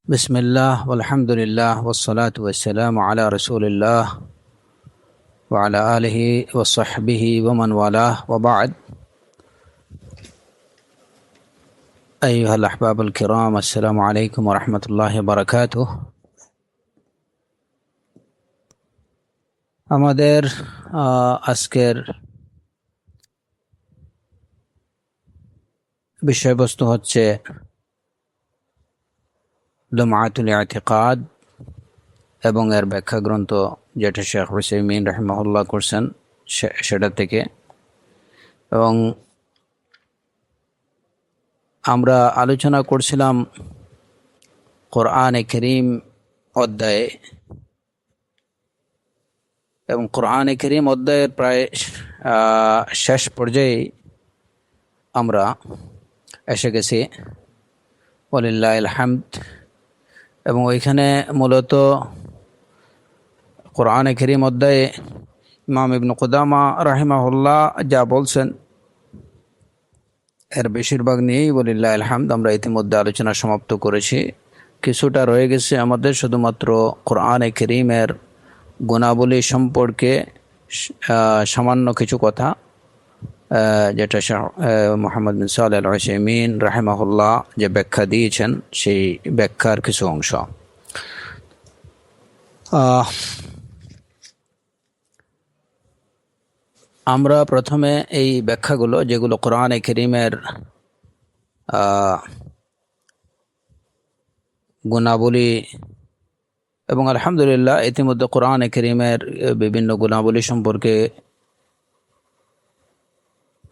بسم الله والحمد لله والصلاة والسلام على رسول الله وعلى آله وصحبه ومن والاه وبعد. أيها الأحباب الكرام، السلام عليكم ورحمة الله وبركاته. আমাদের আজকের বিষয়বস্তু হচ্ছে লুমআতুল ইতিকাদ এবং এর ব্যাখ্যা গ্রন্থ, যেটা শেখ উসাইমিন রাহিমাহুল্লাহ করছেন সেটা থেকে। এবং আমরা আলোচনা করছিলাম কোরআনে কারীম অধ্যায়ে, এবং কোরআনে কারীম অধ্যায়ের প্রায় শেষ পর্যায়ে আমরা এসে গেছি ওয়ালিল্লাহিল হামদ। এবং ওইখানে মূলত কোরআনে কারীম অধ্যায়ে ইমাম ইবনে কুদামা রাহিমাহুল্লাহ যা বলছেন এর বেশিরভাগ নিয়েই ওয়ালিল্লাহিল হামদ আমরা ইতিমধ্যে আলোচনা সমাপ্ত করেছি। কিছুটা রয়ে গেছে আমাদের শুধুমাত্র কোরআনে কারীমের গুণাবলী সম্পর্কে সামান্য কিছু কথা, যেটা মুহাম্মদ বিন সালেহ আল উসাইমিন রাহিমাহুল্লাহ যে ব্যাখ্যা দিয়েছেন সেই ব্যাখ্যার কিছু অংশ। আমরা প্রথমে এই ব্যাখ্যাগুলো, যেগুলো কোরআনে কারীমের গুণাবলী, এবং আলহামদুলিল্লাহ ইতিমধ্যে কোরআনে কারীমের বিভিন্ন গুণাবলী সম্পর্কে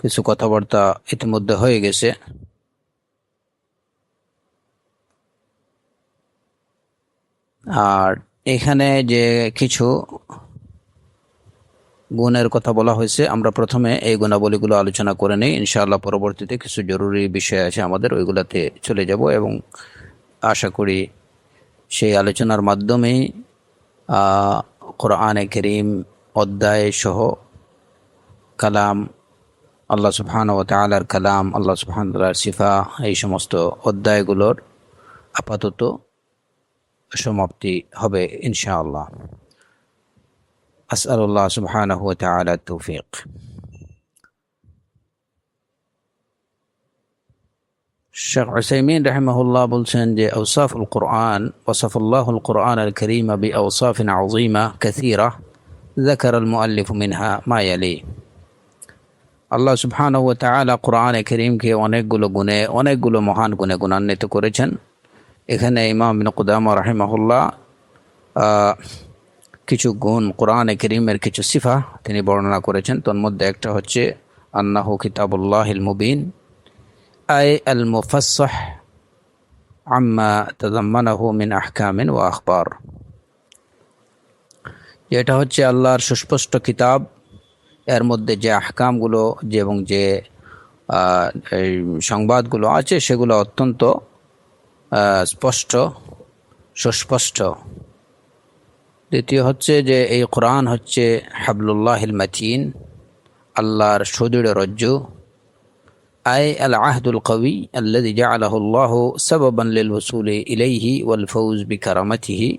কিছু কথাবার্তা ইতিমধ্যে হয়ে গেছে। আর এখানে যে কিছু গুণের কথা বলা হয়েছে, আমরা প্রথমে এই গুণাবলীগুলো আলোচনা করে নিই। ইনশাআল্লাহ পরবর্তীতে কিছু জরুরি বিষয় আছে আমাদের, ওইগুলাতে চলে যাব এবং আশা করি সেই আলোচনার মাধ্যমেই কোরআনে কারীম অধ্যায় সহ কালাম, আল্লাহ সুবহানাহু ওয়া তাআলার কালাম, আল্লাহ সুবহানাহু ওয়া তাআলার সিফা, এই সমস্ত অধ্যায়গুলোর আপাতত সমাপ্তি হবে ইনশাআল্লাহ। আসআলুল্লাহ সুবহানাহু ওয়া তাআলা তৌফিক। শেখ উসাইমিন রাহিমাহুল্লাহ বলছেন যে আওসাফুল কোরআন, ওয়াসাফাল্লাহুল কোরআন আল কারীম বিআওসাফিন আযীমা কাসীরা যাকারাল মুআল্লিফ মিনহা মা ইয়ালি। আল্লাহ সুবহানাহু ওয়া তাআলা কোরআনে কারীমকে অনেকগুলো মহান গুণে গুণান্বিত করেছেন। এখানে ইমাম ইবনে কুদামা রাহিমাহুল্লাহ কিছু গুণ, কোরআনে কারীমের কিছু সিফা তিনি বর্ণনা করেছেন। তোর মধ্যে একটা হচ্ছে আন্নাহু কিতাবুল্লাহিল মুবিন আই আল মুফাসসাহ আম্মা তাযাম্মানাহু মিন আহকামিন ওয়া আখবার। এটা হচ্ছে আল্লাহর সুস্পষ্ট কিতাব, এর মধ্যে যে আহকামগুলো এবং যে সংবাদগুলো আছে সেগুলো অত্যন্ত স্পষ্ট, সুস্পষ্ট। দ্বিতীয় হচ্ছে যে এই কোরআন হচ্ছে হাবলুল্লাহিল মাতিন, আল্লাহর সুদৃঢ় রজ্জু। আই আল আহদুল কওয়ি আল্লাযী জাআলাহু আল্লাহু সাবাবান লিল ওসুলি ইলাইহি ওয়াল ফাউজ বিকারামাতিহি।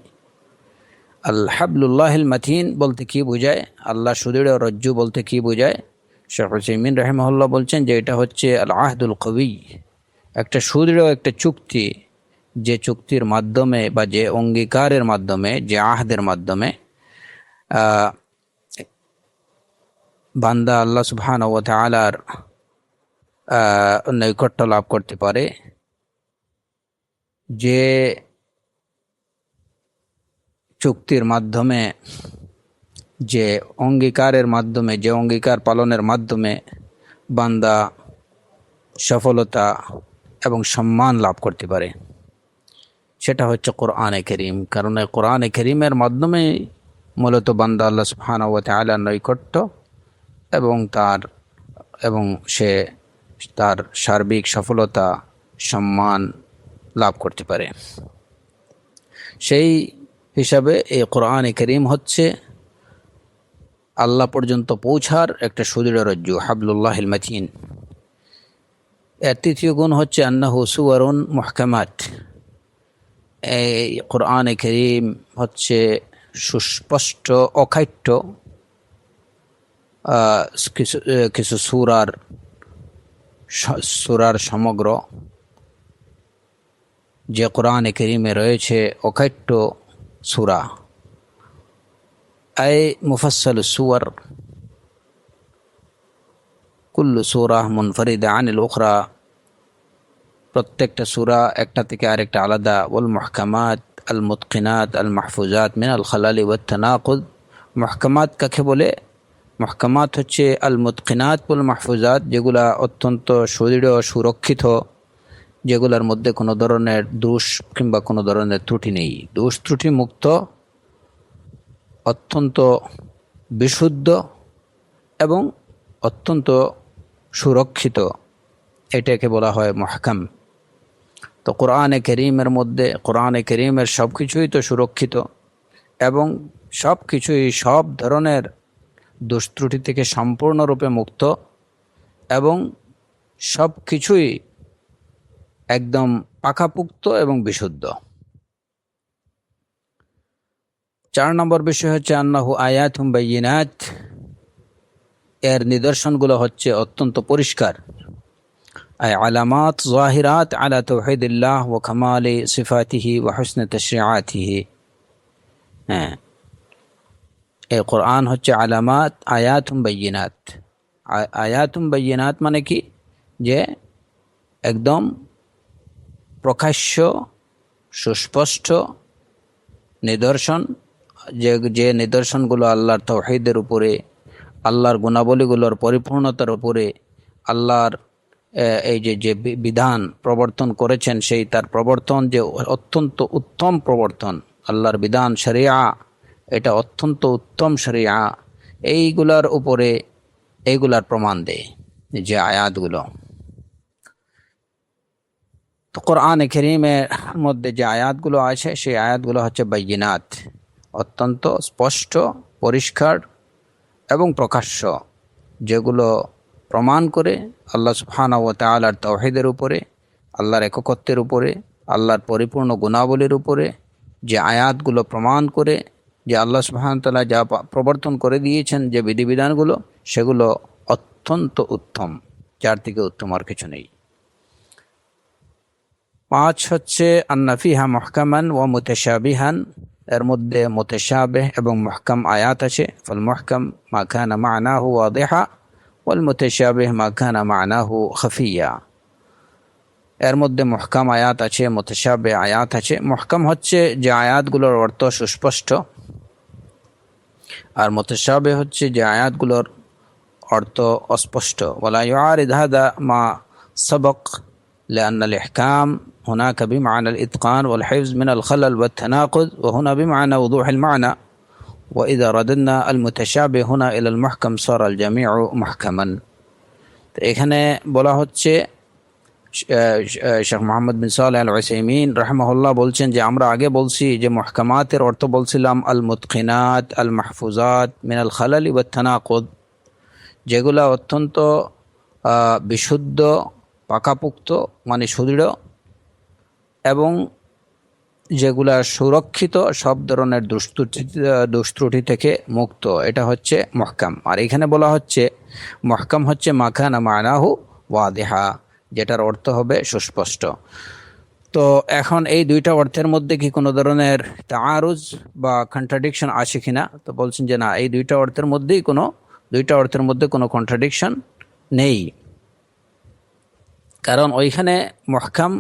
আল হাবলুল্লাহিল মাতিন বলতে কি বোঝায়, আল্লাহ সুদৃঢ় রজ্জু বলতে কি বোঝায়? শেখ উসাইমিন রাহিমাহুল্লাহ বলছেন যে এটা হচ্ছে আল আহদুল কওয়ি, একটা সুদৃঢ় একটা চুক্তি, যে চুক্তির মাধ্যমে বা যে অঙ্গীকারের মাধ্যমে, যে আহদের মাধ্যমে বান্দা আল্লাহ সুবহানাহু ওয়া তাআলার নৈকট্য লাভ করতে পারে। যে চুক্তির মাধ্যমে, যে অঙ্গীকারের মাধ্যমে, যে অঙ্গীকার পালনের মাধ্যমে বান্দা সফলতা এবং সম্মান লাভ করতে পারে, সেটা হচ্ছে কোরআনে কারীম। কারণ কোরআনে কারীমের মাধ্যমে মূলত বান্দা আল্লাহ সুবহানাহু ওয়া তাআলার নৈকট্য এবং সে তার সার্বিক সফলতা, সম্মান লাভ করতে পারে। সেই হিসাবে এই কোরআনে কারীম হচ্ছে আল্লাহ পর্যন্ত পৌঁছার একটা সুদৃঢ় রজ্জু, হাবলুল্লাহিল মাতিন। এর তৃতীয় গুণ হচ্ছে আন্নাহু সুওয়ারুন মুহকামাত, এই কোরআনে কারীম হচ্ছে সুস্পষ্ট অকাট্য কিছু কিছু সূরার সমগ্র যে কোরআনে কারীমে রয়েছে অকাট্য সূরা, আই মুফাসসাল সুওয়ার কুল্লু সূরা মুনফারিদা আনিল উখরা, প্রত্যেকটা সূরা একটা থেকে আরেকটা আলাদা। ওয়াল মুহকামাত আল মুতকিনাত আল মাহফুজাত মিন আল খালালি ওয়াত তানাকুদ। মুহকামাত কাকে বলে? মুহকামাত হচ্ছে আল মুতকিনাত ওয়াল মাহফুজাত, যেগুলা অত্যন্ত সুদৃঢ় সুরক্ষিত, যেগুলোর মধ্যে কোনো ধরনের দোষ কিংবা কোনো ধরনের ত্রুটি নেই, দোষ ত্রুটি মুক্ত, অত্যন্ত বিশুদ্ধ এবং অত্যন্ত সুরক্ষিত, এটাকে বলা হয় মুহকাম। তো কোরআনে কারীমের মধ্যে, কোরআনে কারীমের সব কিছুই তো সুরক্ষিত এবং সব কিছুই সব ধরনের দোষ ত্রুটি থেকে সম্পূর্ণরূপে মুক্ত এবং সব কিছুই একদম পাকাপুক্ত এবং বিশুদ্ধ। 4 নম্বর বিষয় হচ্ছে আন্নাহু আয়াতুম বাইয়িনাত, এর নিদর্শনগুলো হচ্ছে অত্যন্ত পরিষ্কার। আই আলামাত যাহিরাত আলা তাওহীদিল্লাহ ওয়া কামালি সিফাতিহি ওয়া হুসনি তাশরিআতিহি। হ্যাঁ, এই কোরআন হচ্ছে আলামাত, আয়াতুম বাইয়িনাত। আয়াতুম বাইয়িনাত মানে কি? যে একদম প্রকাশ্য সুস্পষ্ট নিদর্শন, যে নিদর্শনগুলো আল্লাহর তাওহীদের উপরে, আল্লাহর গুণাবলীগুলোর পরিপূর্ণতার উপরে, আল্লাহর এই যে বিধান প্রবর্তন করেছেন সেই তার প্রবর্তন যে অত্যন্ত উত্তম প্রবর্তন, আল্লাহর বিধান শরিয়া এটা অত্যন্ত উত্তম শরিয়া, এইগুলার উপরে এইগুলার প্রমাণ দেয় যে আয়াতগুলো। তো কোরআনে কারীমের মধ্যে যে আয়াতগুলো আছে সেই আয়াতগুলো হচ্ছে বাইয়িনাত, অত্যন্ত স্পষ্ট, পরিষ্কার এবং প্রকাশ্য, যেগুলো প্রমাণ করে আল্লাহ সুবহানাহু ওয়া তাআলার তাওহীদের উপরে, আল্লাহর একত্বের উপরে, আল্লাহর পরিপূর্ণ গুণাবলীর উপরে। যে আয়াতগুলো প্রমাণ করে যে আল্লাহ সুবহানাহু ওয়া তাআলা যা প্রবর্তন করে দিয়েছেন, যে বিধিবিধানগুলো, সেগুলো অত্যন্ত উত্তম, যার থেকে উত্তম আর কিছু নেই। 5 হচ্ছে আন্না ফিহা মুহকামান ওয়া মুতাশাবিহান, এর মধ্যে মুতাশাবিহ এবং মুহকাম আয়াত আছে। ফাল মুহকাম মা কানা মা'নাহু ওয়াদিহা ওয়াল মুতাশাবিহ মা কানা মা'নাহু খাফিয়া। এর মধ্যে মুহকাম আয়াত আছে, মুতাশাবিহ আয়াত আছে। মুহকাম হচ্ছে যে আয়াতগুলোর অর্থ সুস্পষ্ট, আর মুতাশাবিহ হচ্ছে যে আয়াতগুলোর অর্থ অস্পষ্ট। ওয়ালা ইউআরিদ হাদা মা সাবাক لأن الإحكام هناك بمعنى الإتقان والحفظ من الخلل والتناقض، وهنا بمعنى وضوح المعنى، وإذا رددنا المتشابه هنا إلى المحكم صار الجميع محكما। এখানে বলা হচ্ছে, শেখ মোহাম্মদ বিন সালেহ আল উসাইমিন রাহিমাহুল্লাহ বলছেন যে আমরা আগে বলছি যে মুহকামাতের অর্থ বলছিলাম আল মুতকিনাত আল মাহফুজাত মিন আল খালালি ওয়াত তানাকুদ, যেগুলা অত্যন্ত বিশুদ্ধ, পাকাপুক্ত মানে সুদৃঢ় এবং যেগুলা সুরক্ষিত, সব ধরনের দোষ ত্রুটি থেকে মুক্ত, এটা হচ্ছে মুহকাম। আর এখানে বলা হচ্ছে মুহকাম হচ্ছে মা কানা মা'নাহু ওয়াদিহা, যেটার অর্থ হবে সুস্পষ্ট। তো এখন এই দুইটা অর্থের মধ্যে কি কোনো ধরনের তাআরুজ বা কন্ট্রাডিকশন আছে কিনা? তো বলছেন যে না, এই দুইটা অর্থের মধ্যে কোনো কন্ট্রাডিকশন নেই, কারণ ওইখানে মুহকাম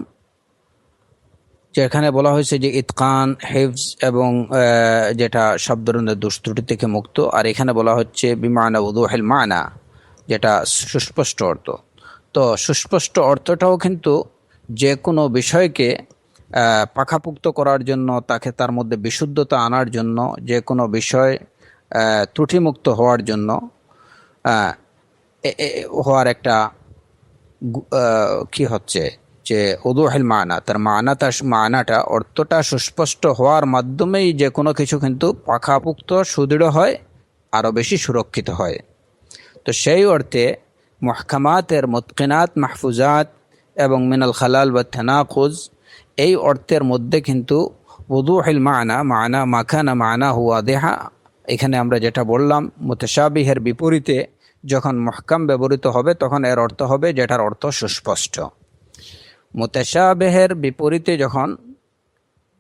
যেখানে বলা হয়েছে যে ইতকান, হিফজ এবং যেটা সব ধরনের দোষ ত্রুটি থেকে মুক্ত, আর এখানে বলা হচ্ছে বিমানা উদুহিল মানা, যেটা সুস্পষ্ট অর্থ। তো সুস্পষ্ট অর্থটাও কিন্তু যে কোনো বিষয়কে পাকাপুক্ত করার জন্য, তাকে তার মধ্যে বিশুদ্ধতা আনার জন্য, যে কোনো বিষয় ত্রুটিমুক্ত হওয়ার জন্য হওয়ার একটা কি হচ্ছে যে উদুহিল মানা, তার মানাটা অর্থটা সুস্পষ্ট হওয়ার মাধ্যমেই যে কোনো কিছু কিন্তু পাকাপুক্ত, সুদৃঢ় হয়, আরও বেশি সুরক্ষিত হয়। তো সেই অর্থে মুহকামাতের মুতকিনাত, মাহফুজাত এবং মিনাল খালাল ওয়া তানাকুজ, এই অর্থের মধ্যে কিন্তু ওযুহুল মানা মানা মাখানা মানা হুয়া দেহা, এখানে আমরা যেটা বললাম মুতাশাবিহের বিপরীতে যখন মুহকাম ব্যবহৃত হবে তখন এর অর্থ হবে যেটার অর্থ সুস্পষ্ট। মুতাশাবিহের বিপরীতে যখন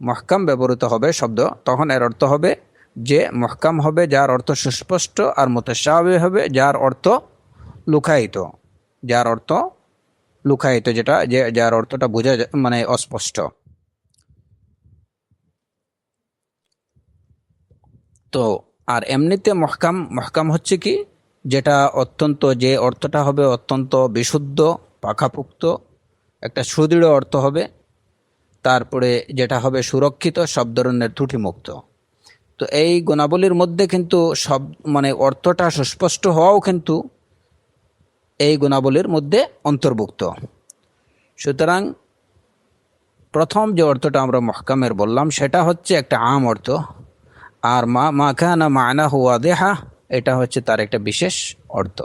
মুহকাম ব্যবহৃত হবে শব্দ, তখন এর অর্থ হবে যে মুহকাম হবে যার অর্থ সুস্পষ্ট, আর মুতাশাবিহ হবে যার অর্থ লুকায়িত, যার অর্থ লুকায়িত, যেটা যার অর্থটা বোঝা মানে অস্পষ্ট। তো আর এমনিতে মহকাম হচ্ছে কি, যেটা অত্যন্ত, যে অর্থটা হবে অত্যন্ত বিশুদ্ধ পাকাপোক্ত, একটা সুদৃঢ় অর্থ হবে, তারপরে যেটা হবে সুরক্ষিত, সব ধরনের ত্রুটিমুক্ত। তো এই গুণাবলীর মধ্যে কিন্তু সব মানে অর্থটা সুস্পষ্ট হওয়াও কিন্তু এই গুণাবলীর মধ্যে অন্তর্ভুক্ত। সুতরাং প্রথম যে অর্থটা আমরা মহকামের বললাম সেটা হচ্ছে একটা আম অর্থ, আর মা কানা মানাহু ওয়াদিহা এটা হচ্ছে তার একটা বিশেষ অর্থ,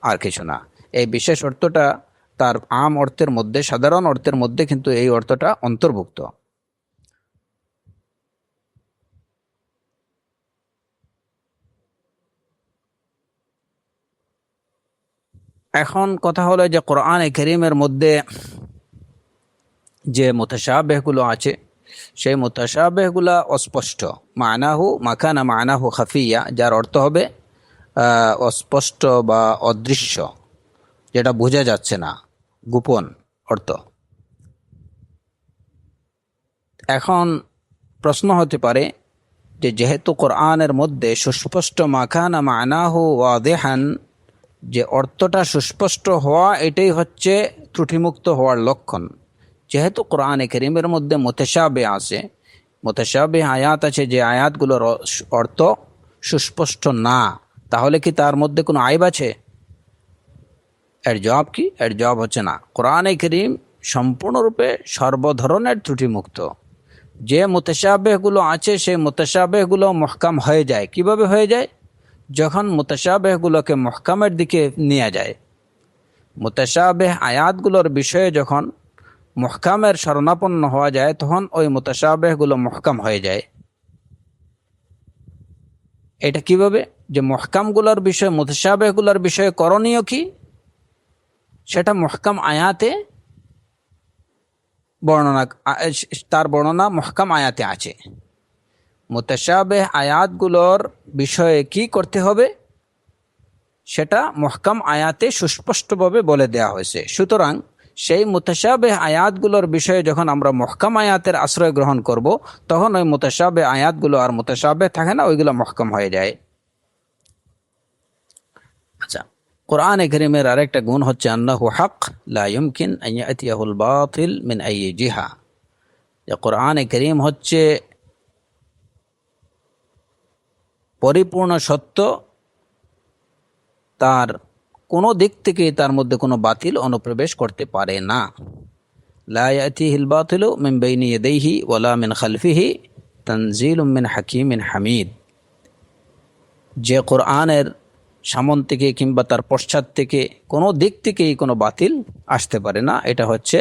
আর কিছু না। এই বিশেষ অর্থটা তার আম অর্থের মধ্যে, সাধারণ অর্থের মধ্যে কিন্তু এই অর্থটা অন্তর্ভুক্ত। এখন কথা হলো যে কোরআনে কারীমের মধ্যে যে মুতাশাবিহগুলো আছে সেই মুতাশাবিহগুলো অস্পষ্ট, মানাহু মাকানা মানাহু খাফিয়া, যার অর্থ হবে অস্পষ্ট বা অদৃশ্য, যেটা বোঝা যাচ্ছে না, গোপন অর্থ। এখন প্রশ্ন হতে পারে যে যেহেতু কোরআনের মধ্যে সুস্পষ্ট মাকানা মানাহু ওয়াদিহান, যে অর্থটা সুস্পষ্ট হওয়া এটাই হচ্ছে ত্রুটিমুক্ত হওয়ার লক্ষণ। যেহেতু কোরআনে কারীমের মধ্যে মুতাশাবিহ আছে, মুতাশাবিহ আয়াত আছে, যে আয়াতগুলোর অর্থ সুস্পষ্ট না, তাহলে কি তার মধ্যে কোনো আইব আছে? এর জবাব কি? এর জবাব হচ্ছে না। কোরআনে কারীম সম্পূর্ণরূপে সর্বধরনের ত্রুটিমুক্ত। যে মুতাশাবিহগুলো আছে সেই মুতাশাবিহগুলো মুহকাম হয়ে যায়। কিভাবে হয়ে যায়? যখন মুতাশাবিহগুলোকে মুহকামের দিকে নিয়ে যায়। মুতাশাবিহ আয়াতগুলোর বিষয়ে যখন মুহকামের শরণাপন্ন হওয়া যায় তখন ওই মুতাশাবিহগুলো মুহকাম হয়ে যায়। এটা কিভাবে? যে মুহকামগুলোর বিষয়ে, মুতাশাবিহগুলোর বিষয়ে করণীয় কি সেটা মুহকাম আয়াতে বর্ণনা, তার বর্ণনা মুহকাম আয়াতে আছে। মুতাশাবিহ আয়াতগুলোর বিষয়ে কি করতে হবে সেটা মুহকাম আয়াতে সুস্পষ্টভাবে বলে দেওয়া হয়েছে। সুতরাং সেই মুতাশাবিহ আয়াতগুলোর বিষয়ে যখন আমরা মুহকাম আয়াতের আশ্রয় গ্রহণ করব তখন ওই মুতাশাবিহ আয়াতগুলো আর মুতাশাবিহ থাকে না, ওইগুলো মুহকাম হয়ে যায়। আচ্ছা, কোরআনে কারীমের আরেকটা গুণ হচ্ছে আন্নাহু হক লা ইউমকিন আন ইয়াতিয়াহুল বাতিল মিন আইয়ি জিহা। যে কোরআনে কারীম হচ্ছে পরিপূর্ণ সত্য, তার কোনো দিক থেকে তার মধ্যে কোনো বাতিল অনুপ্রবেশ করতে পারে না। লা ইয়াতিহিল বাতিলু মিন বাইনি ইয়াদাইহি ওয়ালা মিন খালফিহি তানজিলুম মিন হাকিমিন হামিদ। যে কোরআনের সামন থেকে কিংবা তার পশ্চাৎ থেকে কোনো দিক থেকেই কোনো বাতিল আসতে পারে না, এটা হচ্ছে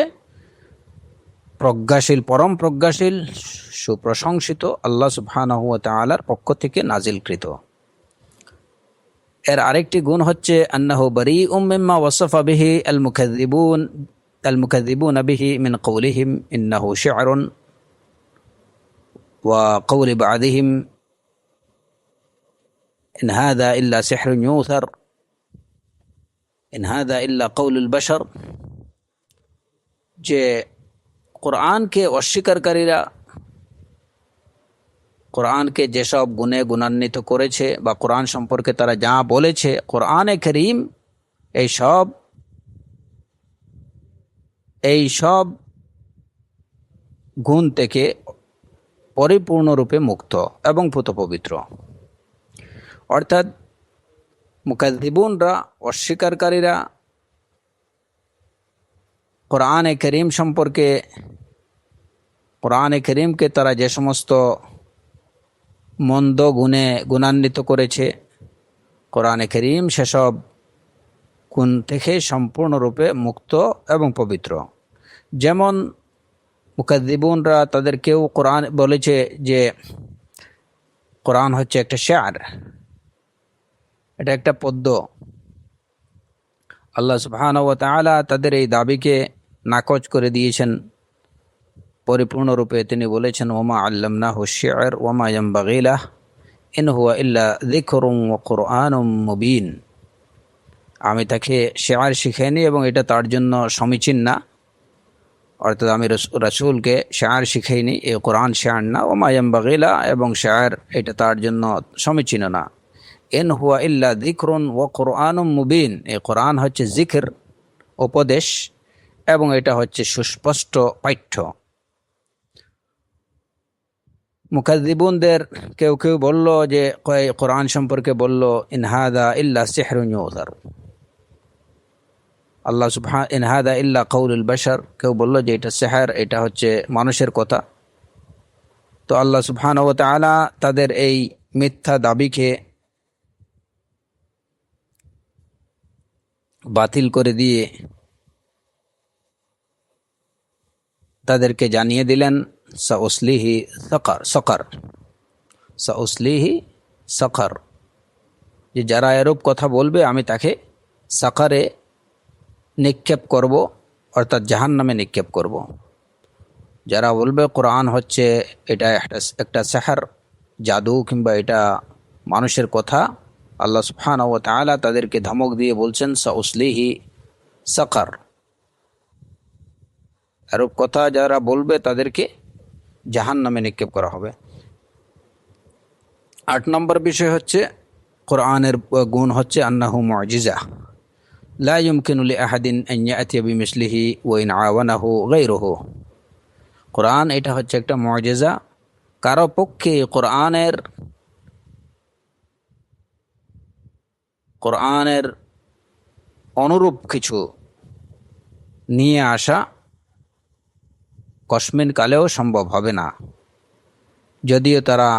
প্রজ্ঞাশীল, পরম প্রজ্ঞাশীল, সুপ্রশংসিত আল্লাহ সুবহানাহু ওয়া তাআলার পক্ষ থেকে নাজিলকৃত। এর আরেকটি গুণ হচ্ছে আন্নাহু বারীউম মিম্মা ওয়াসাফা বিহি আল মুকাযযিবুন বিহি মিন কওলিহিম ইন্নাহু শি'রুন ওয়া কওলি বা'দিহিম ইন হাযা ইল্লা সিহরুন ইউথার ইন হাযা ইল্লা কওলুল বাশার। যে কোরআনকে অস্বীকারীরা কোরআনকে যেসব গুণে গুণান্বিত করেছে বা কোরআন সম্পর্কে তারা যা বলেছে, কোরআনে কারীম এই সব গুণ থেকে পরিপূর্ণরূপে মুক্ত এবং পুত পবিত্র। অর্থাৎ মুকাযযিবুনরা, অস্বীকারীরা কোরআনে কারীম সম্পর্কে, কোরআনে কারীমকে তারা যে সমস্ত মন্দ গুণে গুণান্বিত করেছে, কোরআনে কারীম সেসব গুণ থেকে সম্পূর্ণরূপে মুক্ত এবং পবিত্র। যেমন মুকাদ্দিবুনরা তাদের কেউ কোরআন বলেছে যে কোরআন হচ্ছে একটা শেয়ার, এটা একটা পদ্য। আল্লাহ সুবহানাহু ওয়া তাআলা তাদের এই দাবিকে নাকচ করে দিয়েছেন পরিপূর্ণরূপে। তিনি বলেছেন, ওমা আল্লামনাহু শি'র ওমা ইয়ানবাগী লাহ ইন হুয়া ইল্লা যিকরুন ওয়া কুরআনুম মুবিন। আমি তাকে শেয়ার শিখাইনি এবং এটা তার জন্য সমীচীন না, অর্থাৎ আমি রাসূলকে শেয়ার শিখাইনি, এই কোরআন শেয়ার না। ওমা ইয়ানবাগী লাহ, এবং শেয়ার এটা তার জন্য সমীচীন না। ইন হুয়া ইল্লা যিকরুন ওয়া কুরআনুম মুবিন, এই কোরআন হচ্ছে জিকির, উপদেশ, এবং এটা হচ্ছে সুস্পষ্ট পাঠ্য। মুকাদ্দিবুনদের কেউ কেউ বলল যে কোরআন সম্পর্কে বলল, ইন হাদা ইল্লা সিহরুন ইউযার, আল্লাহ সুবহান ইন হাদা ইল্লা কাউলুল বাশার, কেউ বলল যে এটা সিহর, এটা হচ্ছে মানুষের কথা। তো আল্লাহ সুবহানাহু ওয়া তাআলা তাদের এই মিথ্যা দাবিকে বাতিল করে দিয়ে তাদেরকে জানিয়ে দিলেন, সাউসলিহি সাকার, সাউসলিহি সাকার, যে যারা এরূপ কথা বলবে আমি তাকে সাকারে নিক্ষেপ করব, অর্থাৎ জাহান্নামে নিক্ষেপ করব। যারা বলবে কোরআন হচ্ছে এটা একটা সিহর, জাদু, কিংবা এটা মানুষের কথা, আল্লাহ সুবহানাহু ওয়া তাআলা তাদেরকে ধমক দিয়ে বলছেন, সাউসলিহি সাকার, এরূপ কথা যারা বলবে তাদেরকে জাহান্নামে নিক্ষেপ করা হবে। ৮ নম্বর বিষয় হচ্ছে কোরআনের গুণ হচ্ছে আন্নাহু মুজিজা, লা ইউমকিনু লিআহাদিন আন ইয়াতিয়া বিমিসলিহি ওয়া ইন আওয়ানাহু গায়রুহু। কোরআন এটা হচ্ছে একটা মুজিজা, কারো পক্ষে কোরআনের অনুরূপ কিছু নিয়ে আসা কসমিন কালেও সম্ভব হবে না। যদিও তারা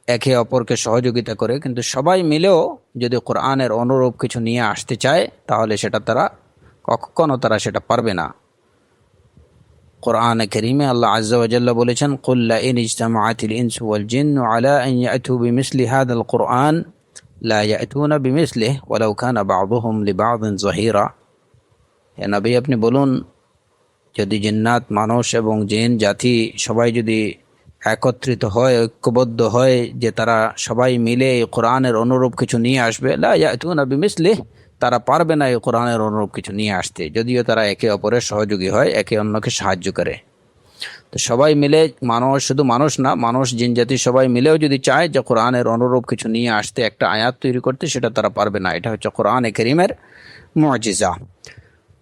একে অপরকে সহযোগিতা করে, কিন্তু সবাই মিলেও যদি কোরআনের অনুরূপ কিছু নিয়ে আসতে চায় তাহলে কখনো তারা সেটা পারবে না। কোরআনে কারীমে আল্লাহ আযজা ওয়া জাল্লা বলেছেন, কুল লা ইন ইজতামাআতিল ইনসু ওয়াল জিন্নু আলা আন ইয়াতু বিমিসলি হাযাল কুরআন লা ইয়াতুনা বিমিসলিহি ওয়ালাউ কানা বা'দুহুম লিবা'দিন যাহিরা। হে নবী, আপনি বলুন, যদি জিন্নাত, মানুষ এবং জিন জাতি সবাই যদি একত্রিত হয়, ঐক্যবদ্ধ হয় যে তারা সবাই মিলে এই কোরআনের অনুরূপ কিছু নিয়ে আসবে, লা ইয়াতুনা বিমিসলিহি, তারা পারবে না এই কোরআনের অনুরূপ কিছু নিয়ে আসতে, যদিও তারা একে অপরের সহযোগী হয়, একে অন্যকে সাহায্য করে। তো সবাই মিলে, শুধু মানুষ না, মানুষ জিন জাতি সবাই মিলেও যদি চায় যে কোরআনের অনুরূপ কিছু নিয়ে আসতে, একটা আয়াত তৈরি করতে, সেটা তারা পারবে না। এটা হচ্ছে কোরআনে কারীমের মুজিজা।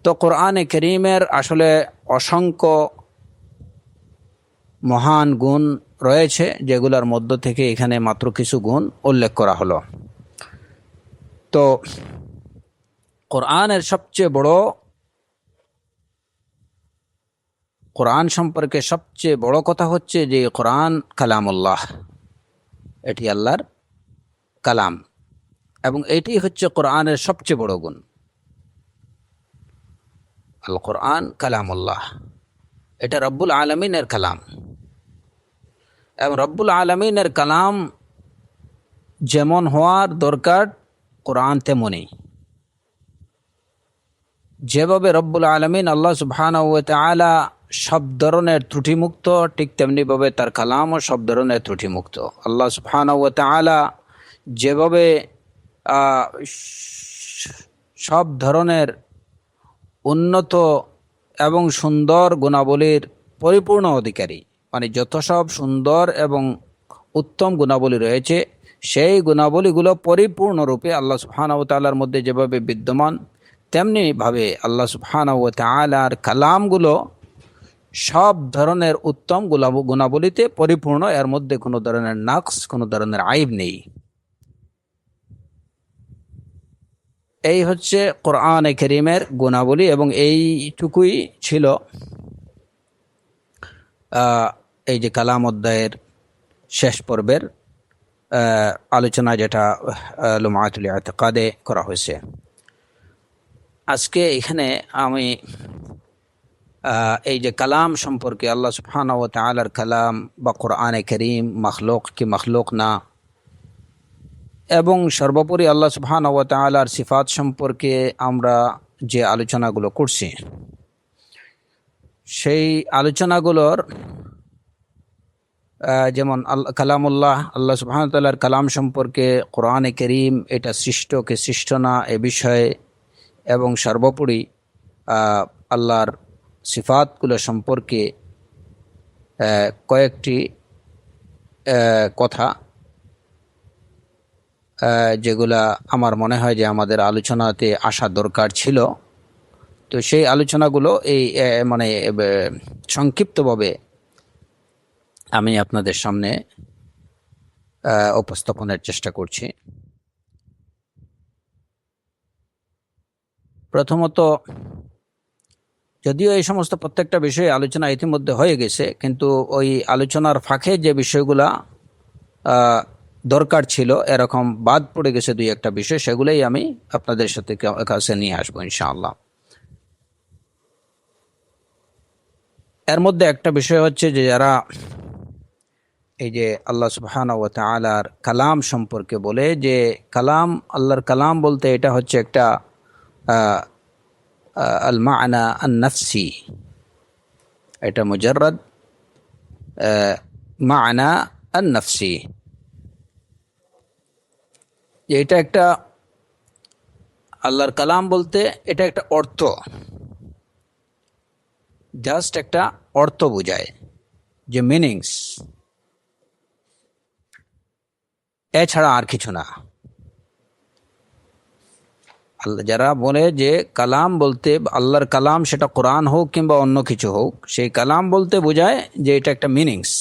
তো কোরআনে কারীমের আসলে অসংখ্য মহান গুণ রয়েছে, যেগুলোর মধ্য থেকে এখানে মাত্র কিছু গুণ উল্লেখ করা হলো। তো কোরআন সম্পর্কে সবচেয়ে বড় কথা হচ্ছে যে কোরআন কালামুল্লাহ, এটি আল্লাহর কালাম, এবং এটি হচ্ছে কোরআনের সবচেয়ে বড় গুণ। আল কোরআন কালামুল্লাহ, এটা রব্বুল আলামিনের কালাম, এবং রব্বুল আলামিনের কালাম যেমন হওয়ার দরকার কোরআন তেমনই। যেভাবে রব্বুল আলামিন আল্লাহ সুবহানাহু ওয়া তাআলা সব ধরনের ত্রুটিমুক্ত, ঠিক তেমনিভাবে তার কালামও সব ধরনের ত্রুটিমুক্ত। আল্লাহ সুবহানাহু ওয়া তাআলা যেভাবে সব ধরনের উন্নত এবং সুন্দর গুণাবলীর পরিপূর্ণ অধিকারী, মানে যত সব সুন্দর এবং উত্তম গুণাবলী রয়েছে, সেই গুণাবলীগুলো পরিপূর্ণরূপে আল্লাহ সুবহানাহু ওয়া তাআলার মধ্যে যেভাবে বিদ্যমান, তেমনিভাবে আল্লাহ সুবহানাহু ওয়া তাআলার কালামগুলো সব ধরনের উত্তম গুণাবলীতে পরিপূর্ণ, এর মধ্যে কোনো ধরনের নাকস, কোনো ধরনের আইব নেই। এই হচ্ছে কোরআনে কারীমের গুণাবলী, এবং এইটুকুই ছিল এই যে কালাম অধ্যায়ের শেষ পর্বের আলোচনা, যেটা লুমাতুল ইতিকাদে করা হয়েছে। আজকে এখানে আমি এই যে কালাম সম্পর্কে, আল্লাহ সুবহানাহু ওয়া তাআলার কালাম বা কোরআনে কারীম মাখলুক কি মাখলুক না, এবং সর্বোপরি আল্লাহ সুবহানাহু ওয়া তাআলার সিফাত সম্পর্কে আমরা যে আলোচনাগুলো করছি, সেই আলোচনাগুলোর যেমন কালামুল্লাহ, আল্লাহ সুবহানাহু ওয়া তাআলার কালাম সম্পর্কে, কোরআনে কারীম এটা সৃষ্ট কি সৃষ্ট না এ বিষয়ে, এবং সর্বোপরি আল্লাহর সিফাতগুলো সম্পর্কে কয়েকটি কথা যেগুলা আমার মনে হয় যে আমাদের আলোচনাতে আসা দরকার ছিল। তো সেই আলোচনাগুলো এই মানে সংক্ষিপ্তভাবে আমি আপনাদের সামনে উপস্থাপনের চেষ্টা করছি। প্রথমত, যদিও এই সমস্ত প্রত্যেকটা বিষয়ে আলোচনা ইতিমধ্যে হয়ে গেছে, কিন্তু ওই আলোচনার ফাঁকে যে বিষয়গুলা দরকার ছিল, এরকম বাদ পড়ে গেছে দুই একটা বিষয়, সেগুলোই আমি আপনাদের সাথে কাছে নিয়ে আসবো ইনশাআল্লাহ। এর মধ্যে একটা বিষয় হচ্ছে যে যারা এই যে আল্লাহ সুবহানাহু ওয়া তাআলার কালাম সম্পর্কে বলে যে কালাম, আল্লাহর কালাম বলতে এটা হচ্ছে একটা আল মা'না আন নাফসি, এটা মুজাররাদ মা'না আন নাফসি, এটা একটা আল্লাহর কালাম বলতে এটা একটা অর্থ, জাস্ট একটা অর্থ বোঝায়, যে মিনিংস, এছাড়া আর কিছু না। আল্লাহ যারা বলে যে কালাম বলতে আল্লাহর কালাম, সেটা কোরআন হোক কিংবা অন্য কিছু হোক, সেই কালাম বলতে বোঝায় যে এটা একটা মিনিংস,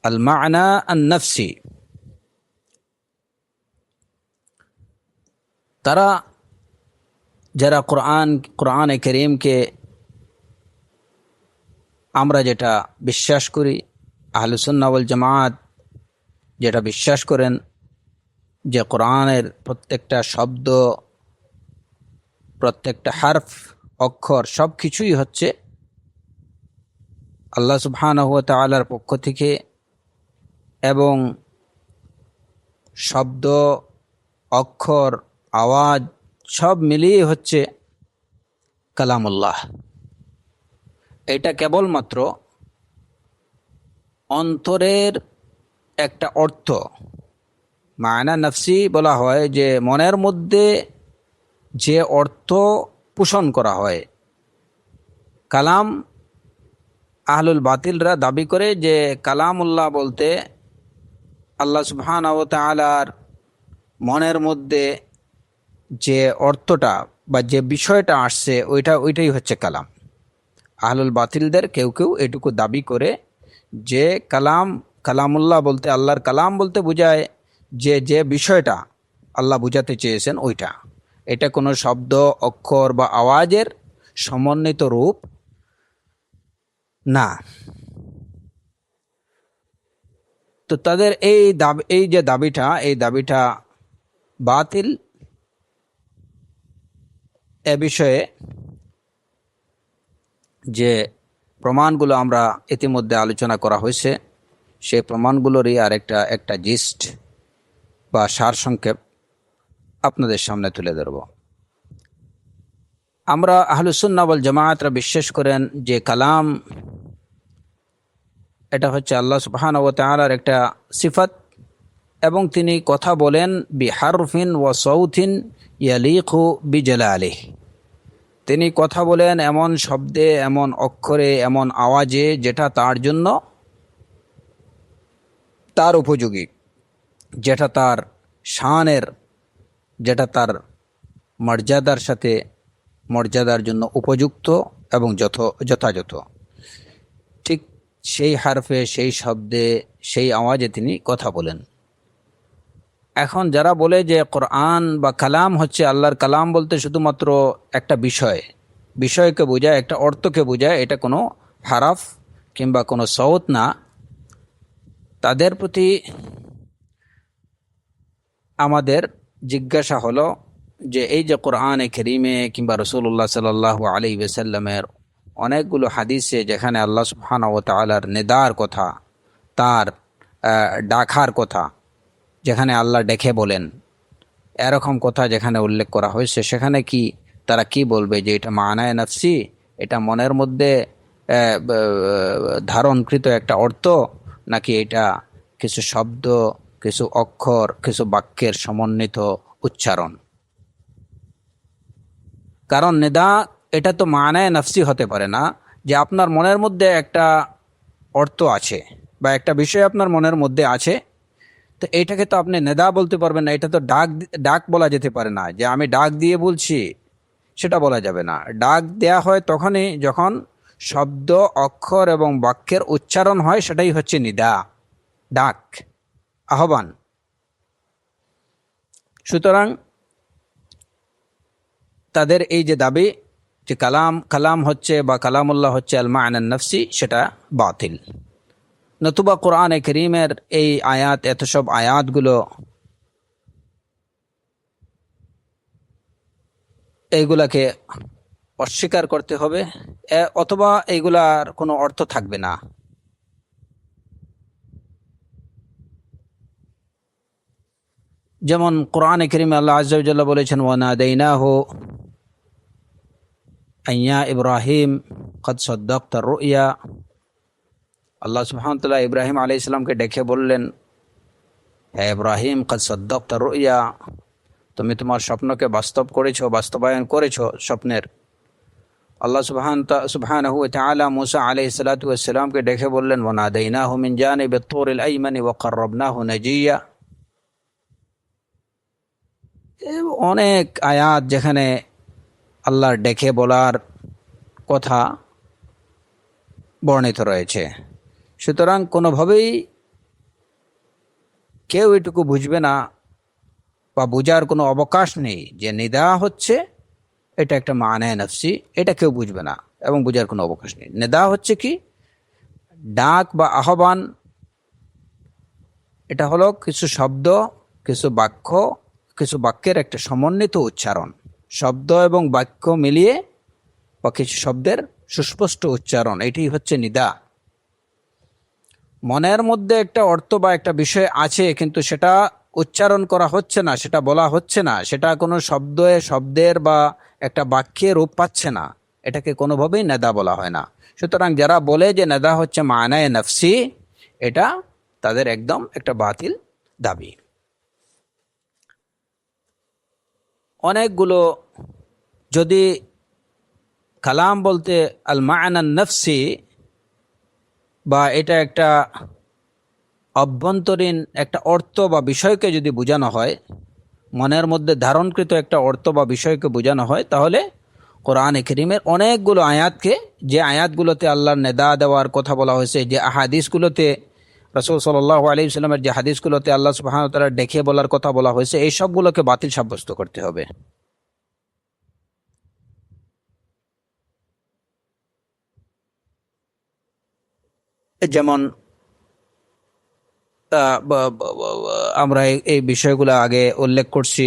আল মা'না আন নাফসি। তারা যারা কোরআনে কারীমকে আমরা যেটা বিশ্বাস করি, আহলুস সুন্নাহ ওয়াল জামাত যেটা বিশ্বাস করেন যে কোরআনের প্রত্যেকটা শব্দ, প্রত্যেকটা হারফ, অক্ষর সব কিছুই হচ্ছে আল্লাহ সুবহানাহু ওয়া তাআলার পক্ষ থেকে, এবং শব্দ, অক্ষর, আওয়াজ সব মিলিয়ে হচ্ছে কালামুল্লাহ। এটা কেবলমাত্র অন্তরের একটা অর্থ, মায়না নফসি বলা হয় যে মনের মধ্যে যে অর্থ পোষণ করা হয়। কালাম, আহলুল বাতিলরা দাবি করে যে কালামুল্লাহ বলতে আল্লাহ সুবহানাহু ওয়া তাআলার মনের মধ্যে যে অর্থটা বা যে বিষয়টা আসছে ওইটাই হচ্ছে কালাম। আহলুল বাতিলদের কেউ কেউ এটুকু দাবি করে যে কালামুল্লাহ বলতে, আল্লাহর কালাম বলতে বোঝায় যে যে বিষয়টা আল্লাহ বুঝাতে চেয়েছেন ওইটা, এটা কোনো শব্দ, অক্ষর বা আওয়াজের সমন্বিত রূপ না। তো তাদের এই যে দাবিটা বাতিল। এ বিষয়ে যে প্রমাণগুলো আমরা ইতিমধ্যে আলোচনা করা হয়েছে, সেই প্রমাণগুলোরই আর একটা জিস্ট বা সারসংক্ষেপ আপনাদের সামনে তুলে ধরব। আমরা আহলুস সুন্নাহ ওয়াল জামাআতরা বিশ্বাস করেন যে কালাম এটা হচ্ছে আল্লাহ সুবহানাহু ওয়া তাআলার একটা সিফাত, এবং তিনি কথা বলেন বিহারফিন ওয়া সাউতিন ইয়ালিকু বিজালালিহি, তিনি কথা বলেন এমন শব্দে, এমন অক্ষরে, এমন আওয়াজে যেটা তার জন্য, তার উপযোগী, যেটা তার শানের, যেটা তার মর্যাদার জন্য উপযুক্ত এবং যথাযথ। ঠিক সেই হারফে, সেই শব্দে, সেই আওয়াজে তিনি কথা বলেন। এখন যারা বলে যে কোরআন বা কালাম হচ্ছে আল্লাহর কালাম বলতে শুধুমাত্র একটা বিষয়কে বোঝায়, একটা অর্থকে বোঝায়, এটা কোনো হারাফ কিংবা কোনো সওত না, তাদের প্রতি আমাদের জিজ্ঞাসা হলো যে এই যে কোরআনে কারীমে কিংবা রাসূলুল্লাহ সাল্লাল্লাহু আলাইহি ওয়াসাল্লামের অনেকগুলো হাদিসে যেখানে আল্লাহ সুবহানাহু ওয়া তাআলার নিদার কথা, তার ডাকার কথা, যেখানে আল্লাহ ডেকে বলেন, এরকম কথা যেখানে উল্লেখ করা হয়েছে, সেখানে কি তারা কি বলবে যে এটা মানায়ে নফসি, এটা মনের মধ্যে ধারণকৃত একটা অর্থ, নাকি এটা কিছু শব্দ, কিছু অক্ষর, কিছু বাক্যের সমন্বিত উচ্চারণ? কারণ নিদা এটা তো মানায়ে নফসি হতে পারে না, যে আপনার মনের মধ্যে একটা অর্থ আছে বা একটা বিষয় আপনার মনের মধ্যে আছে, তো এইটাকে তো আপনি নেদা বলতে পারবেন না। এটা তো ডাক বলা যেতে পারে না, যে আমি ডাক দিয়ে বলছি, সেটা বলা যাবে না। ডাক দেয়া হয় তখনই যখন শব্দ, অক্ষর এবং বাক্যের উচ্চারণ হয়, সেটাই হচ্ছে নিদা, ডাক, আহ্বান। সুতরাং তাদের এই যে দাবি যে কালাম হচ্ছে বা কালামুল্লাহ হচ্ছে আল মা'নান নফসি, সেটা বাতিল। নতুবা কোরআনে কারীমের এই আয়াত, এত সব আয়াতগুলো, এইগুলাকে অস্বীকার করতে হবে, অথবা এইগুলার কোনো অর্থ থাকবে না। যেমন কোরআনে কারীমে আল্লাহ আযজা ওয়া জাল্লা বলেছেন, ওয়া নাদাইনাহু আইয়া ইব্রাহিম কদ সাদ্দাকতা রুইয়া। আল্লাহ সুবহানাহু ওয়া তাআলা ইব্রাহিম আলাইহিস সালামকে ডেকে বললেন, হে ইব্রাহিম, কদ সাদ্দাকতা রুইয়া, তুমি তোমার স্বপ্নকে বাস্তবায়ন করেছো স্বপ্নের। আল্লাহ সুবহানাহু ওয়া তাআলা মুসা আলাইহিস সালাতু ওয়াস সালামকে ডেকে বললেন, ওয়া নাদাইনাহু মিন জানিবিত তুরিল আইমানি ওয়া কাররাবনাহু নাজিয়্যা। অনেক আয়াত যেখানে আল্লাহর ডেকে বলার কথা বর্ণিত রয়েছে। সুতরাং কোনোভাবেই কেউ এটুকু বুঝবে না বা বুঝার কোনো অবকাশ নেই যে নিদা হচ্ছে এটা একটা মানায়ে নফসি, এটা কেউ বুঝবে না এবং বুঝার কোনো অবকাশ নেই। নিদা হচ্ছে কি, ডাক বা আহ্বান, এটা হলো কিছু শব্দ, কিছু বাক্য, কিছু বাক্যের একটা সমন্বিত উচ্চারণ, শব্দ এবং বাক্য মিলিয়ে বা কিছু শব্দের সুস্পষ্ট উচ্চারণ, এটি হচ্ছে নিদা। মনের মধ্যে একটা অর্থ বা একটা বিষয় আছে, কিন্তু সেটা উচ্চারণ করা হচ্ছে না, সেটা বলা হচ্ছে না, সেটা কোনো শব্দের বা একটা বাক্যে রূপ পাচ্ছে না, এটাকে কোনোভাবেই নেদা বলা হয় না। সুতরাং যারা বলে যে নেদা হচ্ছে মানায়ে নফসি, এটা তাদের একদম একটা বাতিল দাবি। অনেকগুলো, যদি কালাম বলতে আল মা'নান নফসি বা এটা একটা অভ্যন্তরীণ একটা অর্থ বা বিষয়কে যদি বোঝানো হয়, মনের মধ্যে ধারণকৃত একটা অর্থ বা বিষয়কে বোঝানো হয়, তাহলে কোরআনে কারীমের অনেকগুলো আয়াতকে, যে আয়াতগুলোতে আল্লাহর নেদা দেওয়ার কথা বলা হয়েছে, যে হাদিসগুলোতে রাসূল সাল্লাল্লাহু আলাইহি ওয়াসাল্লামের যে হাদিসগুলোতে আল্লাহ সুবহানাহু ওয়া তাআলা ডেকে বলার কথা বলা হয়েছে, এই সবগুলোকে বাতিল সাব্যস্ত করতে হবে। যেমন আমরা এই বিষয়গুলো আগে উল্লেখ করছি,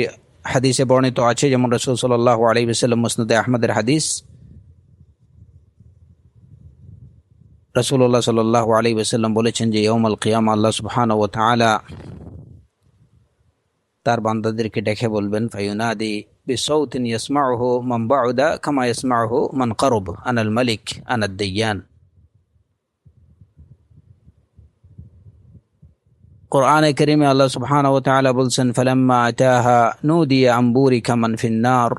হাদিসে বর্ণিত আছে, যেমন রাসূল সাল্লাল্লাহু আলাইহি ওয়াসাল্লাম মুসনাদে আহমদের হাদিস, রাসূলুল্লাহ সাল্লাল্লাহু আলাইহি ওয়াসাল্লাম বলেছেন যে ইয়াউমুল কিয়ামা আল্লাহ সুবহানাহু ওয়া তাআলা তার বান্দাদেরকে ডেকে বলবেন, ফায়ুনাদি বিসাউতিন ইয়াসমাউহু মান বাউদা কামা ইয়াসমাউহু মান কারব, আনাল মালিক আনাদ দাইয়ান। কোরআনে কারীমে আল্লাহ সুবহানাহু ওয়া তাআলা বলছেন, ফালাম্মা আতাহা নুদিয়া আন বুরিকা মান ফিন নার।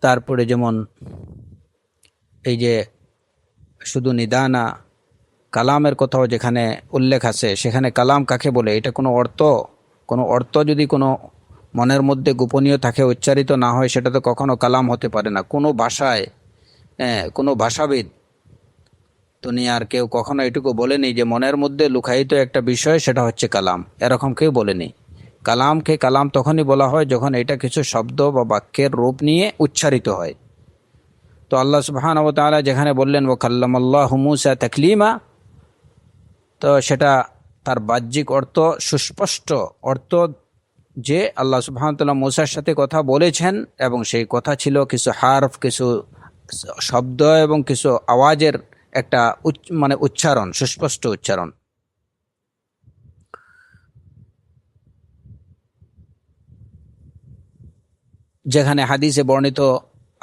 তারপরে যেমন এই যে শুধু নিদানা, কালামের কথাও যেখানে উল্লেখ আছে, সেখানে কালাম কাকে বলে, এটা কোনো অর্থ যদি কোনো মনের মধ্যে গোপনীয় থাকে, উচ্চারিত না হয়, সেটা তো কখনো কালাম হতে পারে না। কোনো ভাষায়, কোনো ভাষাবিদ দুনিয়ার কেউ কখনো এটুকু বলেনি যে মনের মধ্যে লুকায়িত একটা বিষয় সেটা হচ্ছে কালাম, এরকম কেউ বলেনি। কালামকে কালাম তখনই বলা হয় যখন এটা কিছু শব্দ বা বাক্যের রূপ নিয়ে উচ্চারিত হয়। তো আল্লাহ সুবহানাহু ওয়া তাআলা যেখানে বললেন ওয়া কাল্লামাল্লাহু মূসা তাকলিমা, তো সেটা তার বাহ্যিক অর্থ, সুস্পষ্ট অর্থ যে আল্লাহ সুবহানাহু ওয়া তাআলা মূসার সাথে কথা বলেছেন এবং সেই কথা ছিল কিছু হারফ, কিছু শব্দ এবং কিছু আওয়াজের একটা মানে উচ্চারণ, সুস্পষ্ট উচ্চারণ। যেখানে হাদিসে বর্ণিত,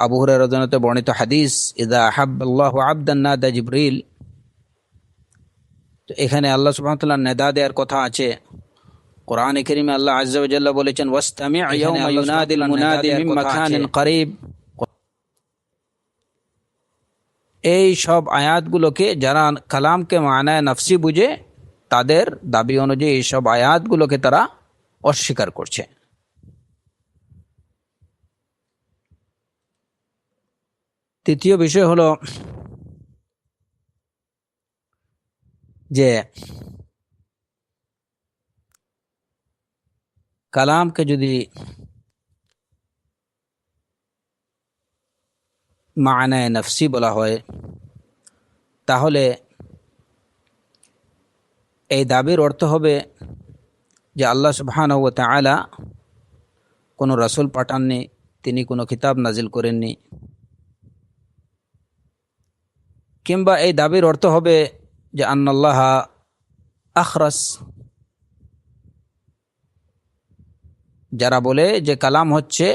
আবু হুরায়রা রাদিয়াল্লাহু আনহু বর্ণিত হাদিস, ইযা আহাব্বাল্লাহু আবদান নাদা জিবরিল, তো এখানে আল্লাহ সুবহানাহু ওয়া তাআলা নেদা দেওয়ার কথা আছে। কোরআনে কারীমে আল্লাহ আযজা ওয়া জাল্লা বলেছেন ওয়াসতামি' ইয়াওমা ইউনাদিল মুনাদি মিন মাকানিন করিব। এই সব আয়াতগুলোকে যারা কালামকে মানায় নফসি বুঝে, তাদের দাবি অনুযায়ী এই সব আয়াতগুলোকে তারা অস্বীকার করছে। তৃতীয় বিষয় হলো যে কালামকে যদি মানায় নফসি বলা হয়, তাহলে এই দাবির অর্থ হবে যে আল্লাহ সুবহানাহু ওয়া তাআলা কোনো রাসূল পাঠাননি, তিনি কোনো কিতাব নাজিল করেননি। কিংবা এই দাবির অর্থ হবে যে আন্নাল্লাহ আখরাস, যারা বলে যে কালাম হচ্ছে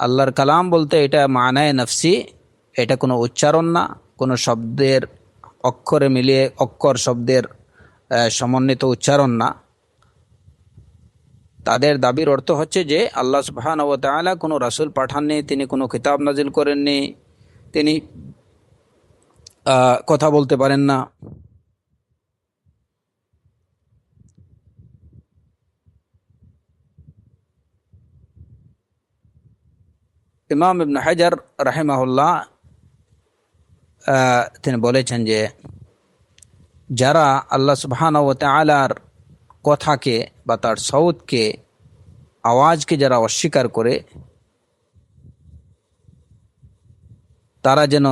আল্লাহর কালাম বলতে এটা মানায় নফসি, এটা কোনো উচ্চারণ না, কোনো শব্দের অক্ষরে মিলিয়ে অক্ষর শব্দের সমন্বিত উচ্চারণ না। তাদের দাবির অর্থ হচ্ছে যে আল্লাহ সুবহানাহু ওয়া তাআলা কোনো রাসূল পাঠাননি, তিনি কোনো কিতাব নাজিল করেননি, তিনি কথা বলতে পারেন না। ইমাম ইবনে হাজার রাহিমাহুল্লাহ তিনি বলেছেন যে যারা আল্লাহ সুবহানাহু ওয়া তাআলার কথাকে বা তার সৌতকে, আওয়াজকে যারা অস্বীকার করে, তারা যেন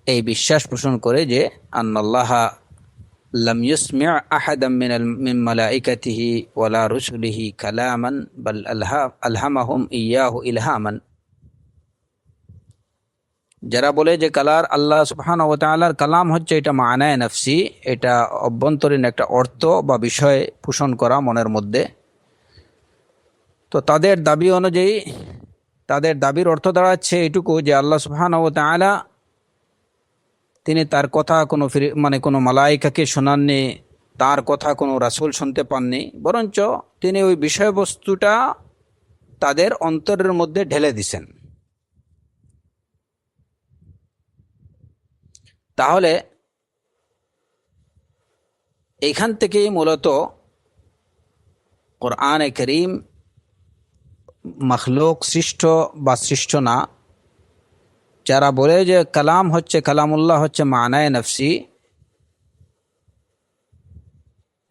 এই বিশ্বাস পোষণ করে যে আন্নাল্লাহা লাম ইউসমি' আহাদাম মিন মালাইকাতিহি ওয়ালা রুসুলিহি কালামান বাল আলহামাহুম ইয়াহু ইলহামান। যারা বলে যে আল্লাহ সুবহানাহু ওয়া তাআলার কালাম হচ্ছে এটা মানায় নফসি, এটা অভ্যন্তরীণ একটা অর্থ বা বিষয় পোষণ করা মনের মধ্যে, তো তাদের দাবি অনুযায়ী তাদের দাবির অর্থ দাঁড়াচ্ছে এটুকু যে আল্লাহ সুবহানাহু ওয়া তাআলা তিনি তার কথা কোনো মালাইকাকে শোনাননি, তার কথা কোনো রাসূল শুনতে পাননি, বরঞ্চ তিনি ওই বিষয়বস্তুটা তাদের অন্তরের মধ্যে ঢেলে দিছেন। তাহলে এইখান থেকেই মূলত কোরআনে কারীম মাখলুক সৃষ্ট বা সৃষ্ট না, যারা বলে যে কালাম হচ্ছে, কালামুল্লাহ হচ্ছে মানায় নফসি,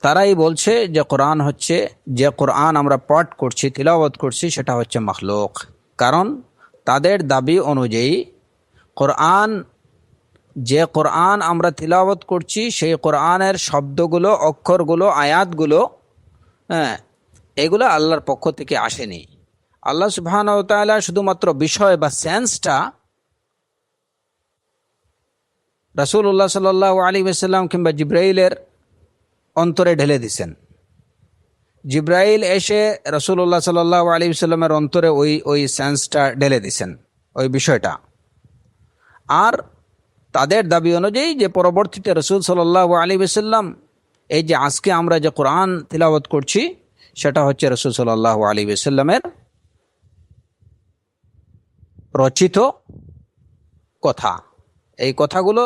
তারাই বলছে যে কোরআন হচ্ছে, যে কোরআন আমরা পাঠ করছি, তিলাওয়াত করছি, সেটা হচ্ছে মাখলুক। কারণ তাদের দাবি অনুযায়ী যে কোরআন আমরা তিলাওয়াত করছি, সেই কোরআনের শব্দগুলো, অক্ষরগুলো, আয়াতগুলো, এগুলো আল্লাহর পক্ষ থেকে আসেনি। আল্লাহ সুবহানাহু ওয়া তাআলা শুধুমাত্র বিষয় বা সেন্সটা রাসূলুল্লাহ সাল্লাল্লাহু আলাইহি ওয়াসাল্লাম কিংবা জিবরাইলের অন্তরে ঢেলে দিছেন। জিবরাইল এসে রাসূলুল্লাহ সাল্লাল্লাহু আলাইহি ওয়াসাল্লামের অন্তরে ওই সেন্সটা ঢেলে দিছেন, ওই বিষয়টা। আর তাদের দাবি অনুযায়ী যে পরবর্তীতে রাসূল সাল্লাল্লাহু আলাইহি ওয়াসাল্লাম, এই যে আজকে আমরা যে কোরআন তিলাওয়াত করছি, সেটা হচ্ছে রাসূল সাল্লাল্লাহু আলাইহি ওয়াসাল্লামের রচিত কথা। এই কথাগুলো,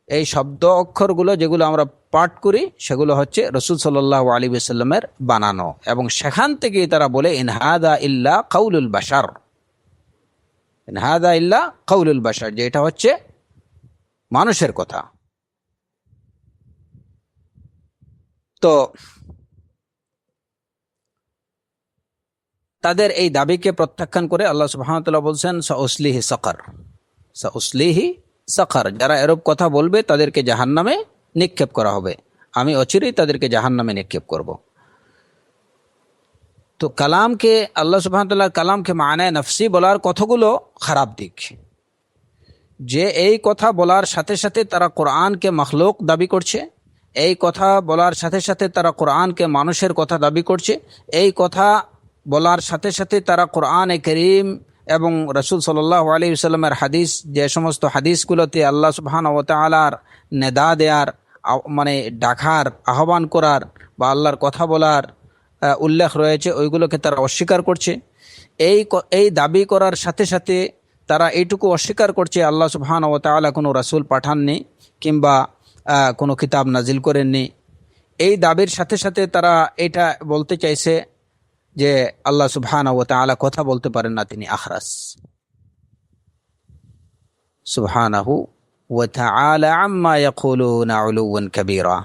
এই শব্দ অক্ষরগুলো যেগুলো আমরা পাঠ করি, সেগুলো হচ্ছে রাসূল সাল্লাল্লাহু আলাইহি ওয়াসাল্লামের বানানো। এবং সেখান থেকেই তারা বলে ইন হাদা ইল্লা কাউলুল বাশার, ইন হাদা ইল্লা কাউলুল বাশার, যে এটা হচ্ছে মানুষের কথা। তো তাদের এই দাবিকে প্রত্যাখ্যান করে আল্লাহ সুবহানাহু ওয়া তাআলা বলছেন সাউসলিহি সাকার, সাউসলিহি সাকার, যারা এরূপ কথা বলবে তাদেরকে জাহান্নামে নিক্ষেপ করা হবে, আমি অচিরেই তাদেরকে জাহান্নামে নিক্ষেপ করব। তো কালামকে আল্লাহ সুবহানাহু ওয়া তাআলার কালামকে মানায়ে নফসি বলার কতগুলো খারাপ দিক, যে এই কথা বলার সাথে সাথে তারা কোরআনকে মখলুক দাবি করছে, এই কথা বলার সাথে সাথে তারা কোরআনকে মানুষের কথা দাবি করছে, এই কথা বলার সাথে সাথে তারা কোরআনে করিম এবং রাসূল সাল্লাল্লাহু আলাইহি ওয়াসাল্লামের হাদিস, যে সমস্ত হাদিসগুলোতে আল্লাহ সুবহানাহু ওয়া তাআলার নেদা দেয়ার মানে ডাকার, আহ্বান করার বা আল্লাহর কথা বলার উল্লেখ রয়েছে, ওইগুলোকে তারা অস্বীকার করছে। এই দাবি করার সাথে সাথে তারা এইটুকু অস্বীকার করছে আল্লাহ সুবহানাহু ওয়া তাআলা কোনো রাসূল পাঠাননি কিংবা কোনো কিতাব নাজিল করেননি। এই দাবির সাথে সাথে তারা এটা বলতে চাইছে যে আল্লাহ সুবহানাহু ওয়া তাআলা কথা বলতে পারেন না, তিনি আখরাস। সুবহানাহু ওয়া তাআলা আম্মা ইয়াকুলুনা উলুওয়ান কাবীরা।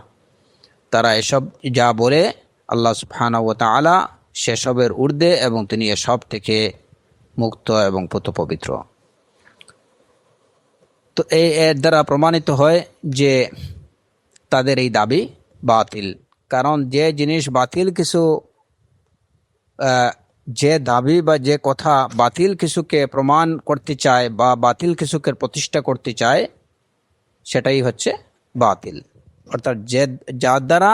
তারা এসব যা বলে আল্লাহ সুবহানাহু ওয়া তাআলা সেসবের ঊর্ধ্বে এবং তিনি এসব থেকে মুক্ত এবং পবিত্র। তো এর দ্বারা প্রমাণিত হয় যে তাদের এই দাবি বাতিল। কারণ যে জিনিস বাতিল কিছু, যে দাবি বা যে কথা বাতিল কিছুকে প্রমাণ করতে চায় বা বাতিল কিছুকে প্রতিষ্ঠা করতে চায়, সেটাই হচ্ছে বাতিল। অর্থাৎ যার দ্বারা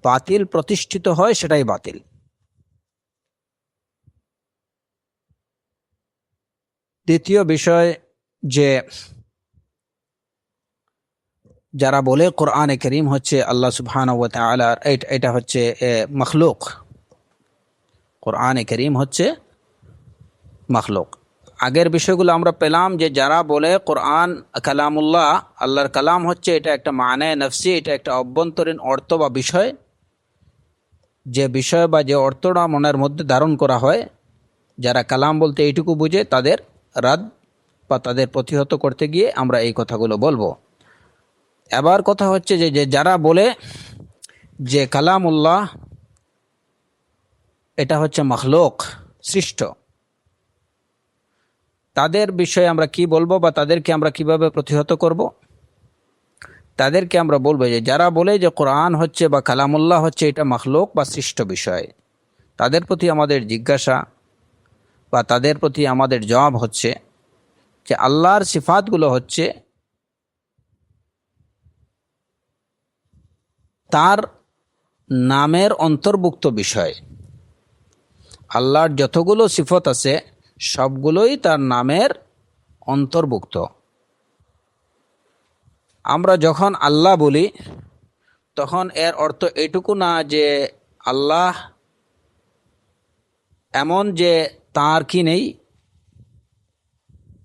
বাতিল প্রতিষ্ঠিত হয় সেটাই বাতিল। দ্বিতীয় বিষয়, যে যারা বলে কোরআনে করিম হচ্ছে আল্লাহ সুবহানাহু ওয়া তাআলার, এটা হচ্ছে মখলুক, কোরআনে করিম হচ্ছে মখলুক। আগের বিষয়গুলো আমরা পেলাম যে যারা বলে কোরআন কালামুল্লাহ, আল্লাহর কালাম হচ্ছে, এটা একটা মানায়ে নফসি, এটা একটা অভ্যন্তরীণ অর্থ বা বিষয়, যে বিষয় বা যে অর্থটা মনের মধ্যে ধারণ করা হয়। যারা কালাম বলতে এইটুকু বুঝে, তাদের রাদ বা তাদের প্রতিহত করতে গিয়ে আমরা এই কথাগুলো বলবো। এবার কথা হচ্ছে যে যারা বলে যে কালামুল্লাহ এটা হচ্ছে মখলুক, সৃষ্ট, তাদের বিষয়ে আমরা কি বলবো বা তাদেরকে আমরা কিভাবে প্রতিহত করব? তাদেরকে আমরা বলবো যে যারা বলে যে কোরআন হচ্ছে বা কালামুল্লাহ হচ্ছে এটা মখলুক বা সৃষ্ট বিষয়, তাদের প্রতি আমাদের জিজ্ঞাসা বা তাদের প্রতি আমাদের জবাব হচ্ছে যে আল্লাহর সিফাতগুলো হচ্ছে তার নামের অন্তর্ভুক্ত বিষয়। আল্লাহর যতগুলো সিফত আছে সবগুলোই তার নামের অন্তর্ভুক্ত। আমরা যখন আল্লাহ বলি তখন এর অর্থ এইটুকু না যে আল্লাহ এমন যে তার কি নেই,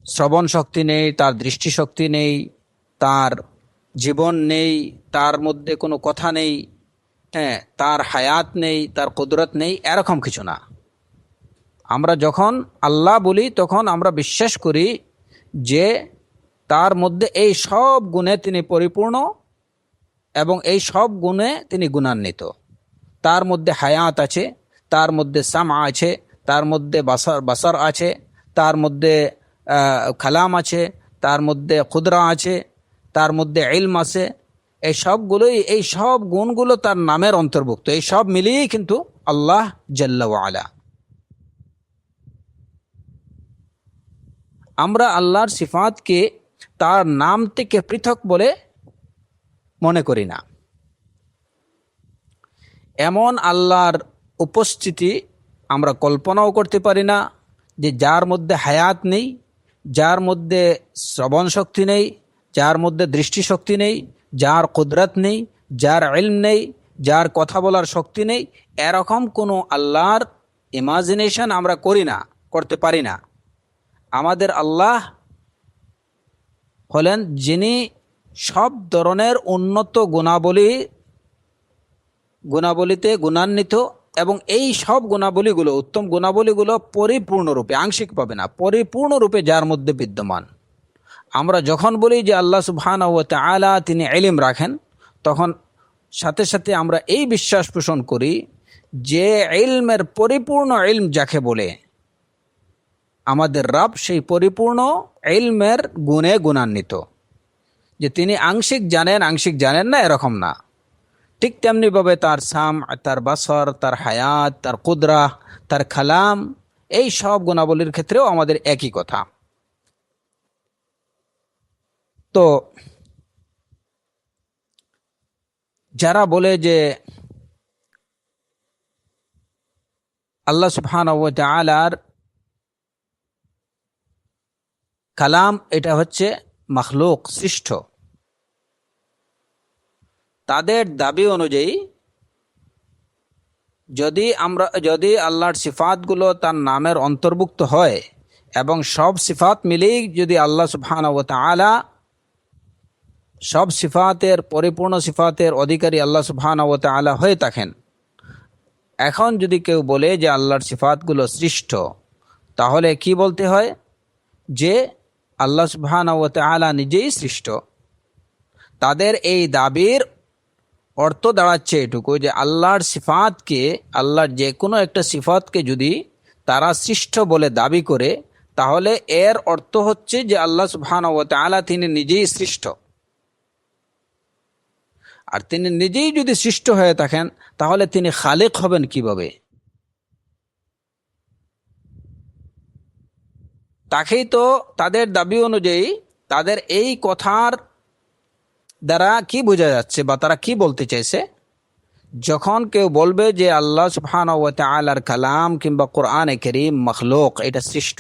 শ্রবণ শক্তি নেই, তার দৃষ্টিশক্তি নেই, তার জীবন নেই, তার মধ্যে কোনো কথা নেই, হ্যাঁ, তার হায়াত নেই, তার কুদরত নেই, এরকম কিছু না। আমরা যখন আল্লাহ বলি তখন আমরা বিশ্বাস করি যে তার মধ্যে এই সব গুণে তিনি পরিপূর্ণ এবং এই সব গুণে তিনি গুণান্বিত। তার মধ্যে হায়াত আছে, তার মধ্যে সামা আছে, তার মধ্যে বাসার আছে, তার মধ্যে কালাম আছে, তার মধ্যে কুদরা আছে, তার মধ্যে ইলম আছে। এই সবগুলোই, এই সব গুণগুলো তার নামের অন্তর্ভুক্ত। এই সব মিলিয়েই কিন্তু আল্লাহ জাল্লা ওয়া আলা। আমরা আল্লাহর সিফাতকে তার নাম থেকে পৃথক বলে মনে করি না। এমন আল্লাহর উপস্থিতি আমরা কল্পনাও করতে পারি না, যে যার মধ্যে হায়াত নেই, যার মধ্যে শ্রবণ শক্তি নেই, যার মধ্যে দৃষ্টিশক্তি নেই, যার কুদরত নেই, যার ইলম নেই, যার কথা বলার শক্তি নেই, এরকম কোনো আল্লাহর ইমাজিনেশন আমরা করি না, করতে পারি না। আমাদের আল্লাহ হলেন যিনি সব ধরনের উন্নত গুণাবলীতে গুণান্বিত, এবং এই সব গুণাবলীগুলো, উত্তম গুণাবলীগুলো পরিপূর্ণরূপে, আংশিক পাবে না, পরিপূর্ণরূপে যার মধ্যে বিদ্যমান। আমরা যখন বলি যে আল্লাহ সুবহানাহু ওয়া তাআলা তিনি ইলম রাখেন, তখন সাথে সাথে আমরা এই বিশ্বাস পোষণ করি যে ইলমের পরিপূর্ণ ইলম যাকে বলে, আমাদের রব সেই পরিপূর্ণ ইলমের গুণে গুণান্বিত। যে তিনি আংশিক জানেন, আংশিক জানেন না, এরকম না। ঠিক তেমনিভাবে তার সাম, তার বাসর, তার হায়াত, তার কুদরা, তার কালাম, এই সব গুণাবলীর ক্ষেত্রেও আমাদের একই কথা। তো যারা বলে যে আল্লাহ সুবহানাহু ওয়া তাআলার কালাম এটা হচ্ছে মাখলুক, সৃষ্ট, তাদের দাবি অনুযায়ী যদি আল্লাহর সিফাতগুলো তার নামের অন্তর্ভুক্ত হয় এবং সব সিফাত মিলেই যদি আল্লাহ সুবহানাহু ওয়া তাআলা সব সিফাতের পরিপূর্ণ সিফাতের অধিকারী আল্লাহ সুবহানাহু ওয়া তাআলা হয়ে থাকেন, এখন যদি কেউ বলে যে আল্লাহর সিফাতগুলো সৃষ্ট, তাহলে কি বলতে হয়? যে আল্লাহ সুবহানাহু ওয়া তাআলা নিজেই সৃষ্ট। তাদের এই দাবির অর্থ দাঁড়াচ্ছে এটুকু যে আল্লাহর সিফাতকে, আল্লাহর যে কোনো একটা সিফাতকে যদি তারা সৃষ্ট বলে দাবি করে, তাহলে এর অর্থ হচ্ছে যে আল্লাহ সুবহানাহু ওয়া তাআলা তিনি নিজেই সৃষ্ট। আর তিনি নিজেই যদি সৃষ্ট হয়ে থাকেন, তাহলে তিনি খালেক হবেন কিভাবে? তাকেই তো তাদের দাবি অনুযায়ী তাদের এই কথার দ্বারা কি বোঝা যাচ্ছে বা তারা কি বলতে চাইছে? যখন কেউ বলবে যে আল্লাহ সুবহানাহু ওয়া তাআলার কালাম কিংবা কোরআনে কারীম মাখলুক, এটা সৃষ্ট,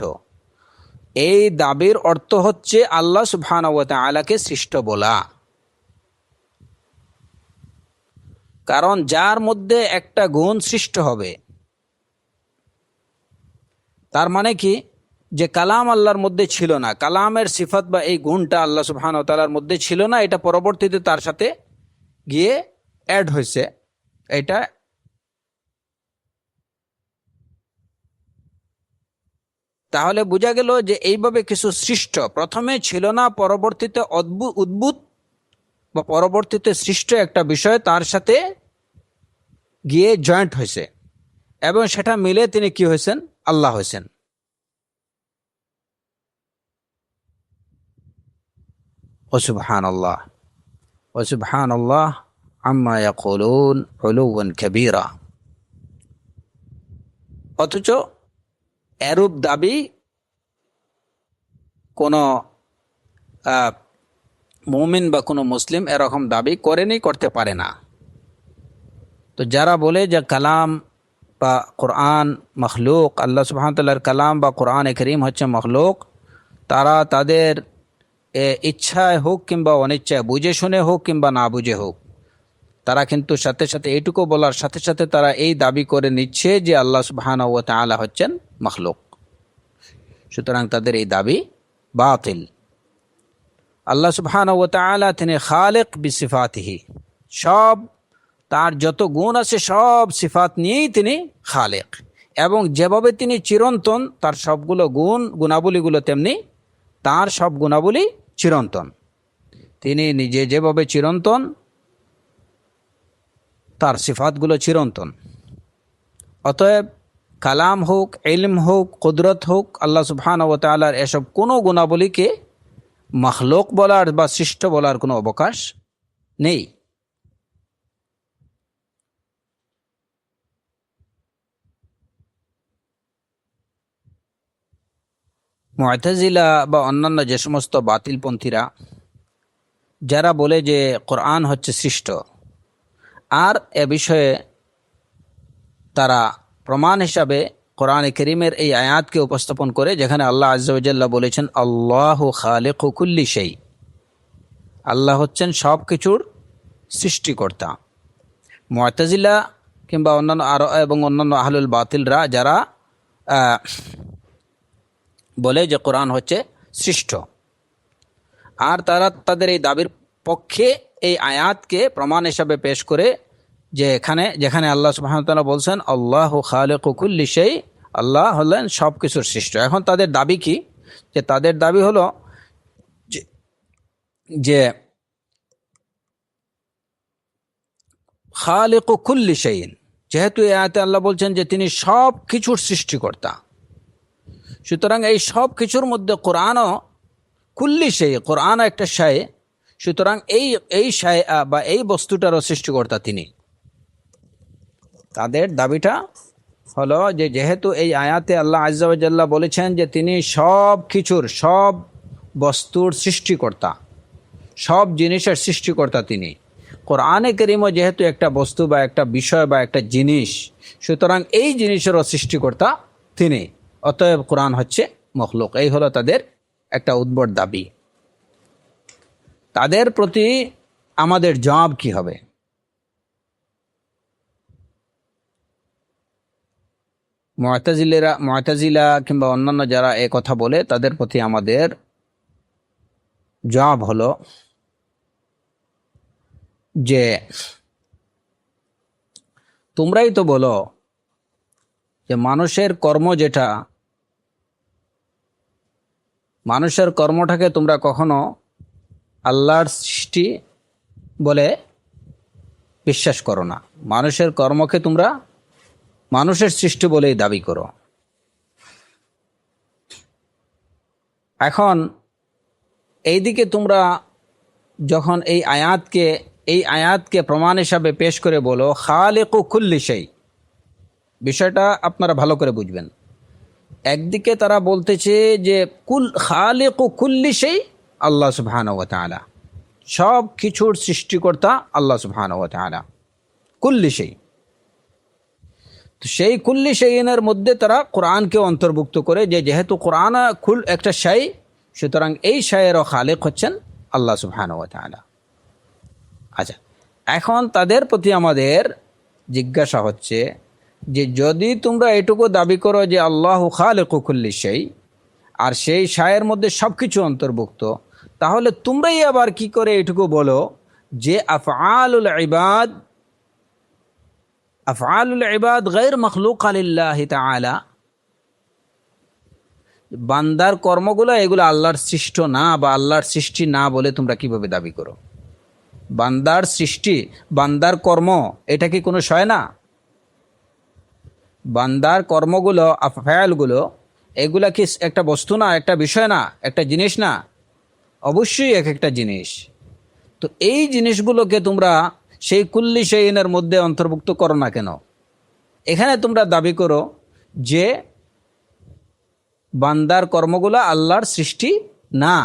এই দাবির অর্থ হচ্ছে আল্লাহ সুবহানাহু ওয়া তাআলাকে সৃষ্ট বলা। কারণ যার মধ্যে একটা গুণ সৃষ্ট হবে, তার মানে কি? যে কালাম আল্লাহর মধ্যে ছিল না, কালামের সিফাত বা এই গুণটা আল্লাহ সুবহানাহু ওয়া তাআলার মধ্যে ছিল না, এটা পরবর্তীতে তার সাথে গিয়ে অ্যাড হয়েছে। এটা তাহলে বোঝা গেল যে এইভাবে কিছু সৃষ্ট প্রথমে ছিল না, পরবর্তীতে উদ্ভূত বা পরবর্তীতে সৃষ্ট একটা বিষয় তার সাথে গিয়ে জয়েন্ট হয়েছে এবং সেটা মিলে তিনি কি হয়েছেন? আল্লাহ হয়েছেন। ও সুবহানাল্লাহ, ও সুবহানাল্লাহ আম্মা ইয়াকুলুন উলুওয়ান কাবীরা। অথচ এরূপ দাবি কোনো মুমিন বা কোনো মুসলিম এরকম দাবি করেনি, করতে পারে না। তো যারা বলে যে কালাম বা কোরআন মখলুক, আল্লাহ সুবহানাহু ওয়া তাআলার কালাম বা কোরআন কারীম হচ্ছে মখলুক, তারা তাদের ইচ্ছায় হোক কিংবা অনিচ্ছায়, বুঝে শুনে হোক কিংবা না বুঝে হোক, তারা কিন্তু সাথে সাথে এইটুকু বলার সাথে সাথে তারা এই দাবি করে নিচ্ছে যে আল্লাহ সুবহানাহু ওয়া তাআলা হচ্ছেন মখলুক। সুতরাং তাদের এই দাবি বাতিল। আল্লাহ সুবহানাহু ওয়া তাআলা তিনি খালিক বিসিফাতিহি, সব তার যত গুণ আছে সব সিফাত নিয়েই তিনি খালিক, এবং যেভাবে তিনি চিরন্তন তার সবগুলো গুণাবলীগুলো তেমনি তার সব গুণাবলী চিরন্তন। তিনি নিজে যেভাবে চিরন্তন, তার সিফাতগুলো চিরন্তন। অতএব কালাম হোক, ইলম হোক, কুদরত হোক, আল্লাহ সুবহানাহু ওয়া তাআলার এসব কোনো গুণাবলীকে মখলুক বলার বা সৃষ্ট বলার কোনো অবকাশ নেই। মুআতাজিলা বা অন্যান্য যে সমস্ত বাতিলপন্থীরা যারা বলে যে কোরআন হচ্ছে সৃষ্ট, আর এ বিষয়ে তারা প্রমাণ হিসাবে কোরআনে কারীমের এই আয়াতকে উপস্থাপন করে, যেখানে আল্লাহ আযজা ওয়া জাল্লা বলেছেন আল্লাহু খালিকু কুল্লি শাই, আল্লাহ হচ্ছেন সব কিছুর সৃষ্টিকর্তা। মুআতাজিলা কিংবা অন্যান্য এবং অন্যান্য আহলুল বাতিলরা যারা বলে যে কোরআন হচ্ছে সৃষ্ট, আর তারা তাদের এই দাবির পক্ষে এই আয়াতকে প্রমাণ হিসাবে পেশ করে, যে যেখানে আল্লাহ সুবহানাহু ওয়া তাআলা বলছেন আল্লাহু খালিকু কুল্লি শাই, আল্লাহ হলেন সব কিছুর সৃষ্ট। এখন তাদের দাবি কি? যে তাদের দাবি হলো যে খালিকু কুল্লি শাইইন, যেহেতু এই আয়াতে আল্লাহ বলছেন যে তিনি সব কিছুর সৃষ্টিকর্তা, সুতরাং এই সব কিছুর মধ্যে কোরআনও কুল্লি শাই, কোরআনও একটা শাই, সুতরাং এই এই বা এই বস্তুটারও সৃষ্টিকর্তা তিনি। তাদের দাবিটা হলো যে যেহেতু এই আয়াতে আল্লাহ আজ্জা ওয়া জাল্লা বলেছেন যে তিনি সব কিছুর, সব বস্তুর সৃষ্টিকর্তা, সব জিনিসের সৃষ্টিকর্তা তিনি। কোরআনে কারীমও যেহেতু একটা বস্তু বা একটা বিষয় বা একটা জিনিস, সুতরাং এই জিনিসেরও সৃষ্টিকর্তা তিনি। অতএব কোরআন হচ্ছে মখলুক। এই হলো তাদের একটা উদ্ভট দাবি। তাদের প্রতি আমাদের জবাব কি হবে? মুতাজিলা কিংবা অন্যান্য যারা এ কথা বলে, তাদের প্রতি আমাদের জবাব হলো যে তোমরাই তো বলো যে মানুষের কর্ম যেটা, মানুষের কর্মটাকে তোমরা কখনো আল্লাহর সৃষ্টি বলে বিশ্বাস করো না। মানুষের কর্মকে তোমরা মানুষের সৃষ্টি বলেই দাবি করো। এখন এইদিকে তোমরা যখন এই আয়াতকে প্রমাণ হিসাবে পেশ করে বলো খালিকু কুল্লি শাই, বিষয়টা আপনারা ভালো করে বুঝবেন। একদিকে তারা বলতেছে যে খালিকু কুল্লি শাই আল্লাহ সুবহানাহু ওয়া তাআলা, সব কিছুর সৃষ্টিকর্তা আল্লাহ সুবহানাহু ওয়া তাআলা, কুল্লি শাই। তো সেই কুল্লি শাইনের মধ্যে তারা কোরআনকে অন্তর্ভুক্ত করে যে যেহেতু কোরআন একটা শাই, সুতরাং এই শাইয়েরও খালিক হচ্ছেন আল্লাহ সুবহানাহু ওয়া তাআলা। আচ্ছা, এখন তাদের প্রতি আমাদের জিজ্ঞাসা হচ্ছে যে যদি তোমরা এটুকু দাবি করো যে আল্লাহু খালিকু কুল্লি শাই, আর সেই শায়ের মধ্যে সব কিছু অন্তর্ভুক্ত, তাহলে তোমরাই আবার কি করে এটুকু বলো যে আফআলুল ইবাদ গায়র মখলুকা লিল্লাহি তাআলা, বান্দার কর্মগুলো এগুলো আল্লাহর সৃষ্ট না বা আল্লাহর সৃষ্টি না বলে তোমরা কিভাবে দাবি করো? বান্দার সৃষ্টি, বান্দার কর্ম, এটা কি কোনো শয় না? বান্দার কর্মগুলো, আফআলগুলো, এগুলা কি একটা বস্তু না, একটা বিষয় না, একটা জিনিস না? অবশ্যই এক একটা জিনিস। তো এই জিনিসগুলোকে তোমরা সেই কুল্লি শাইইনের মধ্যে অন্তর্ভুক্ত করো না কেন? এখানে তোমরা দাবি করো যে বান্দার কর্মগুলো আল্লাহর সৃষ্টি না।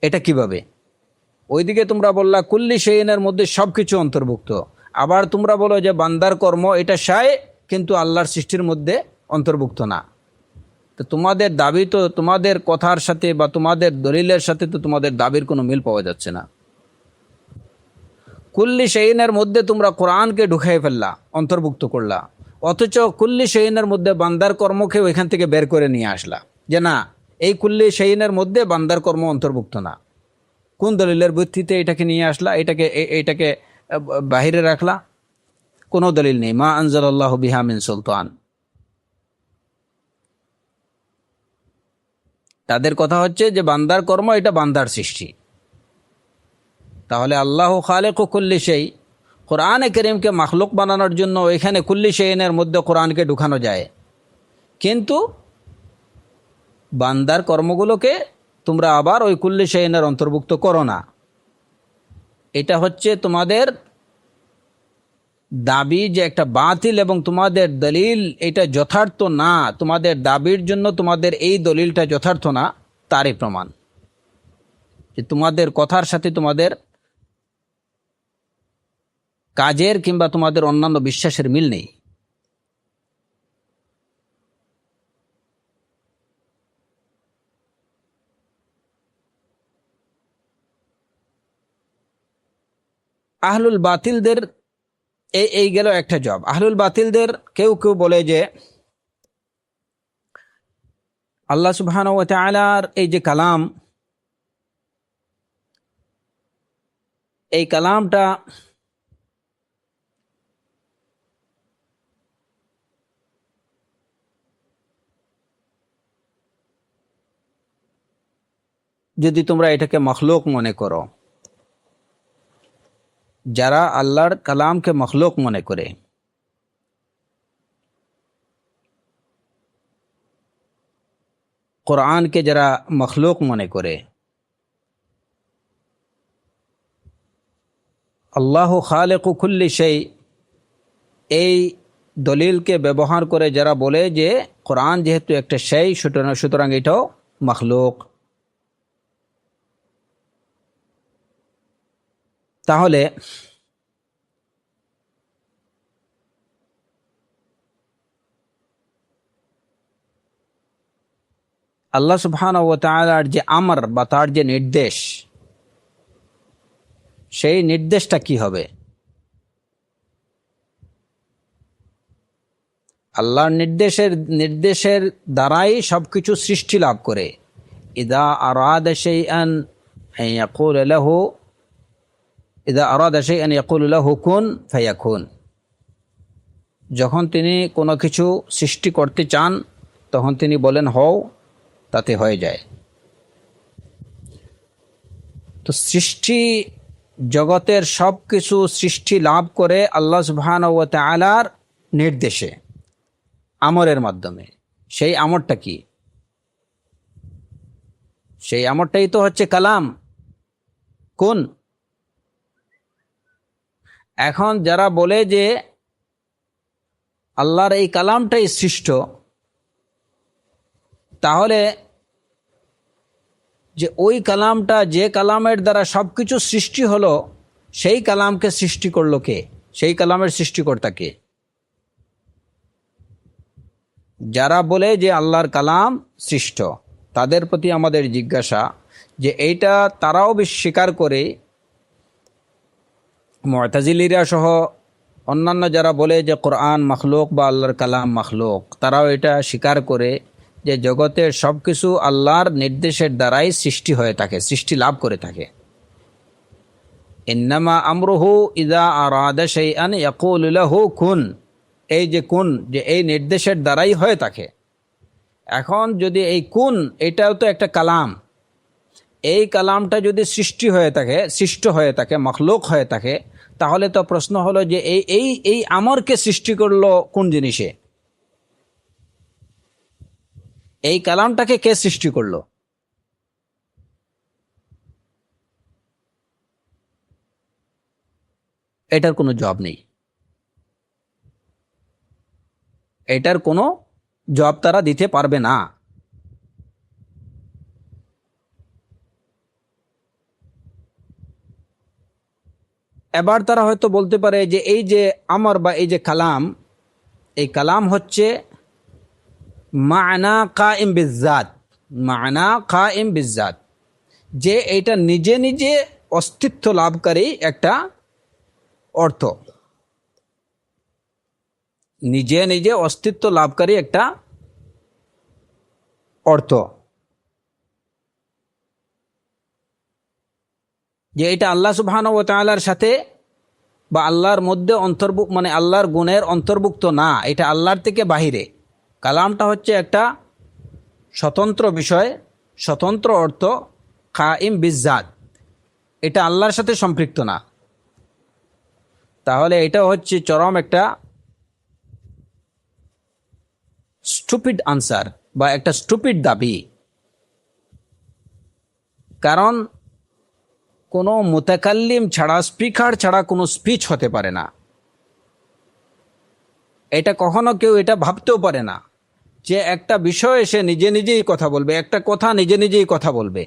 এটা কিভাবে? ওইদিকে তোমরা বললা কুল্লি শাইইনের মধ্যে সব কিছু অন্তর্ভুক্ত, আবার তোমরা বলো যে বান্দার কর্ম এটা শায় কিন্তু আল্লাহর সৃষ্টির মধ্যে অন্তর্ভুক্ত না। তো তোমাদের দাবি তো, তোমাদের কথার সাথে বা তোমাদের দলিলের সাথে তো তোমাদের দাবির কোনো মিল পাওয়া যাচ্ছে না। কুল্লি শাইইনের মধ্যে তোমরা কোরআনকে ঢুকাই ফেললা, অন্তর্ভুক্ত করলা, অথচ কুল্লি শাইইনের মধ্যে বান্দার কর্মকে ওইখান থেকে বের করে নিয়ে আসলা যে না, এই কুল্লি শাইইনের মধ্যে বান্দার কর্ম অন্তর্ভুক্ত না। কোন দলিলের ভিত্তিতে এটাকে নিয়ে আসলা, এটাকে বাহিরে রাখলা? কোনো দলিল নেই। মা আনজালাল্লাহু বিহা মিন সুলতান। তাদের কথা হচ্ছে যে বান্দার কর্ম এটা বান্দার সৃষ্টি। তাহলে আল্লাহু খালিকু কুল্লি শাই, কোরআনে কারীমকে মাখলুক বানানোর জন্য এখানে কুল্লি শাইইনের মধ্যে কোরআনকে ঢুকানো যায়, কিন্তু বান্দার কর্মগুলোকে তোমরা আবার ওই কুল্লি শাইইনের অন্তর্ভুক্ত করো না। এটা হচ্ছে তোমাদের দাবি যে একটা বাতিল, এবং তোমাদের দলিল এটা যথার্থ না। তোমাদের দাবির জন্য তোমাদের এই দলিলটা যথার্থ না, তারই প্রমাণ যে তোমাদের কথার সাথে তোমাদের কাজের কিংবা তোমাদের অন্যান্য বিশ্বাসের মিল নেই। আহলুল বাতিলদের এই গেল একটা জবাব। আহলুল বাতিলদের কেউ কেউ বলে যে আল্লাহ সুবহানাহু ওয়া তাআলার এই যে কালাম, এই কালামটা যদি তোমরা এটাকে মখলুক মনে করো, যারা আল্লাহর কালামকে মখলুক মনে করে, কোরআনকে যারা মখলুক মনে করে, আল্লাহু খালিকু কুল্লি শাই, এই দলিলকে ব্যবহার করে যারা বলে যে কোরআন যেহেতু একটা শাই, সুতরাং এটাও মখলুক, তাহলে আল্লাহ সুবহানাহু ওয়া তাআলার যে আমর বা তার যে নির্দেশ, সেই নির্দেশটা কি হবে? আল্লাহর নির্দেশের দ্বারাই সবকিছু সৃষ্টি লাভ করে। ইদা আরাদা শাইআন ইয়াকুল লাহু, ইদা আরাদা শাইআন ইয়াকুল লাহু কুন ফায়াকুন। যখন তিনি কোনো কিছু সৃষ্টি করতে চান তখন তিনি বলেন হও, তাতে হয়ে যায়। তো সৃষ্টি জগতের সব কিছু সৃষ্টি লাভ করে আল্লাহ সুবহানাহু ওয়া তাআলার নির্দেশে, আমরের মাধ্যমে। সেই আমরটা কি? সেই আমরটাই তো হচ্ছে কালাম, কুন। এখন যারা বলে যে আল্লাহর এই কালামটাই সৃষ্ট, তাহলে যে ওই কালামটা, যে কালামের দ্বারা সব কিছু সৃষ্টি হলো, সেই কালামকে সৃষ্টি করলো কে? সেই কালামের সৃষ্টিকর্তা কে? যারা বলে যে আল্লাহর কালাম সৃষ্ট, তাদের প্রতি আমাদের জিজ্ঞাসা যে এইটা তারাও স্বীকার করে, মুতাজিলিরা সহ অন্যান্য যারা বলে যে কোরআন মখলুক বা আল্লাহর কালাম মখলুক, তারাও এটা স্বীকার করে যে জগতের সব কিছু আল্লাহর নির্দেশের দ্বারাই সৃষ্টি হয়ে থাকে, সৃষ্টি লাভ করে থাকে। ইন্নামা আমরুহু ইযা আরাদা শাইআন ইয়াকুলু লাহু কুন, এই যে কুন, যে এই নির্দেশের দ্বারাই হয়ে থাকে। এখন যদি এই কুন, এটাও তো একটা কালাম, এই কালামটা যদি সৃষ্টি হয়ে থাকে, মখলুক হয়ে থাকে, তাহলে তো প্রশ্ন হলো যে এই আমরকে সৃষ্টি করলো কোন জিনিসে? এই কালামটাকে কে সৃষ্টি করলো? এটার কোনো জবাব নেই। এটার কোনো জবাব তারা দিতে পারবে না। এবার তারা হয়তো বলতে পারে যে এই যে আমর বা এই যে কালাম, এই কালাম হচ্ছে মা'না কায়েম বিজ্জাত, মা'না কায়েম বিজ্জাত, যে এটা নিজে নিজে অস্তিত্ব লাভকারী একটা অর্থ, নিজে নিজে অস্তিত্ব লাভকারী একটা অর্থ, যে এটা আল্লাহ সুবহানাহু ওয়া তাআলার সাথে বা আল্লাহর মধ্যে মানে আল্লাহর গুণের অন্তর্ভুক্ত না, এটা আল্লাহর থেকে বাহিরে। কালামটা হচ্ছে একটা স্বতন্ত্র বিষয়, স্বতন্ত্র অর্থ, কায়েম বিজ্জাত, এটা আল্লাহর সাথে সম্পৃক্ত না। তাহলে এটা হচ্ছে চরম একটা স্টুপিড আনসার বা একটা স্টুপিড দাবি। কারণ কোনো মুতাকাল্লিম ছাড়া, স্পিকার ছাড়া কোনো স্পিচ হতে পারে না। এটা কখনো কেউ এটা ভাবতেও পারে না যে একটা বিষয় এসে নিজে নিজেই কথা বলবে, একটা কথা নিজে নিজেই কথা বলবে।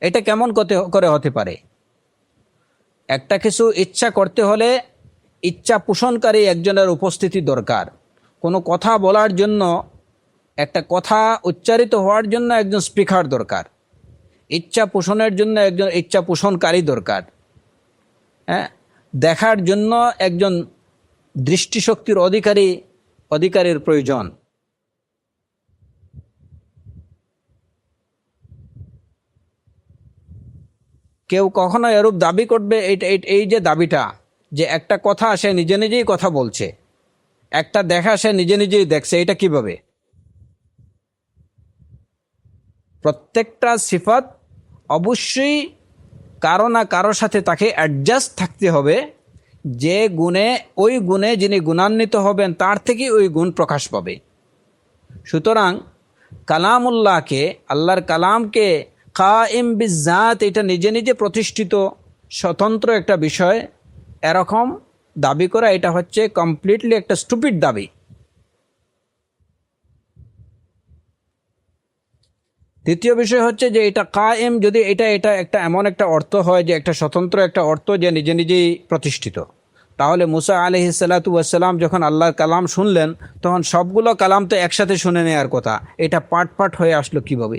এটা কেমন করে হতে পারে? একটা কিছু ইচ্ছা করতে হলে ইচ্ছা পোষণকারী একজনের উপস্থিতি দরকার। কোনো কথা বলার জন্য, একটা কথা উচ্চারিত হওয়ার জন্য একজন স্পিকার দরকার, ইচ্ছা পোষণের জন্য একজন ইচ্ছা পোষণকারী দরকার, হ্যাঁ, দেখার জন্য একজন দৃষ্টিশক্তির অধিকারীর প্রয়োজন। কেউ কখনো এরূপ দাবি করবে, এই যে দাবিটা, যে একটা কথা সে নিজে নিজেই কথা বলছে, একটা দেখা সে নিজে নিজেই দেখছে, এটা কিভাবে? প্রত্যেকটা সিফাত অবশ্যই কারো না কারোর সাথে তাকে অ্যাডজাস্ট থাকতে হবে, যে গুণে, ওই গুণে যিনি গুণান্বিত হবেন তার থেকে ওই গুণ প্রকাশ পাবে। সুতরাং কালামুল্লাহকে, আল্লাহর কালামকে কায়েম বিজাত, এটা নিজে নিজে প্রতিষ্ঠিত স্বতন্ত্র একটা বিষয়, এরকম দাবি করা এটা হচ্ছে কমপ্লিটলি একটা স্টুপিড দাবি। দ্বিতীয় বিষয় হচ্ছে যে এটা কায়েম, যদি এটা এটা একটা এমন একটা অর্থ হয় যে একটা স্বতন্ত্র একটা অর্থ যে নিজে নিজেই প্রতিষ্ঠিত, তাহলে মুসা আলাইহিস সালাতু ওয়াস সালাম যখন আল্লাহর কালাম শুনলেন তখন সবগুলো কালাম তো একসাথে শুনে নেওয়ার কথা, এটা পার্ট পার্ট হয়ে আসলো কিভাবে?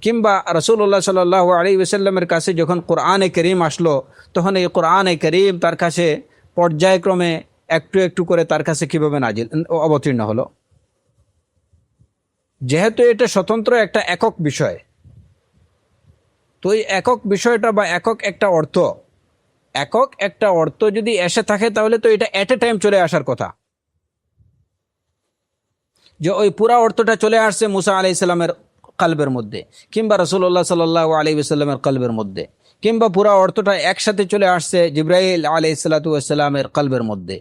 কিংবা রাসূলুল্লাহ সাল্লাল্লাহু আলাইহি ওয়াসাল্লামের কাছে যখন কোরআনে কারীম আসলো, তখন এই কোরআনে কারীম তার কাছে পর্যায়ক্রমে একটু একটু করে তার কাছে কিভাবে অবতীর্ণ হলো? যেহেতু এটা স্বতন্ত্র একটা একক বিষয়, তো এই একক বিষয়টা বা একক একটা অর্থ যদি এসে থাকে তাহলে তো এটা এট এ টাইম চলে আসার কথা। যে ওই পুরা অর্থটা চলে আসছে মুসা আলাইহিস সালামের কলবের মধ্যে, কিংবা রাসূলুল্লাহ সাল্লাল্লাহু আলাইহি ওয়াসাল্লামের কলবের মধ্যে, কিংবা পুরা অর্থটা একসাথে চলে আসছে জিবরাইল আলাইহিস সালাতু ওয়াস সালামের কলবের মধ্যে,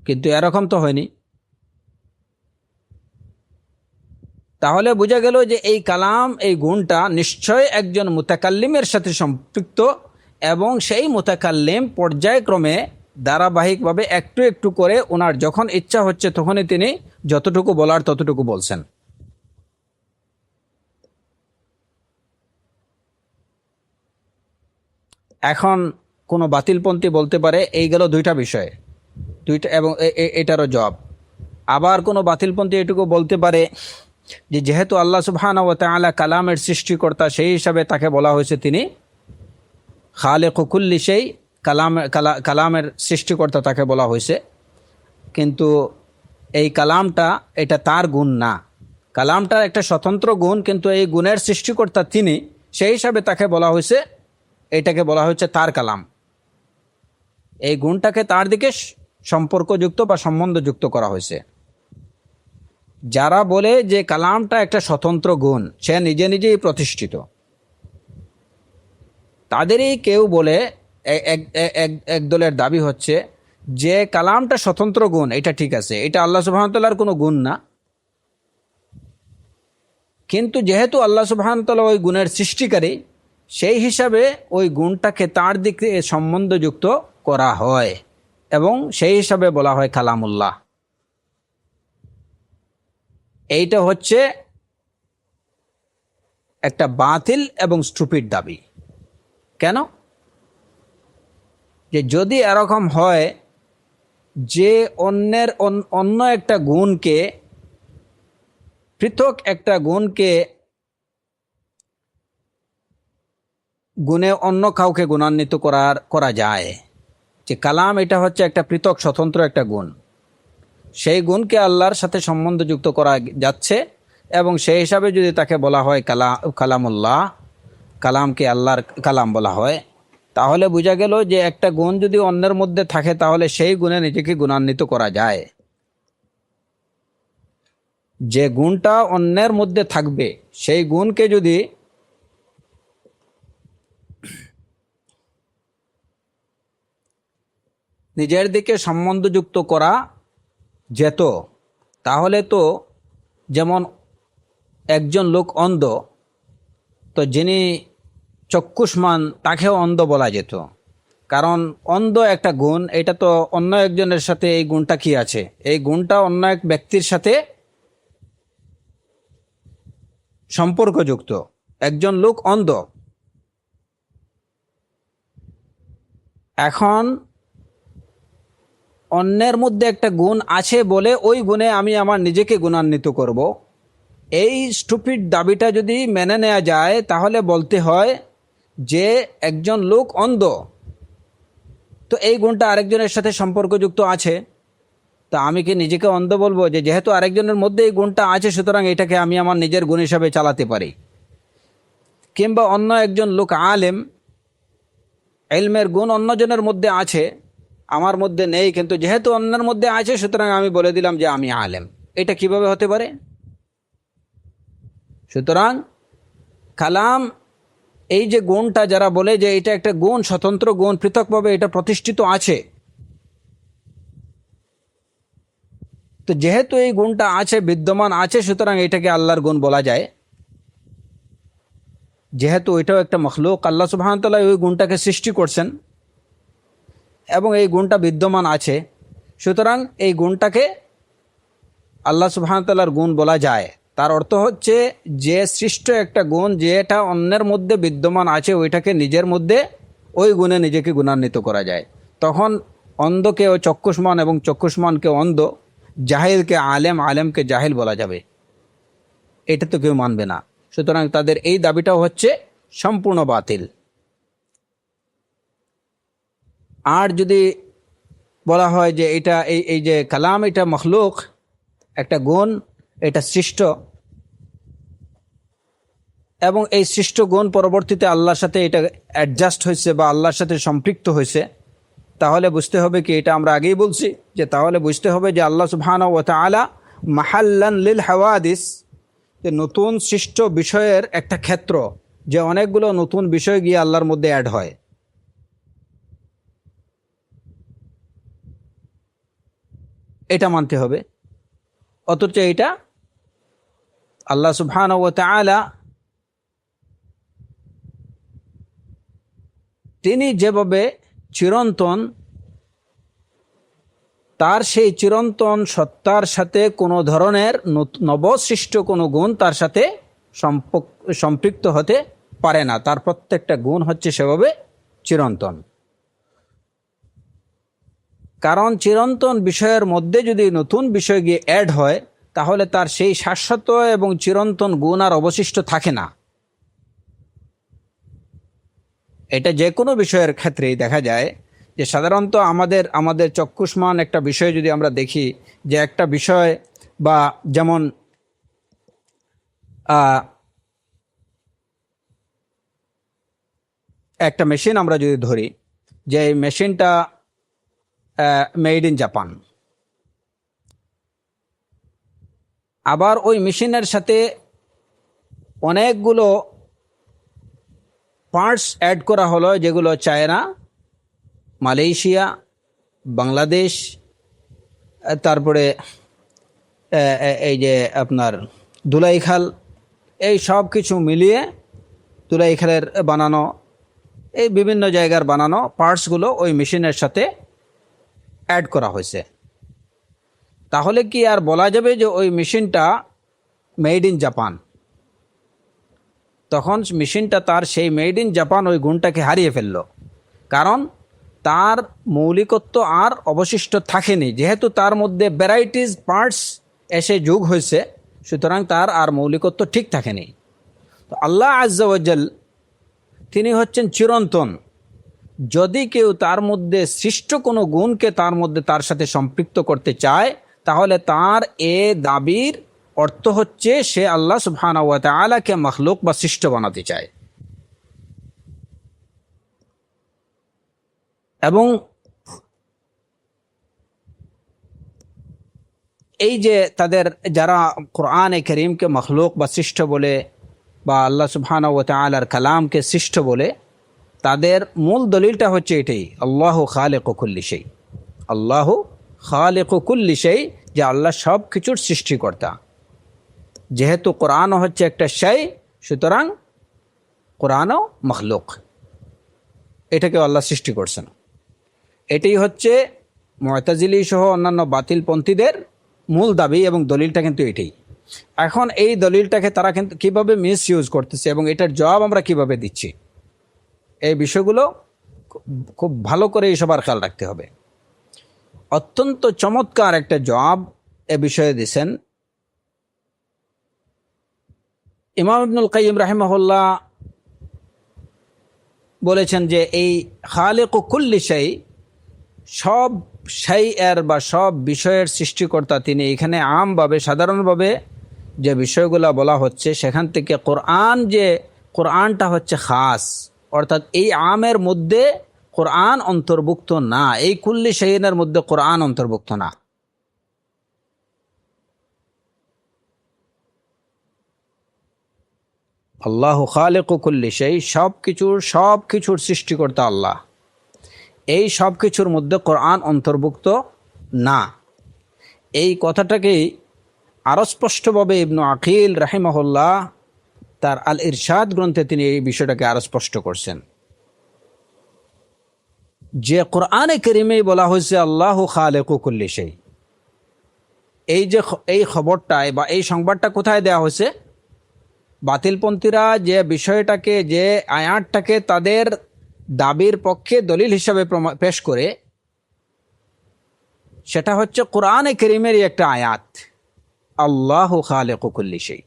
কিন্তু এরকম তো হয়নি। তাহলে বোঝা গেল যে এই কালাম, এই গুণটা নিশ্চয় একজন মুতাকাল্লিমের সাথে সম্পৃক্ত, এবং সেই মুতাকাল্লিম পর্যায়ক্রমে ধারাবাহিকভাবে একটু একটু করে ওনার যখন ইচ্ছা হচ্ছে তখনই তিনি যতটুকু বলার ততটুকু বলছেন। এখন কোনো বাতিলপন্থী বলতে পারে এই গেল দুইটা বিষয়, দুইটা, এবং এটারও জবাব। আবার কোনো বাতিলপন্থী এটুকু বলতে পারে যে যেহেতু আল্লাহ সুবহানাহু ওয়া তাআলা কালামের সৃষ্টিকর্তা, সেই হিসাবে তাকে বলা হয়েছে তিনি খালিকু কুল্লি শাই, কালামের সৃষ্টিকর্তা তাকে বলা হয়েছে। কিন্তু এই কালামটা এটা তার গুণ না, কালামটা একটা স্বতন্ত্র গুণ, কিন্তু এই গুণের সৃষ্টিকর্তা তিনি, সেই হিসাবে তাকে বলা হয়েছে, এটাকে বলা হচ্ছে তার কালাম। এই গুণটাকে তার দিকে সম্পর্কযুক্ত বা সম্বন্ধযুক্ত করা হয়েছে। যারা বলে যে কালামটা একটা স্বতন্ত্র গুণ, সে নিজে নিজেই প্রতিষ্ঠিত, তাদেরই কেউ বলে, এক দলের দাবি হচ্ছে যে কালামটা স্বতন্ত্র গুণ, এটা ঠিক আছে, এটা আল্লাহ সুবহানাহু ওয়া তাআলার কোনো গুণ না, কিন্তু যেহেতু আল্লাহ সুবহানাহু ওয়া তাআলা ওই গুণের সৃষ্টিকারী, সেই হিসাবে ওই গুণটাকে তার দিকে সম্বন্ধযুক্ত করা হয় এবং সেই হিসাবে বলা হয় কালামুল্লাহ। এইটা হচ্ছে একটা বাতিল এবং স্টুপিড দাবি। কেন? যে যদি এরকম হয় যে অন্য একটা গুণকে, পৃথক একটা গুণকে গুণে অন্য কাউকে গুণান্বিত করা যায়, যে কালাম এটা হচ্ছে একটা পৃথক স্বতন্ত্র একটা গুণ, সেই গুণকে আল্লাহর সাথে সম্বন্ধযুক্ত করা যাচ্ছে, এবং সেই হিসাবে যদি তাকে বলা হয় কালামুল্লাহ, কালামকে আল্লাহর কালাম বলা হয়, তাহলে বোঝা গেল যে একটা গুণ যদি অন্যের মধ্যে থাকে তাহলে সেই গুণে নিজেকে গুণান্বিত করা যায়। যে গুণটা অন্যের মধ্যে থাকবে সেই গুণকে যদি নিজের দিকে সম্বন্ধযুক্ত করা যেত, তাহলে তো যেমন একজন লোক অন্ধ, তো যিনি চক্ষুষ্মান তাকেও অন্ধ বলা যেত, কারণ অন্ধ একটা গুণ, এটা তো অন্য একজনের সাথে এই গুণটা কি আছে, এই গুণটা অন্য এক ব্যক্তির সাথে সম্পর্কযুক্ত। একজন লোক অন্ধ, এখন অন্যের মধ্যে একটা গুণ আছে বলে ওই গুণে আমি আমার নিজেকে গুণান্বিত করব, এই স্টুপিড দাবিটা যদি মেনে নেওয়া যায় তাহলে বলতে হয় যে একজন লোক অন্ধ, তো এই গুণটা আরেকজনের সাথে সম্পর্কযুক্ত আছে, তা আমি কি নিজেকে অন্ধ বলবো? যে যেহেতু আরেকজনের মধ্যে এই গুণটা আছে সুতরাং এটাকে আমি আমার নিজের গুণ হিসাবে চালাতে পারি। কিংবা অন্য একজন লোক আলেম, ইলমের গুণ অন্যজনের মধ্যে আছে, আমার মধ্যে নেই, কিন্তু যেহেতু অন্যের মধ্যে আছে সুতরাং আমি বলে দিলাম যে আমি আলেম। এটা কিভাবে হতে পারে? সুতরাং কালাম, এই যে গুণটা যারা বলে যে এটা একটা গুণ, স্বতন্ত্র গুণ, পৃথকভাবে এটা প্রতিষ্ঠিত আছে, তো যেহেতু এই গুণটা আছে, বিদ্যমান আছে, সুতরাং এটাকে আল্লাহর গুণ বলা যায়। যেহেতু এটাও একটা মখলুক, আল্লাহ সুবহানাহু ওয়া তাআলা ওই গুণটাকে সৃষ্টি করছেন এবং এই গুণটা বিদ্যমান আছে, সুতরাং এই গুণটাকে আল্লাহ সুবহানাহু ওয়া তাআলার গুণ বলা যায়। তার অর্থ হচ্ছে যে সৃষ্ট একটা গুণ যেটা অন্যের মধ্যে বিদ্যমান আছে, ওইটাকে নিজের মধ্যে ওই গুণে নিজেকে গুণান্বিত করা যায়। তখন অন্ধকে ও চক্ষুষ্মান এবং চক্ষুষ্মানকে অন্ধ, জাহিলকে আলেম, আলেমকে জাহিল বলা যাবে। এটা তো কেউ মানবে না। সুতরাং তাদের এই দাবিটাও হচ্ছে সম্পূর্ণ বাতিল। আর যদি বলা হয় যে এটা এই যে কালাম, এটা মখলুক, একটা গুণ, এটা সৃষ্ট, এবং এই সৃষ্ট গুণ পরবর্তীতে আল্লাহর সাথে এটা অ্যাডজাস্ট হয়েছে বা আল্লাহর সাথে সম্পৃক্ত হয়েছে, তাহলে বুঝতে হবে কি, এটা আমরা আগেই বলছি যে তাহলে বুঝতে হবে যে আল্লাহ সুবহানাহু ওয়া তাআলা মাহাল্লান লিল হাওয়াদিস, যে নতুন সৃষ্ট বিষয়ের একটা ক্ষেত্র, যে অনেকগুলো নতুন বিষয় গিয়ে আল্লাহর মধ্যে অ্যাড হয়। এটা মানতে হবে। অথচ এটা আল্লাহ সুবহানাহু ওয়া তাআলা তিনি যেভাবে চিরন্তন, তার সেই চিরন্তন সত্তার সাথে কোনো ধরনের নবসৃষ্ট কোনো গুণ তার সাথে সম্পৃক্ত হতে পারে না। তার প্রত্যেকটা গুণ হচ্ছে সেভাবে চিরন্তন। কারণ চিরন্তন বিষয়ের মধ্যে যদি নতুন বিষয় গিয়ে অ্যাড হয়, তাহলে তার সেই শাশ্বত এবং চিরন্তন গুণ আর অবশিষ্ট থাকে না। এটা যে কোনো বিষয়ের ক্ষেত্রেই দেখা যায় যে সাধারণত আমাদের চক্ষুষ্মান একটা বিষয় যদি আমরা দেখি, যে একটা বিষয় বা যেমন একটা মেশিন আমরা যদি ধরি, যে এই মেশিনটা মেড ইন জাপান, আবার ওই মেশিনের সাথে অনেকগুলো পার্টস অ্যাড করা হলো, যেগুলো চায়না, মালয়েশিয়া, বাংলাদেশ, তারপরে এই যে আপনার ধুলাইখাল, এই সব কিছু মিলিয়ে ধুলাইখালের বানানো, এই বিভিন্ন জায়গার বানানো পার্টসগুলো ওই মেশিনের সাথে অ্যাড করা হয়েছে। তাহলে কি আর বলা যাবে যে ওই মেশিনটা মেড ইন জাপান? তখন মেশিনটা তার সেই মেড ইন জাপান ওই গুণটাকে হারিয়ে ফেলল, কারণ তার মৌলিকত্ব আর অবশিষ্ট থাকেনি। যেহেতু তার মধ্যে ভ্যারাইটিস পার্টস এসে যোগ হয়েছে, সুতরাং তার আর মৌলিকত্ব ঠিক থাকেনি। তো আল্লাহ আজ্জা ওয়া জাল তিনি হচ্ছেন চিরন্তন। যদি কেউ তার মধ্যে সৃষ্ট কোনো গুণকে তার সাথে সম্পৃক্ত করতে চায়, তাহলে তার এ দাবির অর্থ হচ্ছে সে আল্লাহ সুবহানাহু ওয়া তাআলাকে মখলুক বা সৃষ্ট বানাতে চায়। এবং এই যে তাদের যারা কোরআনে কারীমকে মখলুক বা সৃষ্ট বলে, বা আল্লাহ সুবহানাহু ওয়া তাআলার কালামকে সৃষ্ট বলে, তাদের মূল দলিলটা হচ্ছে এটাই, আল্লাহু খালিকু কুল্লি শাই। আল্লাহু খালিকু কুল্লি শাই, যে আল্লাহ সব কিছুর সৃষ্টিকর্তা। যেহেতু কোরআনও হচ্ছে একটা শাই, সুতরাং কোরআনও মখলুক, এটাকে আল্লাহ সৃষ্টি করছেন। এটাই হচ্ছে মুতাজিলি সহ অন্যান্য বাতিলপন্থীদের মূল দাবি এবং দলিলটা কিন্তু এটাই। এখন এই দলিলটাকে তারা কিন্তু কীভাবে মিস ইউজ করতেছে এবং এটার জবাব আমরা কিভাবে দিচ্ছি, এই বিষয়গুলো খুব ভালো করে এই সবার খেয়াল রাখতে হবে। অত্যন্ত চমৎকার একটা জবাব এ বিষয়ে দিয়েছেন ইমাম ইবনুল কাইয়িম রাহিমাহুল্লাহ। বলেছেন যে এই খালিকু কুল্লি শাই, সব শাইয়ের বা সব বিষয়ের সৃষ্টিকর্তা তিনি। এখানে আমভাবে, সাধারণভাবে যে বিষয়গুলো বলা হচ্ছে, সেখান থেকে কোরআনটা হচ্ছে খাস, অর্থাৎ এই আমের মধ্যে কোরআন অন্তর্ভুক্ত না, এই কুল্লি শাইয়ের মধ্যে কোরআন অন্তর্ভুক্ত না। আল্লাহু খালিকু কুল্লি শাই, সব কিছুর সৃষ্টিকর্তা আল্লাহ, এই সব কিছুর মধ্যে কোরআন অন্তর্ভুক্ত না। এই কথাটাকেই আরও স্পষ্টভাবে ইবনু আকিল রাহিমাহুল্লাহ তার আল ইরশাদ গ্রন্থে তিনি এই বিষয়টাকে আরও স্পষ্ট করছেন যে কোরআনে কারীমেই বলা হয়েছে আল্লাহু খালিকু কুল্লি শাই। এই খবরটায় বা এই সংবাদটা কোথায় দেওয়া হয়েছে? বাতিলপন্থীরা যে বিষয়টাকে, যে আয়াতটাকে তাদের দাবির পক্ষে দলিল হিসাবে পেশ করে, সেটা হচ্ছে কোরআনে কারীমেরই একটা আয়াত, আল্লাহু খালিকু কুল্লি শাই।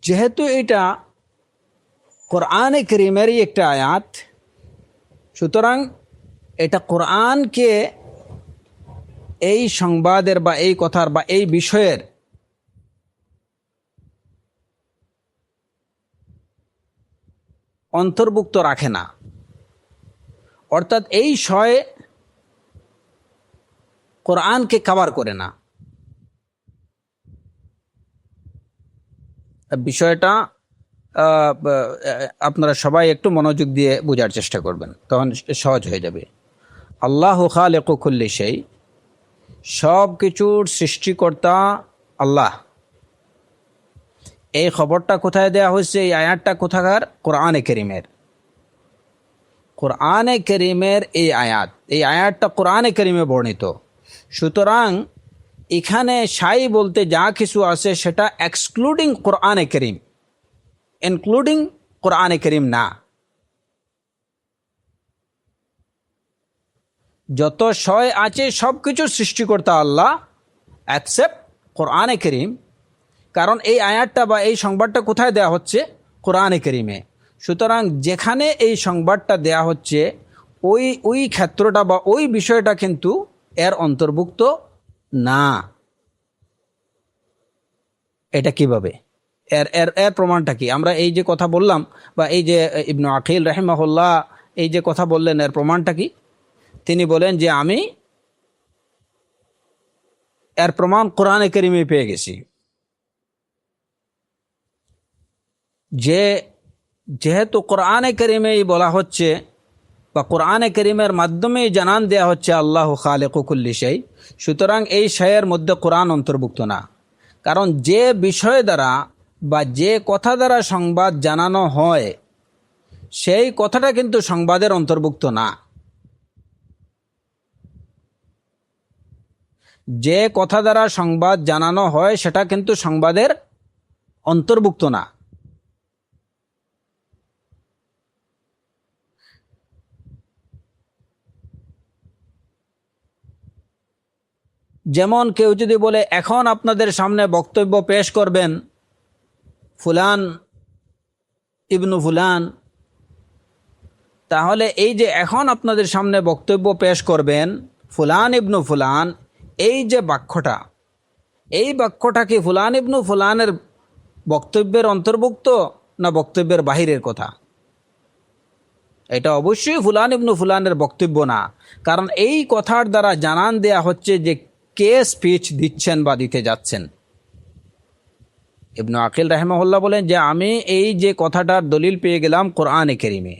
যেহেতু এটা কোরআনে কারীমেরই একটা আয়াত, সুতরাং এটা কোরআনকে এই সংবাদের বা এই কথার বা এই বিষয়ের অন্তর্ভুক্ত রাখে না। অর্থাৎ এই বিষয় কোরআনকে কভার করে না। বিষয়টা আপনারা সবাই একটু মনোযোগ দিয়ে বোঝার চেষ্টা করবেন, তখন সহজ হয়ে যাবে। আল্লাহু খালিকু কুল্লি শাই, সব কিছুর সৃষ্টিকর্তা আল্লাহ। এই খবরটা কোথায় দেওয়া হয়েছে? এই আয়াতটা কোথাকার? কোরআনে কারীমের। কোরআনে কারীমের এই আয়াতটা কোরআনে কারীমে বর্ণিত। সুতরাং এখানে শাই বলতে যা কিছু আছে সেটা এক্সক্লুডিং কোরআনে কারীম, ইনক্লুডিং কোরআনে কারীম না। যত শয় আছে সব কিছুর সৃষ্টিকর্তা আল্লাহ, অ্যাকসেপ্ট কোরআনে কারীম। কারণ এই আয়াতটা বা এই সংবাদটা কোথায় দেয়া হচ্ছে? কোরআনে কারীমে। সুতরাং যেখানে এই সংবাদটা দেয়া হচ্ছে ওই ক্ষেত্রটা বা ওই বিষয়টা কিন্তু এর অন্তর্ভুক্ত না। এটা কিভাবে? এর এর এর প্রমাণটা কি? আমরা এই যে কথা বললাম, বা এই যে ইবনু আকিল রাহিমাহুল্লাহ এই যে কথা বললেন, এর প্রমাণটা কি? তিনি বলেন যে আমি এর প্রমাণ কোরআনে কারীমে পেয়ে গেছি। যেহেতু কোরআনে কারীমেই বলা হচ্ছে বা কোরআনে কারীমের মাধ্যমেই জানান দেয়া হচ্ছে আল্লাহু খালিকু কুল্লি শাই, সুতরাং এই শায়ের মধ্যে কোরআন অন্তর্ভুক্ত না। কারণ যে বিষয় দ্বারা বা যে কথা দ্বারা সংবাদ জানানো হয় সেই কথাটা কিন্তু সংবাদের অন্তর্ভুক্ত না। যে কথা দ্বারা সংবাদ জানানো হয় সেটা কিন্তু সংবাদের অন্তর্ভুক্ত না। যেমন কেউ যদি বলে এখন আপনাদের সামনে বক্তব্য পেশ করবেন ফুলান ইবনু ফুলান, তাহলে এই যে এখন আপনাদের সামনে বক্তব্য পেশ করবেন ফুলান ইবনু ফুলান, এই যে বাক্যটা, এই বাক্যটা কি ফুলান ইবনু ফুলানের বক্তব্যের অন্তর্ভুক্ত না বক্তব্যের বাহিরের কথা? এটা অবশ্যই ফুলান ইবনু ফুলানের বক্তব্য না। কারণ এই কথার দ্বারা জানান দেয়া হচ্ছে যে কে স্পিচ দিচ্ছেন বা দিতে যাচ্ছেন। ইবনু আকিল রাহিমাহুল্লাহ বলেন যে আমি এই যে কথাটার দলিল পেয়ে গেলাম কোরআনে কারীমে।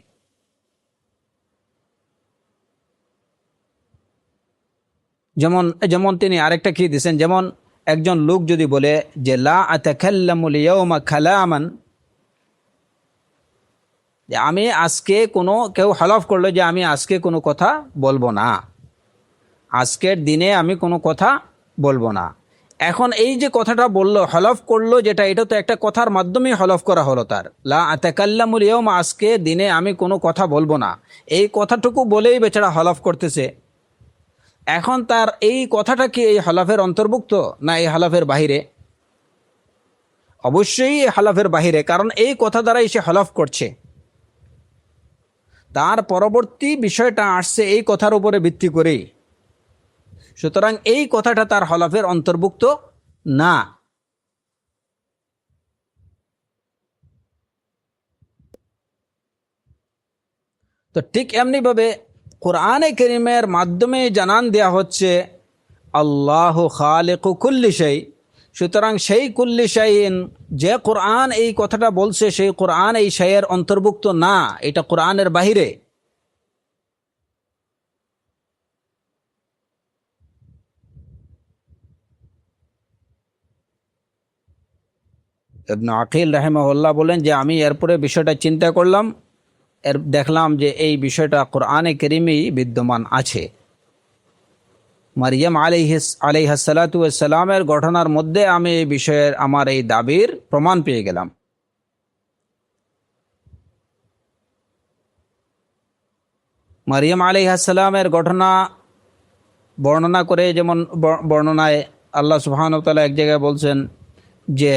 যেমন তিনি আরেকটা কি দিয়েছেন, যেমন একজন লোক যদি বলে যে লা আতাকাল্লামুল ইয়াউমা কালামান, যে আমি আজকে কেউ হলফ করলো যে আমি আজকে কোনো কথা বলবো না, আজকের দিনে আমি কোনো কথা বলবো না। এখন এই যে কথাটা বললো, হলফ করলো, যেটা এটা তো একটা কথার মাধ্যমেই হলফ করা হলো তার। লা আতাকাল্লামুল ইয়াউমা, আজকে দিনে আমি কোনো কথা বলবো না, এই কথাটুকু বলেই বেচারা হলফ করতেছে। এখন তার এই কথাটা কি এই হলফের অন্তর্ভুক্ত না এই হলফের বাহিরে? অবশ্যই এই হলফের বাহিরে, কারণ এই কথা দ্বারাই সে হলফ করছে। তার পরবর্তী বিষয়টা আসছে এই কথার উপরে ভিত্তি করেই। সুতরাং এই কথাটা তার হলফের অন্তর্ভুক্ত না। তো ঠিক এমনিভাবে কোরআনে কারীমের মাধ্যমে জানান দেয়া হচ্ছে আল্লাহু খালিকু কুল্লি শাই। সুতরাং সেই কুল্লি শাইইন যে কোরআন এই কথাটা বলছে সেই কোরআন এই শায়ের অন্তর্ভুক্ত না, এটা কোরআনের বাহিরে। ইবনে আকিল রাহিমাহুল্লাহ বলেন যে আমি এরপরে বিষয়টা চিন্তা করলাম, দেখলাম যে এই বিষয়টা কোরআনে কারীমেই বিদ্যমান আছে। মারিয়াম আলাইহিসসালাতু ওয়াসসালামের ঘটনার মধ্যে আমি এই বিষয়ের আমার এই দাবির প্রমাণ পেয়ে গেলাম। মারিয়াম আলাইহিসসালামের ঘটনা বর্ণনা করে, যেমন বর্ণনায় আল্লাহ সুবহানাহু ওয়া তাআলা এক জায়গায় বলছেন যে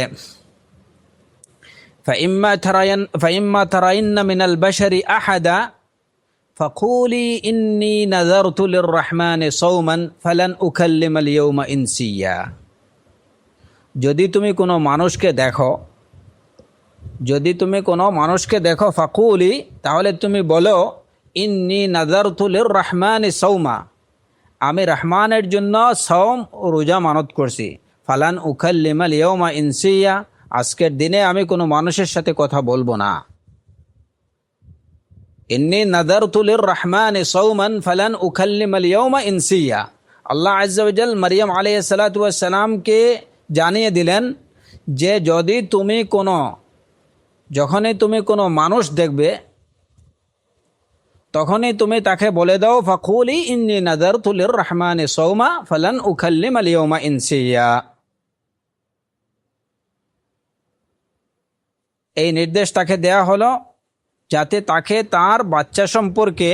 فإما ترين من البشر أحدا فقولي إني نذرت للرحمن صوما فلن أكلم اليوم إنسيا। যদি তুমি কোনো মানুষকে দেখো ফাকুলি, তাহলে তুমি বলো ইন্নী নাযারতু লিররহমানি সাওমা, আমি রহমানের জন্য সওম ও রোজা মানত করছি। ফালান উকাল্লিমাল ইয়াওমা ইনসিয়া, আজকের দিনে আমি কোনো মানুষের সাথে কথা বলবো না। ইন্নী নাযারতু লিররহমানি সাওমান ফালান উকাল্লিমাল ইয়াওমা ইনসিয়া। আল্লাহ আযজা ওয়া জাল মারিয়াম আলাইহিস সালাতু ওয়াস সালামকে জানিয়ে দিলেন যে যখনই তুমি কোনো মানুষ দেখবে তখনই তুমি তাকে বলে দাও ফাকুলি ইন্নী নাযারতু লিররহমানি সাওমা ফালান উকাল্লিমাল ইয়াওমা ইনসিয়া। এই নির্দেশ তাকে দেয়া হলো যাতে তাকে তার বাচ্চা সম্পর্কে,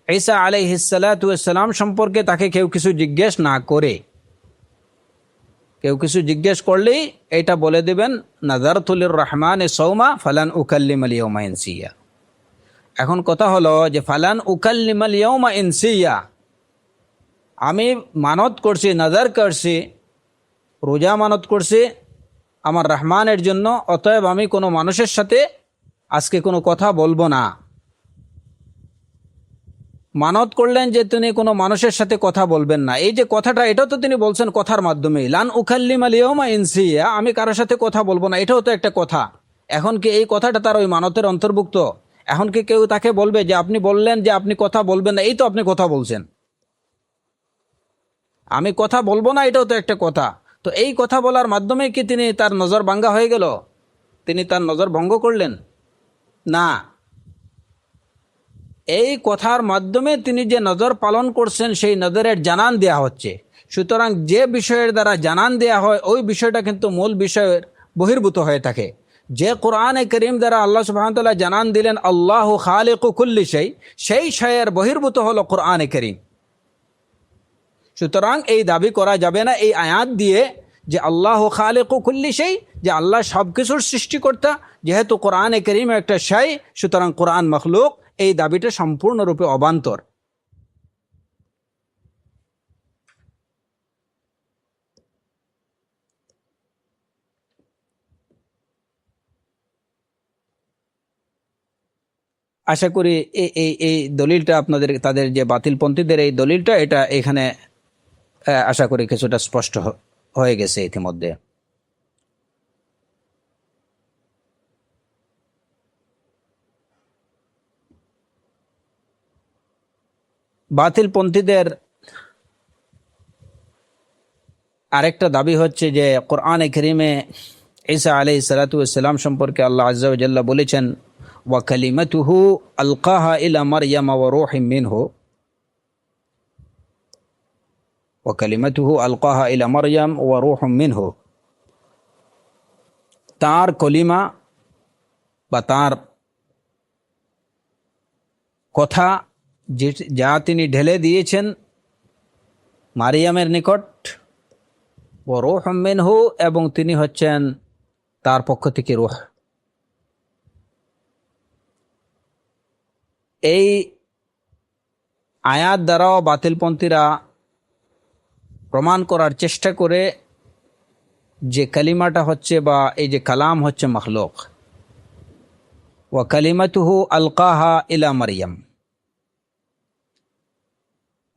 ঈসা আলাইহিসসালাতু ওয়াসসালাম সম্পর্কে তাকে কেউ কিছু জিজ্ঞেস না করে। কেউ কিছু জিজ্ঞেস করলেই এটা বলে দেবেন নাযারতু লিররহমানি সাওমা ফালান উকাল্লিমাল ইয়াওমা ইনসিয়া। এখন কথা হলো যে ফালান উকাল্লিমাল ইয়াওমা ইনসিয়া, আমি মানত করছি, নাজার করছি, রোজা মানত করছি আমার রহমানের জন্য, অতএব আমি কোনো মানুষের সাথে আজকে কোনো কথা বলবো না। মানত করলেন যে তিনি কোনো মানুষের সাথে কথা বলবেন না। এই যে কথাটা, এটাও তো তিনি বলছেন কথার মাধ্যমে, লান উকাল্লিমাল ইয়াওমা ইনসিয়া, আমি কারোর সাথে কথা বলবো না, এটাও তো একটা কথা। এখন কি এই কথাটা তার ওই মানতের অন্তর্ভুক্ত? এখন কি কেউ তাকে বলবে যে আপনি বললেন যে আপনি কথা বলবেন না, এই তো আপনি কথা বলছেন, আমি কথা বলবো না, এটাও তো একটা কথা। তো এই কথা বলার মাধ্যমে কি তিনি তার নজর ভাঙ্গা হয়ে গেল? তিনি তার নজর ভঙ্গ করলেন না। এই কথার মাধ্যমে তিনি যে নজর পালন করছেন সেই নজরের জানান দেয়া হচ্ছে। সুতরাং যে বিষয়ের দ্বারা জানান দেয়া হয় ওই বিষয়টা কিন্তু মূল বিষয়ের বহির্ভূত হয়ে থাকে। যে কোরআনে করিম দ্বারা আল্লাহ সুবহানাহু ওয়া তাআলা জানান দিলেন আল্লাহু খালিকু কুল্লি শাই, সেই শায়ের বহির্ভূত হলো কোরআনে করিম। সুতরাং এই দাবি করা যাবে না এই আয়াত দিয়ে যে আল্লাহু খালিকু কুল্লি শাই, যে আল্লাহ সব কিছুর সৃষ্টিকর্তা। যেহেতু কোরআনে করিম একটা শাই, সুতরাং কোরআন মখলুক, এই দাবিটা সম্পূর্ণরূপে অবান্তর। আশা করি এই এই এই দলিলটা আপনাদের, তাদের যে বাতিলপন্থীদের এই দলিলটা, এটা এখানে আশা করি কিছুটা স্পষ্ট হয়ে গেছে ইতিমধ্যে। বাতিলপন্থীদের আরেকটা দাবি হচ্ছে যে কোরআনে কারীমে ঈসা আলাইহিস সালাতু ওয়াস সালাম সম্পর্কে আল্লাহ আযজা ওয়া জাল্লা বলেছেন ওয়া কালিমাতুহু আলকাহা ইলা মারইয়াম ওয়া রূহুম মিনহু, ওয়া কালিমাতুহু আলকাহা ইলা মারইয়াম ওয়া রূহুম মিনহু। তার কলিমা বা তার কথা যা তিনি ঢেলে দিয়েছেন মারিয়ামের নিকট, ও রূহুম মিনহু, এবং তিনি হচ্ছেন তার পক্ষ থেকে রূহ। এই আয়াত দ্বারাও বাতিলপন্থীরা প্রমাণ করার চেষ্টা করে যে কালিমাটা হচ্ছে বা এই যে কালাম হচ্ছে মখলুক। ওয়া কালিমাতুহু আলকাহা ইলা মারইয়াম,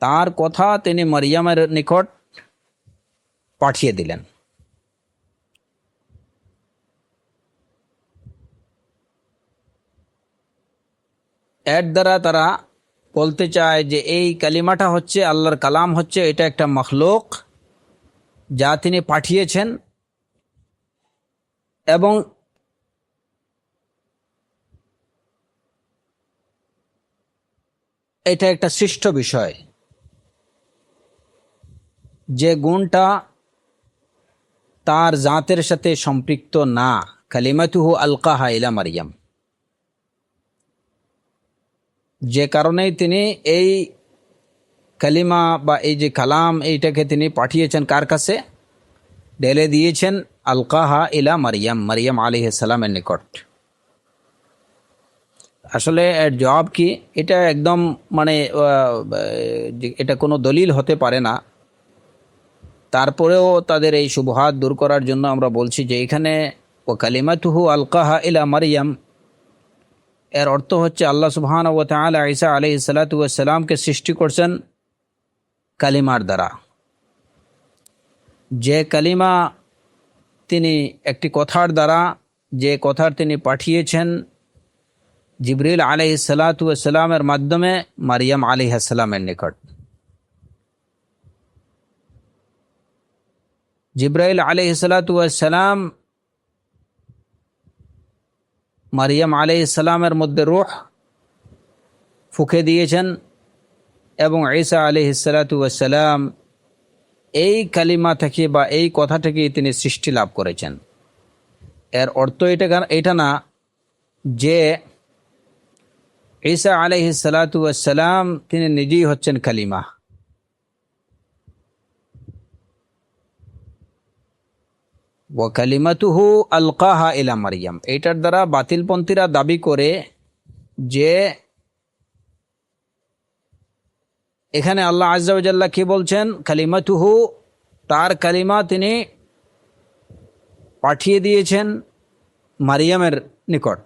তার কথা তিনি মারইয়ামের নিকট পাঠিয়ে দিলেন। এর দ্বারা তারা বলতে চায় যে এই কালিমাটা হচ্ছে আল্লাহর কালাম, হচ্ছে এটা একটা মখলুক যা তিনি পাঠিয়েছেন, এবং এটা একটা সৃষ্ট বিষয়, যে গুণটা তার জাতের সাথে সম্পৃক্ত না। কালিমাতুহু আলকাহা ইলা মারিয়াম, যে কারণেই তিনি এই কালিমা বা এই যে কালাম এইটাকে তিনি পাঠিয়েছেন কার কাছে, ঢেলে দিয়েছেন আলকাহা ইলা মারিয়াম, মারিয়াম আলাইহিস সালামের নিকট। আসলে এর জবাব কি, এটা একদম মানে এটা কোনো দলিল হতে পারে না। তারপরেও তাদের এই শুবহাত দূর করার জন্য আমরা বলছি যে এখানে ও কালিমাতুহু আলকাহা ইলা মারিয়াম এর অর্থ হচ্ছে আল্লাহ সুবহানাহু ওয়া তাআলা ঈসা আলাইহিস সালাতু ওয়াস সালামকে সৃষ্টি করছেন কালিমার দ্বারা। যে কালিমা তিনি একটি কথার দ্বারা, যে কথার তিনি পাঠিয়েছেন জিবরিল আলাইহিস সালাতু ওয়াস সালামের মাধ্যমে মারিয়াম আলাইহিস সালামের নিকট। জিবরাইল আলাইহিস সালাতু ওয়াস সালাম মারিয়াম আলাইহিস সালামের মধ্যে রূহ ফুঁকে দিয়েছেন, এবং ঈসা আলাইহিস সালাতু ওয়াস সালাম এই কালিমা থেকে বা এই কথা থেকেই তিনি সৃষ্টি লাভ করেছেন। এর অর্থ এটা না যে ঈসা আলাইহিস সালাতু ওয়াস সালাম তিনি নিজেই হচ্ছেন কালিমা। ওয়া কালিমাতুহু আলকাহা ইলা মারিয়াম, এইটার দ্বারা বাতিলপন্থীরা দাবি করে যে এখানে আল্লাহ আজ্জা ওয়া জাল্লা কি বলছেন, কালিমাতুহু তার কালিমা তিনি পাঠিয়ে দিয়েছেন মারিয়ামের নিকট।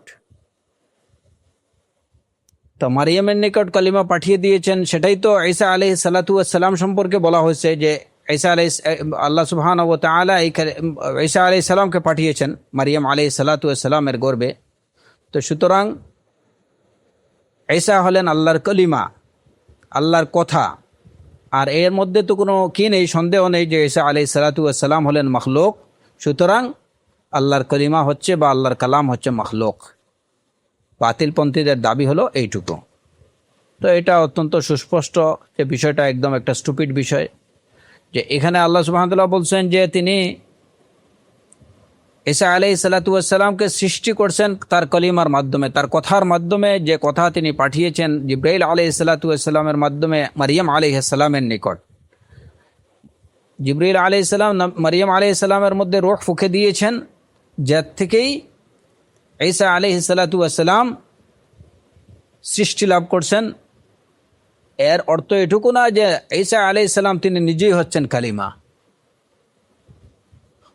তো মারিয়ামের নিকট কালিমা পাঠিয়ে দিয়েছেন, সেটাই তো ঈসা আলাইহিস সালাতু ওয়াস সালাম সম্পর্কে বলা হয়েছে যে ঈসা আলাইহিস আল্লাহ সুবহানাহু ওয়া তাআলা ঈসা আলাইহিস সালামকে পাঠিয়েছেন মারিয়াম আলাইহিস সালাতু ওয়াস সালামের গর্ভে। তো সুতরাং ঈসা হলেন আল্লাহর কলিমা, আল্লাহর কথা। আর এর মধ্যে তো কোনো কি নেই, সন্দেহ নেই যে ঈসা আলাইহিস সালাতু ওয়াস সালাম হলেন মখলুক। সুতরাং আল্লাহর কলিমা হচ্ছে বা আল্লাহর কালাম হচ্ছে মখলুক। বাতিলপন্থীদের দাবি হলো এইটুকু। তো এটা অত্যন্ত সুস্পষ্ট যে বিষয়টা একদম একটা স্টুপিড বিষয়, যে এখানে আল্লাহ সুবহানাহু ওয়া তাআলা বলছেন যে তিনি ঈসা আলাইহিস সালাতু ওয়াস সালামকে সৃষ্টি করছেন তার কলিমার মাধ্যমে, তার কথার মাধ্যমে, যে কথা তিনি পাঠিয়েছেন জিবরাইল আলাইহিস সালাতু ওয়াস সালামের মাধ্যমে মারিয়াম আলাইহিস সালামের নিকট। জিবরাইল আলাইহিস সালাম মারিয়াম আলাইহিস সালামের মধ্যে রূহ ফুঁকে দিয়েছেন, যার থেকেই ঈসা আলাইহিস সালাতু ওয়াস সালাম সৃষ্টি লাভ করছেন। এর অর্থ এটুকু না যে ঈসা আলাইহিস সালাম তিনি নিজেই হচ্ছেন কালিমা।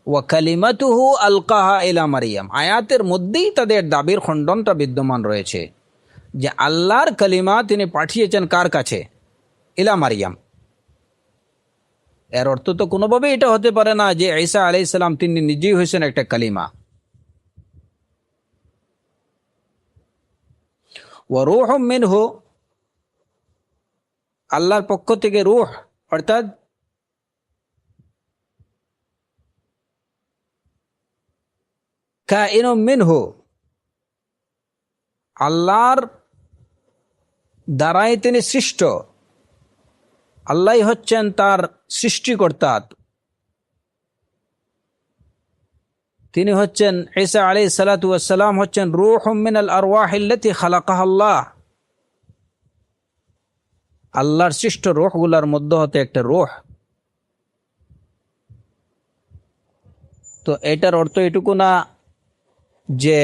ওয়া কালিমাতুহু আলকাহা ইলা মারিয়াম, আয়াতের মধ্যেই তাদের দাবির খণ্ডনটা বিদ্যমান রয়েছে যে আল্লাহর কালিমা তিনি পাঠিয়েছেন কার কাছে, ইলা মারিয়াম। এর অর্থ তো কোনোভাবেই এটা হতে পারে না যে ঈসা আলাইহিস সালাম তিনি নিজেই হয়েছেন একটা কালিমা। ওয়া রূহুম মিনহু, আল্লাহর পক্ষ থেকে রূহ অর্থাৎ কাইনুম মিনহু, আল্লাহর দ্বারাই তিনি সৃষ্ট, আল্লাহই হচ্ছেন তার সৃষ্টিকর্তা। তিনি হচ্ছেন ঈসা আলাইহিস সালাতু ওয়াস সালাম হচ্ছেন রূহুম মিনাল আরওয়াহিল্লাতী খালাকাহা আল্লাহ, আল্লাহর সৃষ্ট রূহগুলোর মধ্য হতে একটা রূহ। তো এটার অর্থ এটুকু না যে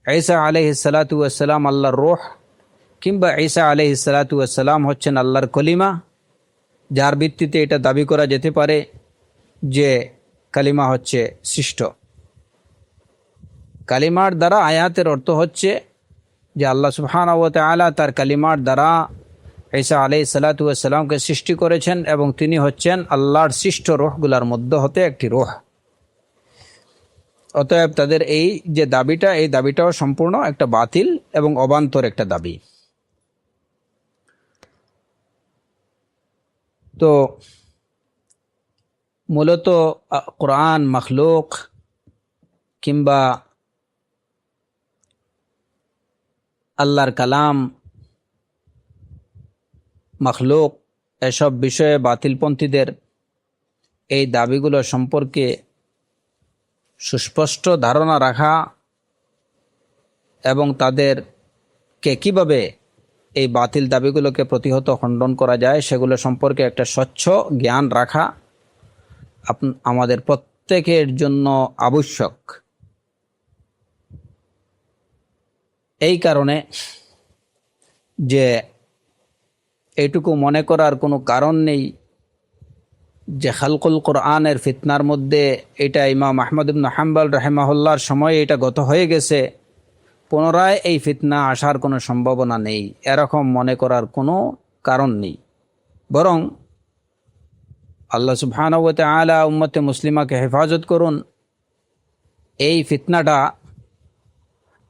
ঈসা আলাইহিস সালাতু ওয়াস সালাম আল্লাহর রূহ, কিংবা ঈসা আলাইহিস সালাতু ওয়াস সালাম হচ্ছেন আল্লাহর কলিমা, যার ভিত্তিতে এটা দাবি করা যেতে পারে যে কালিমা হচ্ছে সৃষ্ট। কালিমার দ্বারা আয়াতের অর্থ হচ্ছে যে আল্লাহ সুবহানাহু ওয়া তাআলা তার কালিমার দ্বারা ঈসা আলাইহিস সালাতু ওয়াস সালামকে সৃষ্টি করেছেন, এবং তিনি হচ্ছেন আল্লাহর সৃষ্ট রূহগুলোর মধ্য হতে একটি রূহ। অতএব তাদের এই যে দাবিটা, এই দাবিটাও সম্পূর্ণ একটা বাতিল এবং অবান্তর একটা দাবি। তো মূলত কোরআন মখলুক কিংবা আল্লাহর কালাম মখলুক, এসব বিষয়ে বাতিলপন্থীদের এই দাবিগুলো সম্পর্কে সুস্পষ্ট ধারণা রাখা এবং তাদেরকে কিভাবে এই বাতিল দাবিগুলোকে প্রতিহত খণ্ডন করা যায় সেগুলো সম্পর্কে একটা স্বচ্ছ জ্ঞান রাখা আমাদের প্রত্যেকের জন্য আবশ্যক। এই কারণে যে এইটুকু মনে করার কোনো কারণ নেই যে খালকুল কোরআনের ফিতনার মধ্যে এটা ইমাম আহমদ ইবনে হাম্বল রাহিমাহুল্লাহর সময়ে এটা গত হয়ে গেছে, পুনরায় এই ফিতনা আসার কোনো সম্ভাবনা নেই, এরকম মনে করার কোনো কারণ নেই। বরং আল্লাহ সুবহানাহু ওয়া তাআলা উম্মতে মুসলিমাকে হেফাজত করুন, এই ফিতনাটা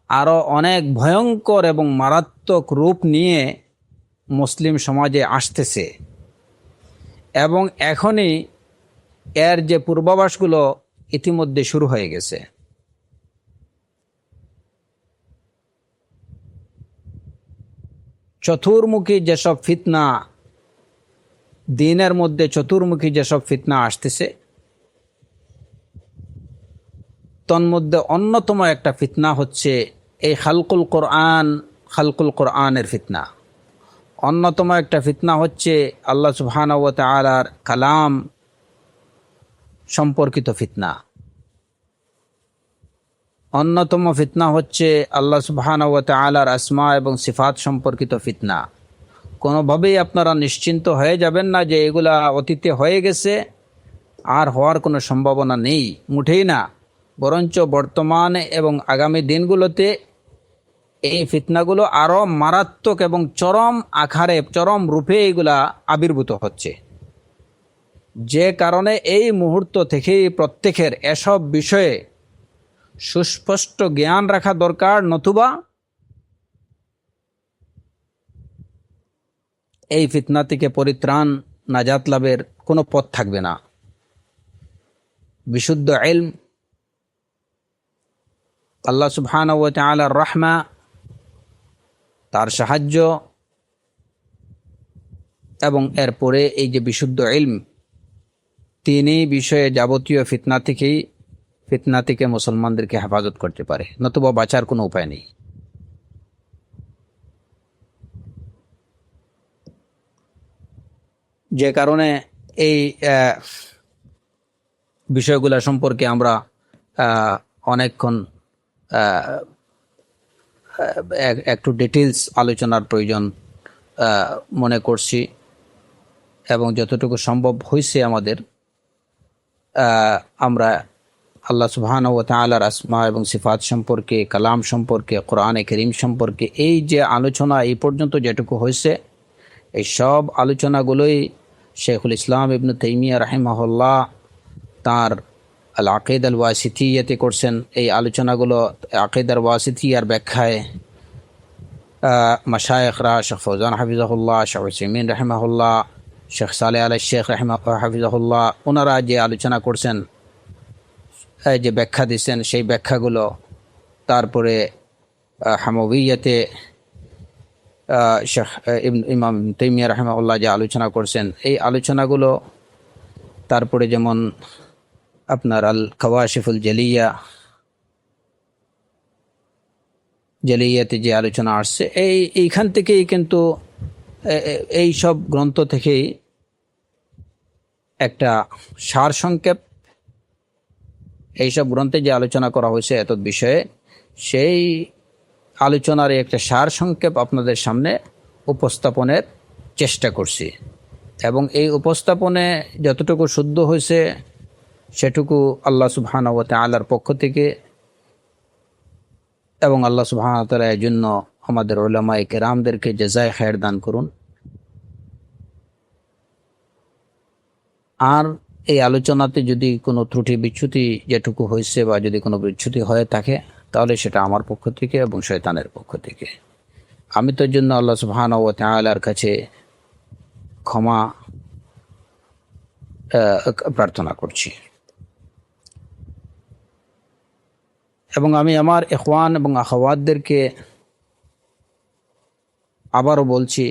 আরও অনেক ভয়ঙ্কর এবং মারাত্মক রূপ নিয়ে মুসলিম সমাজে আসতেছে এবং এখনই এর যে পূর্বাভাসগুলো ইতিমধ্যে শুরু হয়ে গেছে। চতুর্মুখী যেসব ফিতনা, দিনের মধ্যে চতুর্মুখী যেসব ফিতনা আসতেছে, তন্মধ্যে অন্যতম একটা ফিতনা হচ্ছে এই খালকুল কোরআনের ফিতনা। অন্যতম একটা ফিতনা হচ্ছে আল্লাহ সুবহানাহু ওয়া তাআলার কালাম সম্পর্কিত ফিতনা। অন্যতম ফিতনা হচ্ছে আল্লাহ সুবহানাহু ওয়া তাআলার আসমা এবং সিফাত সম্পর্কিত ফিতনা। কোনোভাবেই আপনারা নিশ্চিন্ত হয়ে যাবেন না যে এগুলা অতীতে হয়ে গেছে, আর হওয়ার কোনো সম্ভাবনা নেই, মুঠেই না। বরঞ্চ বর্তমানে এবং আগামী দিনগুলোতে এই ফিতনাগুলো আরও মারাত্মক এবং চরম আকারে, চরম রূপে এগুলা আবির্ভূত হচ্ছে। যে কারণে এই মুহূর্ত থেকেই প্রত্যেকের এসব বিষয়ে সুস্পষ্ট জ্ঞান রাখা দরকার, নতুবা এই ফিতনা থেকে পরিত্রাণ, নাজাত লাভের কোনো পথ থাকবে না। বিশুদ্ধ ইলম, আল্লাহ সুবহানাহু ওয়া তাআলার রাহমা, তার সাহায্য এবং এরপরে এই যে বিশুদ্ধ ইলম, তিনি বিষয়ে যাবতীয় ফিতনা থেকে মুসলমানদেরকে হেফাজত করতে পারে, নতুবা বাঁচার কোনো উপায় নেই। যে কারণে এই বিষয়গুলো সম্পর্কে আমরা অনেকক্ষণ একটু ডিটেলস আলোচনার প্রয়োজন মনে করছি এবং যতটুকু সম্ভব হয়েছে আমাদের, আমরা আল্লাহ সুবহানাহু ওয়া তাআলার আসমা এবং সিফাত সম্পর্কে, কালাম সম্পর্কে, কোরআনে কারীম সম্পর্কে এই যে আলোচনা এই পর্যন্ত যেটুকু হয়েছে, এই সব আলোচনাগুলোই শেখুল ইসলাম ইবনে তাইমিয়া রাহিমাহুল্লাহ তাঁর আল আকিদা আল ওয়াসিতিয়াতে করছেন। এই আলোচনাগুলো আকিদার ওয়াসিতিয়ার ব্যাখ্যায় মাশায়েখরা শেখ ফৌজান হাফিজাহুল্লাহ, শেখ উসাইমিন রাহিমাহুল্লাহ, শেখ সালেহ আল শেখ হাফিজাহুল্লাহ, ওনারা যে আলোচনা করছেন, যে ব্যাখ্যা দিচ্ছেন, সেই ব্যাখ্যাগুলো, তারপরে হামাউইয়াতে শেখ ইমাম তাইমিয়া রাহিমাহুল্লাহ যে আলোচনা করছেন, এই আলোচনাগুলো, তারপরে যেমন আপনার আল কাওয়াশিফুল জালিয়াতে যে আলোচনা আসছে, এইখান থেকেই কিন্তু এই সব গ্রন্থ থেকেই একটা সারসংক্ষেপ, এইসব গ্রন্থে যে আলোচনা করা হয়েছে এত বিষয়ে, সেই আলোচনার একটা সারসংক্ষেপ আপনাদের সামনে উপস্থাপনের চেষ্টা করছি এবং এই উপস্থাপনে যতটুকু শুদ্ধ হয়েছে সেটুকু আল্লাহ সুবহানাহু ওয়া তাআলার পক্ষ থেকে, এবং আল্লাহ সুবহানাহু ওয়া তাআলা এর জন্য আমাদের উলামায়ে কেরামদেরকে জাযায়ে খায়ের দান করুন। আর এই আলোচনাতে যদি কোনো ত্রুটি বিচ্যুতি যেটুকু হয়েছে বা যদি কোনো বিচ্যুতি হয়ে থাকে, তাহলে সেটা আমার পক্ষ থেকে এবং শয়তানের পক্ষ থেকে। আমি তোর জন্য আল্লাহ সুবহানাহু ওয়া তাআলার কাছে ক্ষমা প্রার্থনা করছি। এবং আমি আমার ইখওয়ান এবং আখাওয়াতদেরকে আবারও বলছি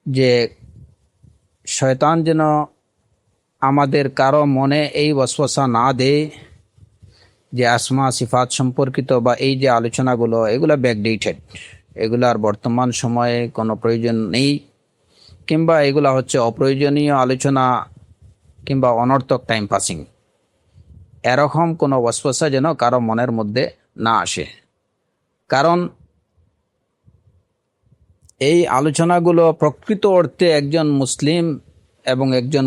যে শয়তান যেন আমাদের কারো মনে এই ওয়াসওয়াসা না দেয় যে আসমা সিফাত সম্পর্কিত বা এই যে আলোচনাগুলো, এগুলো ব্যাকডেটেড, এগুলার বর্তমান সময়ে কোনো প্রয়োজন নেই, কিংবা এগুলা হচ্ছে অপ্রয়োজনীয় আলোচনা কিংবা অনর্থক টাইম পাসিং, এরকম কোনো ওয়াসওয়াসা যেন কারো মনের মধ্যে না আসে। কারণ এই আলোচনাগুলো প্রকৃত অর্থে একজন মুসলিম এবং একজন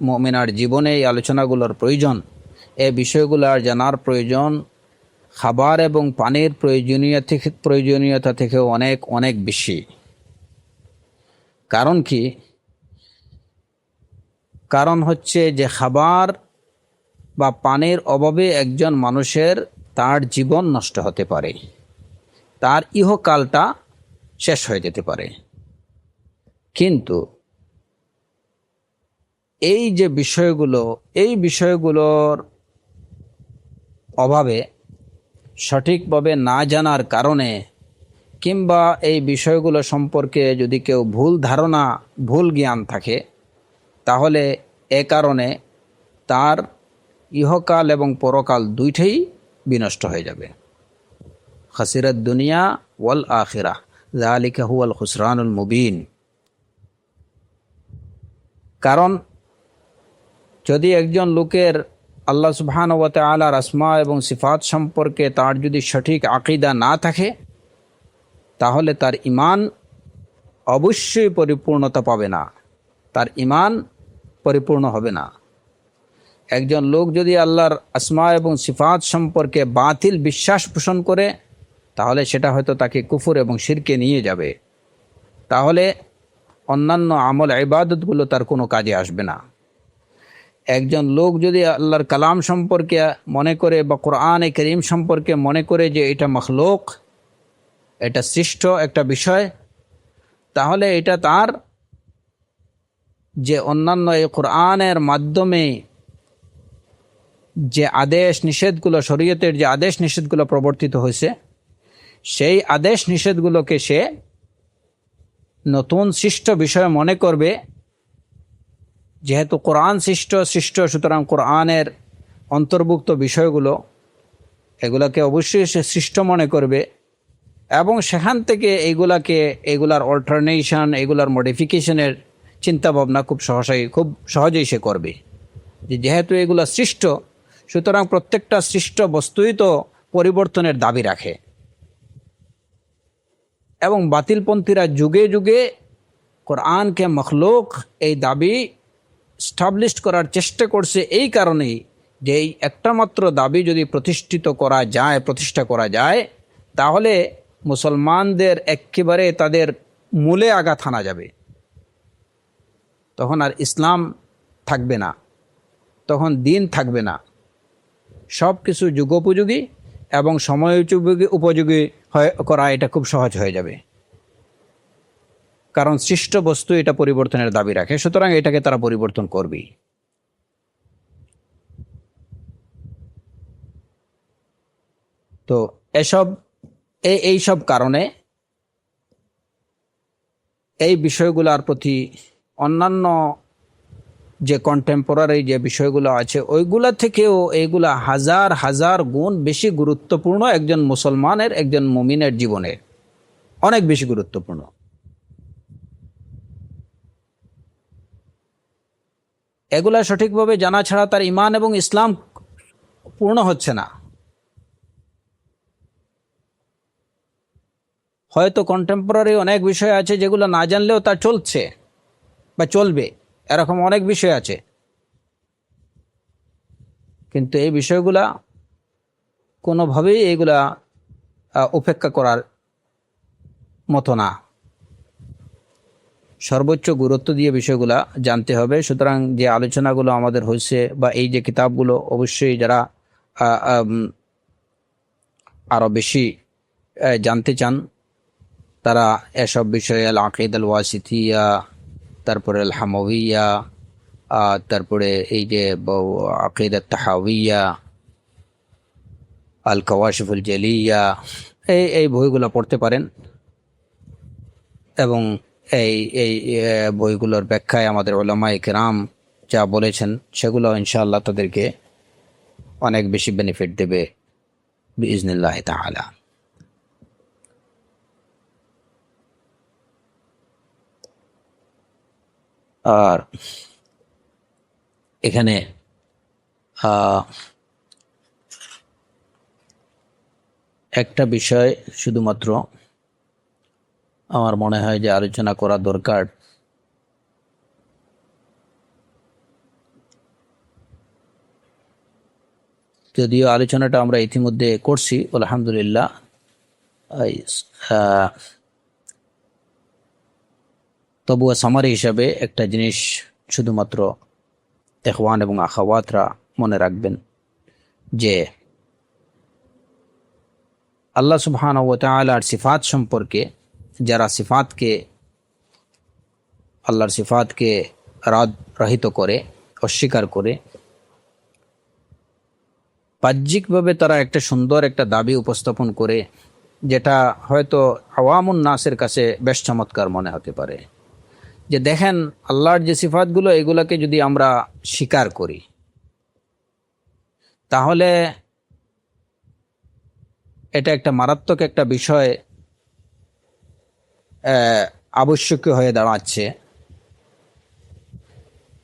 মুমিনার জীবনে এই আলোচনাগুলোর প্রয়োজন। এই বিষয়গুলোর জানার প্রয়োজন খাবার এবং পানির প্রয়োজনীয়তা থেকে অনেক অনেক বেশি। কারণ কি? কারণ হচ্ছে যে খাবার বা পানির অভাবে একজন মানুষের তার জীবন নষ্ট হতে পারে, তার ইহকালটা শেষ হয়ে যেতে পারে। কিন্তু এই যে বিষয়গুলো, এই বিষয়গুলোর অভাবে, সঠিকভাবে না জানার কারণে, কিংবা এই বিষয়গুলো সম্পর্কে যদি কেউ ভুল ধারণা, ভুল জ্ঞান থাকে, তাহলে এ কারণে তার ইহকাল এবং পরকাল দুইটাই বিনষ্ট হয়ে যাবে। খাসিরাত দুনিয়া ওয়াল আখিরাহ, যালিকা হুয়াল খুসরানুল মুবিন। কারণ যদি একজন লোকের আল্লাহ সুবহানাহু ওয়া তাআলার আসমা এবং সিফাত সম্পর্কে তার যদি সঠিক আকীদা না থাকে, তাহলে তার ঈমান অবশ্যই পরিপূর্ণতা পাবে না, তার ঈমান পরিপূর্ণ হবে না। একজন লোক যদি আল্লাহর আসমা এবং সিফাত সম্পর্কে বাতিল বিশ্বাস পোষণ করে, তাহলে সেটা হয়তো তাকে কুফর এবং শিরকে নিয়ে যাবে। তাহলে অন্যান্য আমল ইবাদতগুলো তার কোনো কাজে আসবে না। একজন লোক যদি আল্লাহর কালাম সম্পর্কে মনে করে বা কোরআনে কারীম সম্পর্কে মনে করে যে এটা মখলুক, এটা সৃষ্ট একটা বিষয়, তাহলে এটা তার যে অন্যান্য এই কোরআনের মাধ্যমে যে আদেশ নিষেধগুলো, শরীয়তের যে আদেশ নিষেধগুলো প্রবর্তিত হয়েছে, সেই আদেশ নিষেধগুলোকে সে নতুন সৃষ্ট বিষয় মনে করবে। যেহেতু কোরআন সৃষ্ট, সুতরাং কোরআনের অন্তর্ভুক্ত বিষয়গুলো, এগুলাকে অবশ্যই সে সৃষ্ট মনে করবে এবং সেখান থেকে এগুলার অল্টারনেশন, এগুলার মডিফিকেশনের চিন্তাভাবনা খুব সহজেই সে করবে। যেহেতু এগুলা সৃষ্ট, সুতরাং প্রত্যেকটা সৃষ্ট বস্তুই তো পরিবর্তনের দাবি রাখে। এবং বাতিলপন্থীরা যুগে যুগে কোরআনকে মখলুক এই দাবি স্টাবলিশ করার চেষ্টা করছে, এই কারণেই যে এই একটা মাত্র দাবি যদি প্রতিষ্ঠা করা যায়, তাহলে মুসলমানদের একেবারে তাদের মূলে আঘাত হানা যাবে। তখন আর ইসলাম থাকবে না, তখন দিন থাকবে না। সব কিছু যুগোপযোগী এবং সময় উপযোগী করা এটা খুব সহজ হয়ে যাবে। কারণ সৃষ্ট বস্তু এটা পরিবর্তনের দাবি রাখে, সুতরাং এটাকে তারা পরিবর্তন করবেই। তো এইসব কারণে এই বিষয়গুলোর প্রতি অন্যান্য যে কন্টেম্পোরারি যে বিষয়গুলো আছে, ওইগুলা থেকেও এইগুলা হাজার হাজার গুণ বেশি গুরুত্বপূর্ণ একজন মুসলমানের, একজন মুমিনের জীবনে, অনেক বেশি গুরুত্বপূর্ণ। এগুলা সঠিকভাবে জানা ছাড়া তার ঈমান এবং ইসলাম পূর্ণ হচ্ছে না। হয়তো কন্টেম্পোরারি অনেক বিষয় আছে যেগুলো না জানলেও তা চলছে বা চলবে, এরকম অনেক বিষয় আছে, কিন্তু এই বিষয়গুলা কোনোভাবেই এগুলা উপেক্ষা করার মতো না। সর্বোচ্চ গুরুত্ব দিয়ে বিষয়গুলা জানতে হবে। সুতরাং যে আলোচনাগুলো আমাদের হয়েছে বা এই যে কিতাবগুলো, অবশ্যই যারা আরও বেশি জানতে চান তারা এসব বিষয়ে আল আকিদ আল ওয়াসিথিয়া, তারপরে আল হামাউইয়া, তারপরে এই যে আকিদাত তাহাউইয়া, আল কাওয়াশিফুল জেলিয়া, এই বইগুলো পড়তে পারেন। এবং এই এই বইগুলোর ব্যাখ্যায় আমাদের উলামায়ে কেরাম যা বলেছেন সেগুলো ইনশাআল্লাহ তাদেরকে অনেক বেশি বেনিফিট দেবে বিইজনিল্লাহ তাআলা। আর এখানে একটা বিষয় শুধুমাত্র আমার মনে হয় যে আলোচনা করা দরকার। যদিও আলোচনাটা আমরা ইতিমধ্যে করছি আলহামদুলিল্লাহ, তবুও সামারি হিসাবে একটা জিনিস শুধুমাত্র ইখওয়ান এবং আখাওয়াতরা মনে রাখবেন যে আল্লাহ সুবহানাহু ওয়া তাআলার সিফাত সম্পর্কে যারা আল্লাহর সিফাতকে রহিত করে, অস্বীকার করে, বাহ্যিকভাবে তারা একটা সুন্দর একটা দাবি উপস্থাপন করে, যেটা হয়তো আওয়ামুন নাসের কাছে বেশ চমৎকার মনে হতে পারে, যে দেখেন আল্লাহর যে সিফাতগুলো এগুলোকে যদি আমরা স্বীকার করি তাহলে এটা একটা মারাত্মক একটা বিষয় আবশ্যকীয় হয়ে দাঁড়াচ্ছে,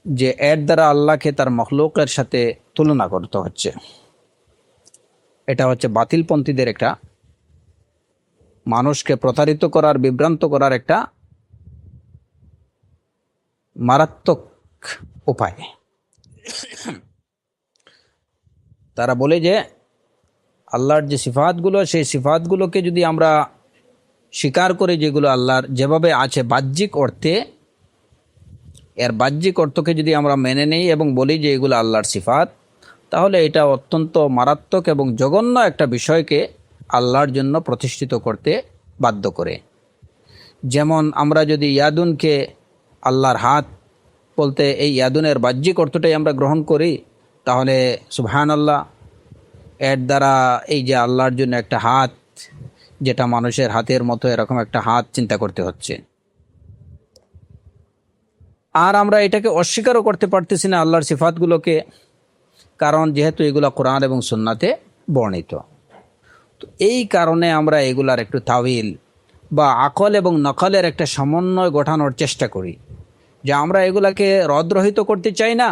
যে এর দ্বারা আল্লাহকে তার মখলুকের সাথে তুলনা করতে হচ্ছে। এটা হচ্ছে বাতিলপন্থীদের একটা মানুষকে প্রতারিত করার, বিভ্রান্ত করার একটা মারাত্মক উপায়। তারা বলে যে আল্লাহর যে সিফাতগুলো, সেই সিফাতগুলোকে যদি আমরা স্বীকার করি, যেগুলো আল্লাহর যেভাবে আছে বাহ্যিক অর্থে, এর বাহ্যিক অর্থকে যদি আমরা মেনে নেই এবং বলি যে এগুলো আল্লাহর সিফাত, তাহলে এটা অত্যন্ত মারাত্মক এবং জঘন্য একটা বিষয়কে আল্লাহর জন্য প্রতিষ্ঠিত করতে বাধ্য করে। যেমন আমরা যদি ইয়াদুনকে আল্লাহর হাত বলতে এই ইয়াদুনের বাহ্যিক অর্থটাই আমরা গ্রহণ করি, তাহলে সুবহানাল্লাহ, এর দ্বারা এই যে আল্লাহর জন্য একটা হাত, যেটা মানুষের হাতের মতো এরকম একটা হাত চিন্তা করতে হচ্ছে। আর আমরা এটাকে অস্বীকারও করতে পারতেছি না আল্লাহর সিফাতগুলোকে, কারণ যেহেতু এগুলো কোরআন এবং সুন্নাতে বর্ণিত। তো এই কারণে আমরা এগুলার একটু তাওয়িল বা আকল এবং নকলের একটা সমন্বয় গঠানোর চেষ্টা করি, যে আমরা এগুলাকে রদরহিত করতে চাই না,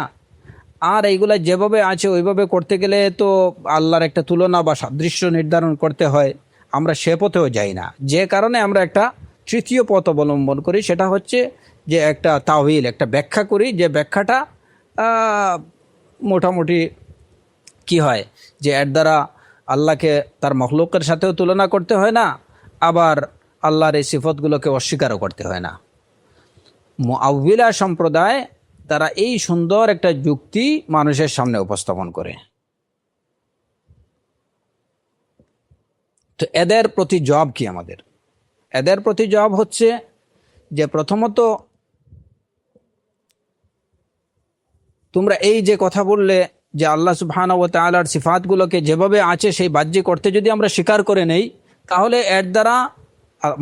আর এইগুলা যেভাবে আছে ওইভাবে করতে গেলে তো আল্লাহর একটা তুলনা বা সাদৃশ্য নির্ধারণ করতে হয়, আমরা সে পথেও যাই না। যে কারণে আমরা একটা তৃতীয় পথ অবলম্বন করি, সেটা হচ্ছে যে একটা তাওয়িল, একটা ব্যাখ্যা করি, যে ব্যাখ্যাটা মোটামুটি কি হয়, যে এর দ্বারা আল্লাহকে তার মখলুকের সাথেও তুলনা করতে হয় না, আবার আল্লাহর এই সিফতগুলোকে অস্বীকারও করতে হয় না। মুআউবিলা সম্প্রদায় তারা এই সুন্দর একটা যুক্তি মানুষের সামনে উপস্থাপন করে। তো এদের প্রতি জবাব কি আমাদের? এদের প্রতি জবাব হচ্ছে যে প্রথমত তোমরা এই যে কথা বললে যে আল্লাহ সুবহানাহু ওয়া তাআলার সিফাতগুলোকে যেভাবে আছে সেই বাহ্যিক অর্থে যদি আমরা স্বীকার করে নেই, তাহলে এর দ্বারা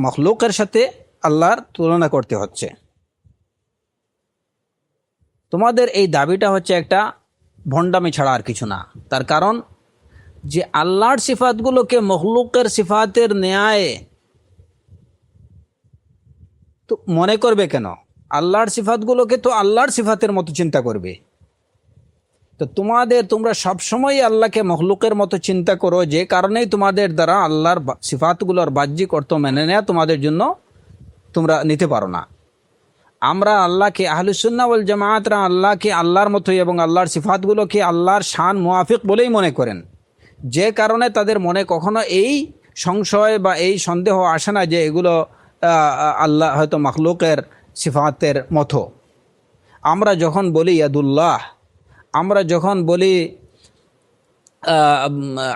মখলুকের সাথে আল্লাহর তুলনা করতে হচ্ছে। তোমাদের এই দাবিটা হচ্ছে একটা ভণ্ডামি ছাড়া আর কিছু না। তার কারণ যে আল্লাহর সিফাতগুলোকে মখলুকের সিফাতের ন্যায় তো মনে করবে কেন? আল্লাহর সিফাতগুলোকে তো আল্লাহর সিফাতের মতো চিন্তা করবে। তো তোমরা সবসময় আল্লাহকে মখলুকের মতো চিন্তা করো, যে কারণেই তোমাদের দ্বারা আল্লাহর সিফাতগুলোর বাহ্যিক অর্থ মেনে নেওয়া তোমাদের জন্য তোমরা নিতে পারো না। আমরা আল্লাহকে, আহলুস সুন্নাহ ওয়াল জামাআতরা আল্লাহকে আল্লাহর মতোই এবং আল্লাহর সিফাতগুলোকে আল্লাহর শান মুআফিক বলেই মনে করেন, যে কারণে তাদের মনে কখনো এই সংশয় বা এই সন্দেহ আসে না যে এগুলো আল্লাহ হয়তো মখলুকের সিফাতের মতো। আমরা যখন বলি ইয়াদুল্লাহ, আমরা যখন বলি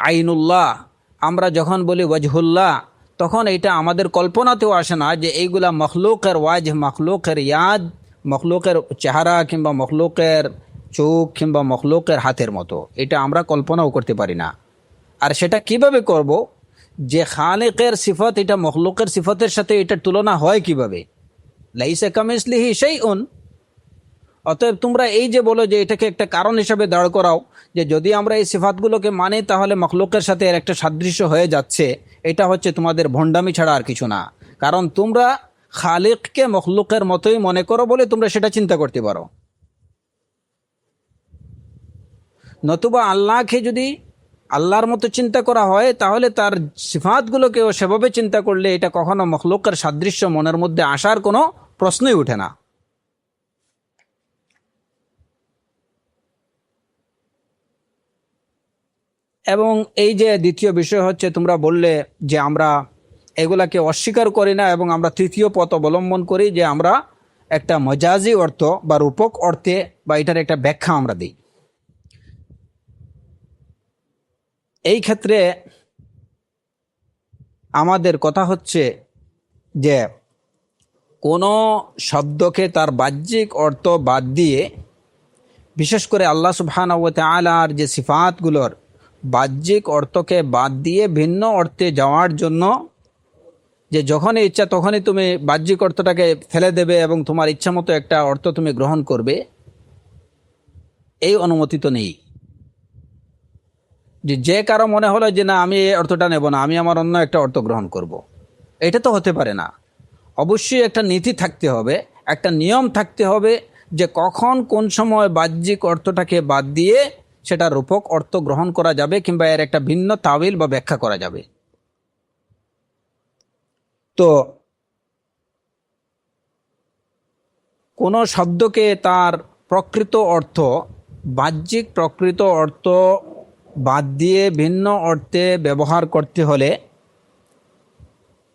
আইনুল্লাহ, আমরা যখন বলি ওয়াজহুল্লাহ, তখন এটা আমাদের কল্পনাতেও আসে না যে এইগুলা মখলুকের ওয়াজ, মখলুকের ইয়াদ, মখলুকের চেহারা কিংবা মখলুকের চোখ কিংবা মখলুকের হাতের মতো। এটা আমরা কল্পনাও করতে পারি না। আর সেটা কিভাবে করব, যে খালিকের সিফত এটা মখলুকের সিফতের সাথে এটার তুলনা হয় কিভাবে? লাইসা কামিসলিহি শাইউন। অতএব তোমরা এই যে বলো যে এটাকে একটা কারণ হিসাবে দাঁড় করাও যে যদি আমরা এই সিফাতগুলোকে মানি তাহলে মখলুকের সাথে এর একটা সাদৃশ্য হয়ে যাচ্ছে, এটা হচ্ছে তোমাদের ভণ্ডামি ছাড়া আর কিছু না। কারণ তোমরা খালিককে মখলুকের মতোই মনে করো বলে তোমরা সেটা চিন্তা করতে পারো। নতুবা আল্লাহকে যদি আল্লাহর মতো চিন্তা করা হয় তাহলে তার সিফাতগুলোকেও সেভাবে চিন্তা করলে এটা কখনো মখলুকের সাদৃশ্য মনের মধ্যে আসার কোনো প্রশ্নই ওঠে না। এবং এই যে দ্বিতীয় বিষয় হচ্ছে, তোমরা বললে যে আমরা এগুলাকে অস্বীকার করি না এবং আমরা তৃতীয় পথ অবলম্বন করি যে আমরা একটা মজাজি অর্থ বা রূপক অর্থে বা এটার একটা ব্যাখ্যা আমরা দিই। এই ক্ষেত্রে আমাদের কথা হচ্ছে যে কোনো শব্দকে তার বাহ্যিক অর্থ বাদ দিয়ে, বিশেষ করে আল্লাহ সুবহানাহু ওয়া তাআলার যে সিফাতগুলোর বাহ্যিক অর্থকে বাদ দিয়ে ভিন্ন অর্থে যাওয়ার জন্য, যে যখনই ইচ্ছা তখনই তুমি বাহ্যিক অর্থটাকে ফেলে দেবে এবং তোমার ইচ্ছা মতো একটা অর্থ তুমি গ্রহণ করবে, এই অনুমতি তো নেই। যে কারো মনে হলো যে না আমি এই অর্থটা নেব না, আমি আমার অন্য একটা অর্থ গ্রহণ করব, এটা তো হতে পারে না। অবশ্যই একটা নীতি থাকতে হবে, একটা নিয়ম থাকতে হবে যে কখন কোন সময় বাহ্যিক অর্থটাকে বাদ দিয়ে সেটা রূপক অর্থ গ্রহণ করা যাবে কিংবা এর একটা ভিন্ন তাবিল বা ব্যাখ্যা করা যাবে। তো কোনো শব্দকে তার প্রকৃত অর্থ, বাহ্যিক প্রকৃত অর্থ বাদ দিয়ে ভিন্ন অর্থে ব্যবহার করতে হলে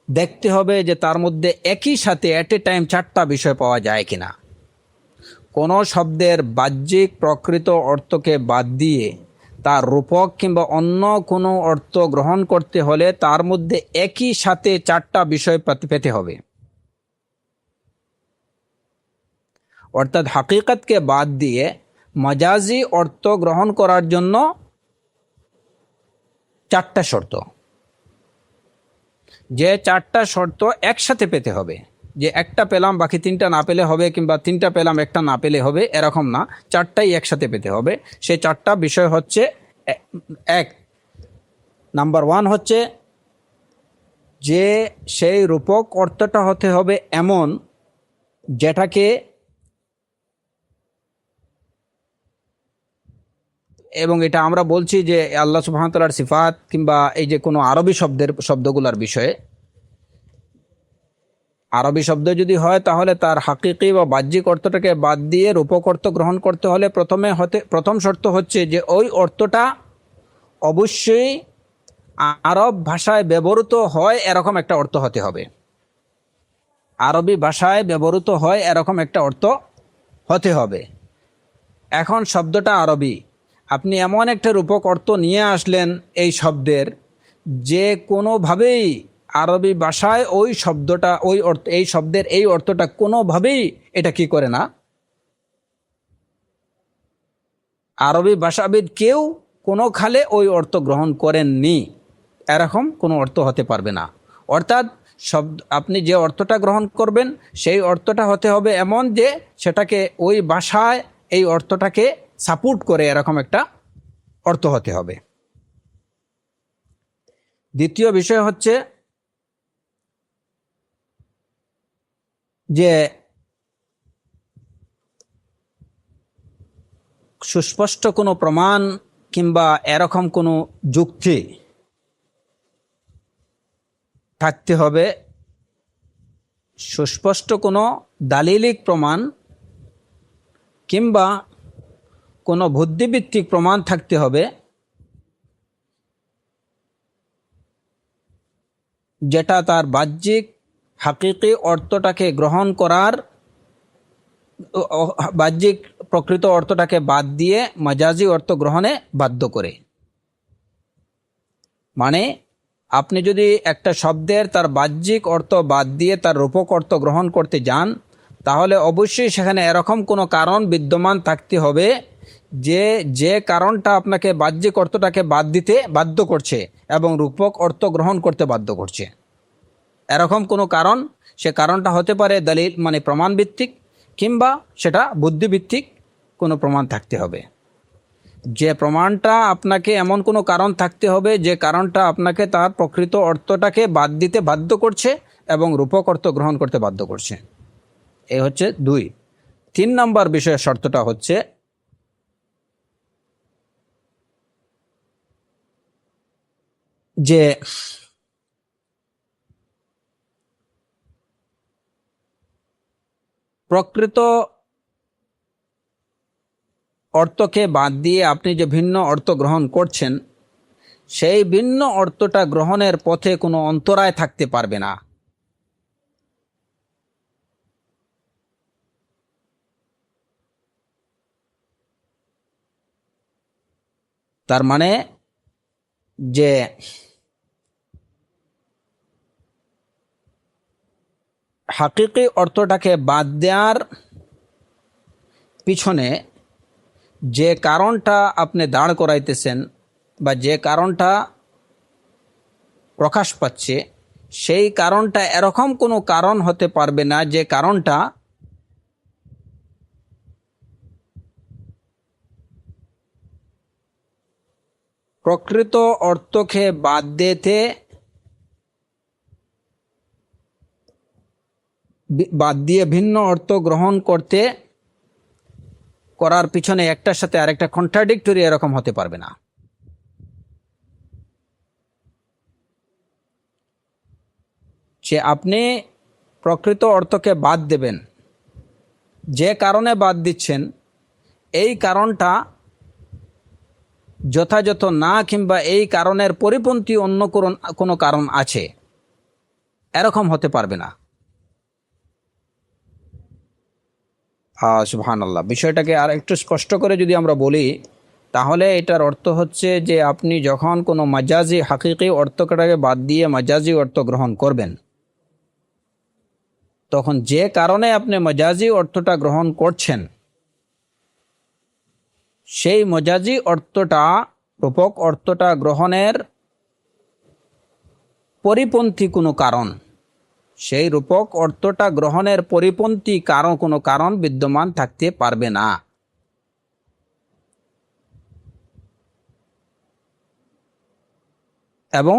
দেখতে হবে যে তার মধ্যে একই সাথে অ্যাট এ টাইম চারটা বিষয় পাওয়া যায় কিনা। কোনো শব্দের বাহ্যিক প্রকৃত অর্থকে বাদ দিয়ে তার রূপক কিংবা অন্য কোনো অর্থ গ্রহণ করতে হলে তার মধ্যে একই সাথে চারটা বিষয় পেতে হবে। অর্থাৎ হাকিকতকে বাদ দিয়ে মজাজি অর্থ গ্রহণ করার জন্য চারটা শর্ত, যে চারটা শর্ত একসাথে পেতে হবে। যে একটা পেলাম বাকি তিনটা না পেলে হবে কিংবা তিনটা পেলাম একটা না পেলে হবে, এরকম না, চারটাই একসাথে পেতে হবে। সেই চারটা বিষয় হচ্ছে, এক নাম্বার ওয়ান হচ্ছে যে সেই রূপক অর্থটা হতে হবে এমন যেটাকে, এবং এটা আমরা বলছি যে আল্লাহ সুবহানাহু ওয়া তাআলার সিফাত কিংবা এই যে কোনো আরবি শব্দগুলোর বিষয়ে, আরবি শব্দ যদি হয় তাহলে তার হাকিকি বা বাহ্যিক অর্থটাকে বাদ দিয়ে রূপক অর্থ গ্রহণ করতে হলে প্রথম শর্ত হচ্ছে যে ওই অর্থটা অবশ্যই আরব ভাষায় ব্যবহৃত হয় এরকম একটা অর্থ হতে হবে। আরবি ভাষায় ব্যবহৃত হয় এরকম একটা অর্থ হতে হবে। এখন শব্দটা আরবি, আপনি এমন একটা রূপক অর্থ নিয়ে আসলেন এই শব্দের, যে কোনোভাবেই আরবি ভাষায় ওই শব্দটা, ওই অর্থ, এই শব্দের এই অর্থটা কোনোভাবেই এটা কি করে না, আরবি ভাষাবিদ কেউ কোনো খালে ওই অর্থ গ্রহণ করেননি, এরকম কোনো অর্থ হতে পারবে না। অর্থাৎ আপনি যে অর্থটা গ্রহণ করবেন সেই অর্থটা হতে হবে এমন যে সেটাকে ওই ভাষায় এই অর্থটাকে সাপোর্ট করে এরকম একটা অর্থ হতে হবে। দ্বিতীয় বিষয় হচ্ছে যে সুস্পষ্ট কোনো প্রমাণ কিংবা এরকম কোনো যুক্তি থাকতে হবে, সুস্পষ্ট কোনো দালিলিক প্রমাণ কিংবা কোনো বুদ্ধিভিত্তিক প্রমাণ থাকতে হবে যেটা তার বাহ্যিক হাকিকি অর্থটাকে গ্রহণ করার বাহ্যিক প্রকৃত অর্থটাকে বাদ দিয়ে মাজাজি অর্থ গ্রহণে বাধ্য করে। মানে আপনি যদি একটা শব্দের তার বাহ্যিক অর্থ বাদ দিয়ে তার রূপক অর্থ গ্রহণ করতে যান, তাহলে অবশ্যই সেখানে এরকম কোনো কারণ বিদ্যমান থাকতে হবে যে কারণটা আপনাকে বাহ্যিক অর্থটাকে বাদ দিতে বাধ্য করছে এবং রূপক অর্থ গ্রহণ করতে বাধ্য করছে। এরকম কোনো কারণ, সে কারণটা হতে পারে দলিল মানে প্রমাণ ভিত্তিক, কিংবা সেটা বুদ্ধিভিত্তিক কোনো প্রমাণ থাকতে হবে। যে প্রমাণটা আপনাকে এমন কোনো কারণ থাকতে হবে যে কারণটা আপনাকে তার প্রকৃত অর্থটাকে বাদ দিতে বাধ্য করছে এবং রূপক অর্থ গ্রহণ করতে বাধ্য করছে। এই হচ্ছে 2। 3 নম্বর বিষয়ের শর্তটা হচ্ছে যে প্রকৃত অর্থকে বাদ দিয়ে আপনি যে ভিন্ন অর্থ গ্রহণ করছেন, সেই ভিন্ন অর্থটা গ্রহণের পথে কোনো অন্তরায় থাকতে পারবে না। তার মানে যে হাকিকি অর্থটাকে বাদ দেওয়ার পিছনে যে কারণটা আপনি দাঁড় করাইতেছেন বা যে কারণটা প্রকাশ পাচ্ছে, সেই কারণটা এরকম কোনো কারণ হতে পারবে না যে কারণটা প্রকৃত অর্থকে বাদ দিয়ে ভিন্ন অর্থ গ্রহণ করার পিছনে একটার সাথে আরেকটা কন্ট্রাডিক্টরি এরকম হতে পারবে না। যে আপনি প্রকৃত অর্থকে বাদ দেবেন, যে কারণে বাদ দিচ্ছেন এই কারণটা যথাযথ না, কিংবা এই কারণের পরিপন্থী অন্য কোনো কারণ আছে, এরকম হতে পারবে না। সুবহানাল্লাহ। বিষয়টাকে আর একটু স্পষ্ট করে যদি আমরা বলি, তাহলে এটার অর্থ হচ্ছে যে আপনি যখন কোনো মাজাজি হাকিকি অর্থটাকে বাদ দিয়ে মাজাজি অর্থ গ্রহণ করবেন, তখন যে কারণে আপনি মাজাজি অর্থটা গ্রহণ করছেন, সেই মাজাজি অর্থটা রূপক অর্থটা গ্রহণের পরিপন্থী কোনো কারণ, সেই রূপক অর্থটা গ্রহণের পরিপন্থী কোনো কারণ বিদ্যমান থাকতে পারবে না। এবং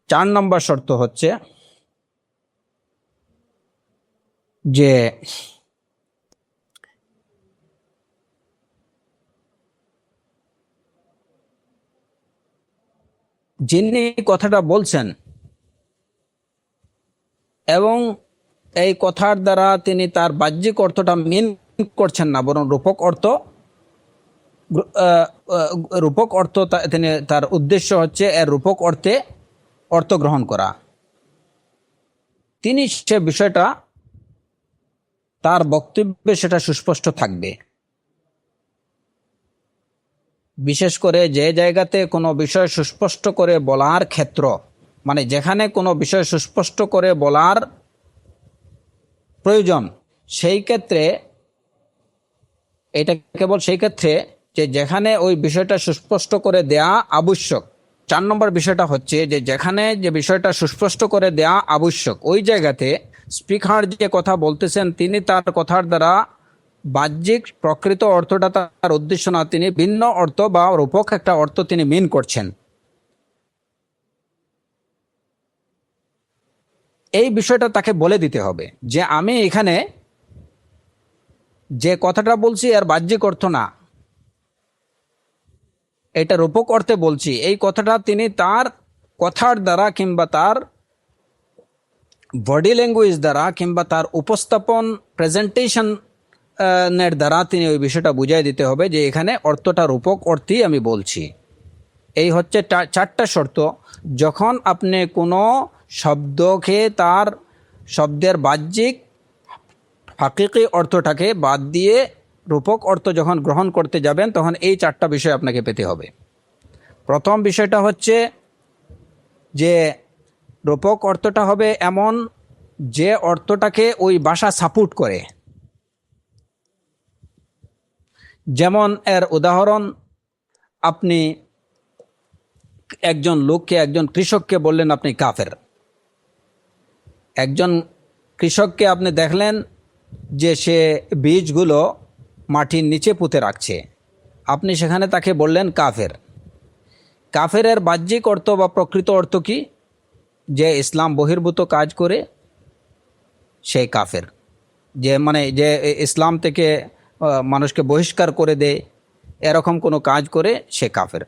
4 নম্বর শর্ত হচ্ছে যে যিনি কথাটা বলছেন এবং এই কথার দ্বারা তিনি তার বাহ্যিক অর্থটা মিন করছেন না, বরং রূপক অর্থ তিনি তার উদ্দেশ্য হচ্ছে এর রূপক অর্থ গ্রহণ করা, তিনি সে বিষয়টা তার বক্তব্যে সেটা সুস্পষ্ট থাকবে। বিশেষ করে যে জায়গাতে কোনো বিষয় সুস্পষ্ট করে বলার ক্ষেত্র, মানে যেখানে কোনো বিষয় সুস্পষ্ট করে বলার প্রয়োজন, সেই ক্ষেত্রে এটা কেবল সেই ক্ষেত্রে যে যেখানে ওই বিষয়টা সুস্পষ্ট করে দেয়া আবশ্যক। 4 নম্বর বিষয়টা হচ্ছে যে যেখানে যে বিষয়টা সুস্পষ্ট করে দেয়া আবশ্যক, ওই জায়গাতে স্পিকার যে কথা বলতেছেন তিনি তার কথার দ্বারা বাহ্যিক প্রকৃত অর্থটা তার উদ্দেশ্য না, তিনি ভিন্ন অর্থ বা রূপক একটা অর্থ তিনি মিন করছেন। এই বিষয়টা তাকে বলে দিতে হবে যে আমি এখানে যে কথাটা বলছি এর বাহ্যিক অর্থ না, এটা রূপক অর্থে বলছি। এই কথাটা তিনি তার কথার দ্বারা কিংবা তার বডি ল্যাঙ্গুয়েজ দ্বারা কিংবা তার উপস্থাপন প্রেজেন্টেশন এর দ্বারা তিনি ওই বিষয়টা বুঝাই দিতে হবে যে এখানে অর্থটা রূপক অর্থেই আমি বলছি। এই হচ্ছে 4টা শর্ত। যখন আপনি কোনো শব্দকে তার শব্দের বাহ্যিক হাকিকি অর্থটাকে বাদ দিয়ে রূপক অর্থ যখন গ্রহণ করতে যাবেন তখন এই চারটা বিষয় আপনাকে পেতে হবে। প্রথম বিষয়টা হচ্ছে যে রূপক অর্থটা হবে এমন যে অর্থটাকে ওই ভাষা সাপোর্ট করে। যেমন এর উদাহরণ, আপনি একজন লোককে, একজন কৃষককে বললেন আপনি কাফের। একজন কৃষককে আপনি দেখলেন যে সে বীজগুলো মাটির নিচে পুঁতে রাখছে, আপনি সেখানে তাকে বললেন কাফের। কাফেরের বাহ্যিক অর্থ বা প্রকৃত অর্থ কি? যে ইসলাম বহির্ভূত কাজ করে সেই কাফের, যে মানে যে ইসলাম থেকে মানুষকে বহিষ্কার করে দেয়, এরকম কোনো কাজ করে সে কাফের।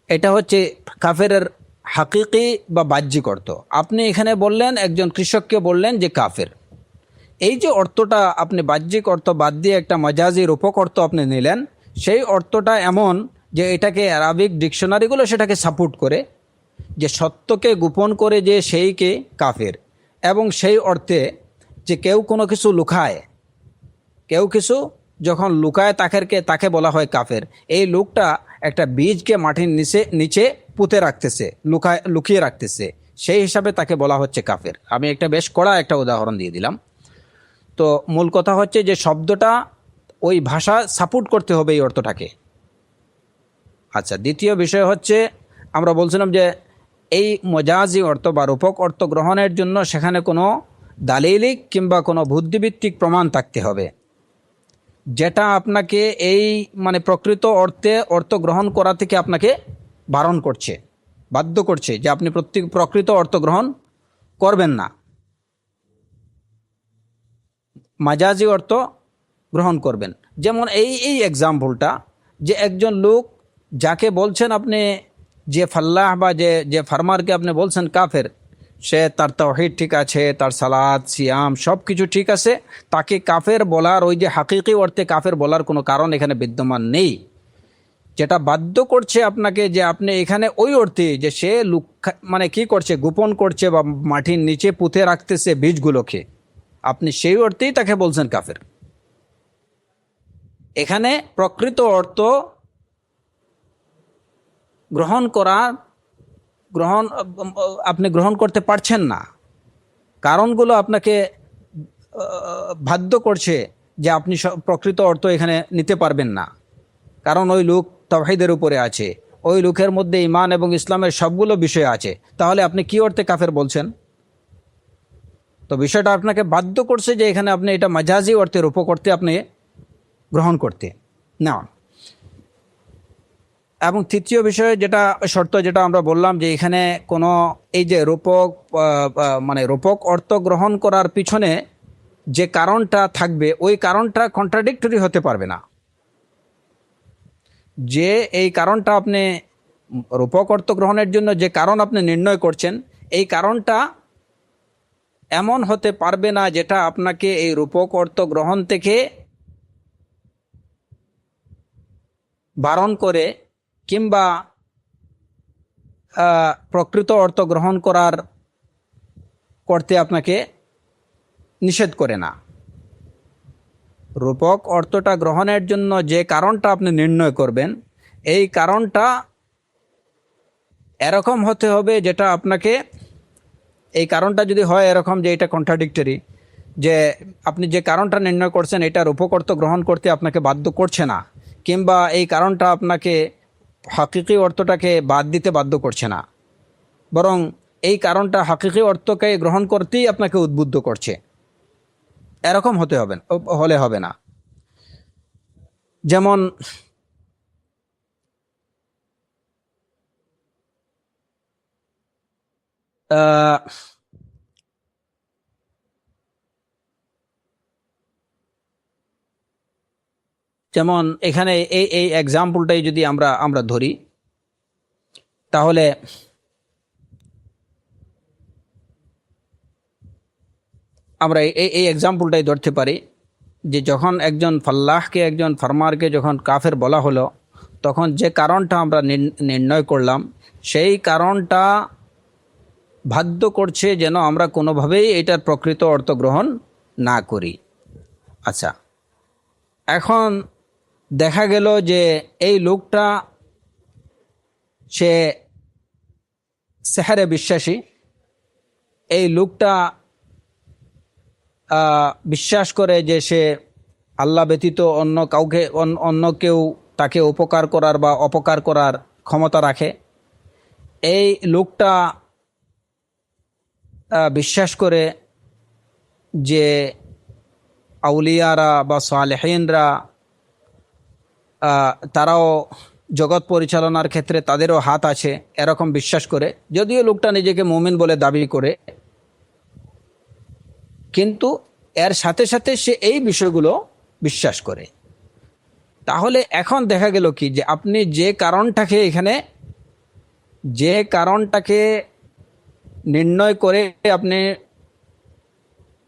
এটা হচ্ছে কাফেরের হাকিকি বা বাহ্যিক অর্থ। আপনি এখানে বললেন, একজন কৃষককে বললেন যে কাফের। এই যে অর্থটা আপনি বাহ্যিক অর্থ বাদ দিয়ে একটা মাজাজি রূপক অর্থ আপনি নিলেন, সেই অর্থটা এমন যে এটাকে আরবিক ডিকশনারিগুলো সেটাকে সাপোর্ট করে, যে সত্যকে গোপন করে যে সেইকে কাফের। এবং সেই অর্থে যে কেউ কোনো কিছু লুকায়, কেউ কিছু যখন লুকায় তাকে বলা হয় কাফের। এই লোকটা একটা বীজকে মাটির নিচে পুঁতে রাখতেছে, লুকিয়ে রাখতেছে, সেই হিসাবে তাকে বলা হচ্ছে কাফের। আমি একটা বেশ কড়া একটা উদাহরণ দিয়ে দিলাম। তো মূল কথা হচ্ছে যে শব্দটা ওই ভাষা সাপোর্ট করতে হবে এই অর্থটাকে। আচ্ছা, দ্বিতীয় বিষয় হচ্ছে আমরা বলছিলাম যে এই মজাজি অর্থ বা রূপক অর্থ গ্রহণের জন্য সেখানে কোনো দালিলিক কিংবা কোনো বুদ্ধিভিত্তিক প্রমাণ থাকতে হবে, যেটা আপনাকে এই মানে প্রকৃত অর্থ গ্রহণ করা থেকে আপনাকে বারণ করছে, বাধ্য করছে যে আপনি প্রকৃত অর্থ গ্রহণ করবেন না, মাজাজি অর্থ গ্রহণ করবেন। যেমন এই এক্সাম্পলটা, যে একজন লোক যাকে বলছেন আপনি যে ফাল্লাহ বা যে ফার্মারকে আপনি বলছেন কাফের, সে তার তাওহীদ ঠিক আছে, তার সালাত সিয়াম সব কিছু ঠিক আছে, তাকে কাফের বলার ওই যে হাকিকি অর্থে কাফের বলার কোনো কারণ এখানে বিদ্যমান নেই। যেটা বাধ্য করছে আপনাকে যে আপনি এখানে ওই অর্থে যে সে মানে কি করছে, গোপন করছে বা মাটির নিচে পুঁতে রাখতেছে বীজগুলোকে, আপনি সেই অর্থেই তাকে বলছেন কাফের। এখানে প্রকৃত অর্থ আপনি গ্রহণ করতে পারছেন না, কারণগুলো আপনাকে বাধ্য করছে যে আপনি প্রকৃত অর্থ এখানে নিতে পারবেন না। কারণ ওই লোক তাওহীদের উপরে আছে, ওই লোকের মধ্যে ঈমান এবং ইসলামের সবগুলো বিষয় আছে, তাহলে আপনি কি অর্থে কাফের বলছেন? তো বিষয়টা আপনাকে বাধ্য করছে যে এখানে আপনি এটা মাজাজি অর্থে রূপক অর্থে আপনি গ্রহণ করতে না। এবং তৃতীয় বিষয়ে যেটা শর্ত, যেটা আমরা বললাম যে এখানে কোনো এই যে মানে রূপক অর্থ গ্রহণ করার পিছনে যে কারণটা থাকবে, ওই কারণটা কন্ট্রাডিক্টরি হতে পারবে না। যে এই কারণটা আপনি রূপক অর্থ গ্রহণের জন্য যে কারণ আপনি নির্ণয় করছেন, এই কারণটা এমন হতে পারবে না যেটা আপনাকে এই রূপক অর্থ গ্রহণ থেকে বারণ করে কিংবা প্রকৃত অর্থ গ্রহণ করতে আপনাকে নিষেধ করে না। রূপক অর্থটা গ্রহণের জন্য যে কারণটা আপনি নির্ণয় করবেন, এই কারণটা এরকম হতে হবে যেটা আপনাকে, এই কারণটা যদি হয় এরকম যে এটা কন্ট্রাডিক্টরি, যে আপনি যে কারণটা নির্ণয় করছেন এটা রূপক অর্থ গ্রহণ করতে আপনাকে বাধ্য করছে না, কিংবা এই কারণটা আপনাকে হাকিকি অর্থটাকে বাদ দিতে বাধ্য করছে না, বরং এই কারণটা হাকিকি অর্থকে গ্রহণ করতেই আপনাকে উদ্বুদ্ধ করছে, এরকম হলে হবে না। যেমন যেমন এখানে এই এক্সাম্পলটাই যদি আমরা ধরি, তাহলে আমরা এই এক্সাম্পলটাই ধরতে পারি যে যখন একজন ফাল্লাহকে, একজন ফার্মারকে যখন কাফের বলা হলো, তখন যে কারণটা আমরা নির্ণয় করলাম, সেই কারণটা বাধ্য করছে যেন আমরা কোনোভাবেই এটার প্রকৃত অর্থ গ্রহণ না করি। আচ্ছা, এখন দেখা গেল যে এই লোকটা সে সেহরে বিশ্বাসী। এই লোকটা বিশ্বাস করে যে সে আল্লাহ ব্যতীত অন্য কাউকে অন্য কেউ তাকে উপকার করার বা অপকার করার ক্ষমতা রাখে। এই লোকটা বিশ্বাস করে যে আউলিয়ারা বা সালেহিনরা তারাও জগৎ পরিচালনার ক্ষেত্রে তাদেরও হাত আছে, এরকম বিশ্বাস করে। যদিও লোকটা নিজেকে মুমিন বলে দাবি করে, কিন্তু এর সাথে সাথে সে এই বিষয়গুলো বিশ্বাস করে। তাহলে এখন দেখা গেল কি, যে আপনি যে কারণটাকে নির্ণয় করে আপনি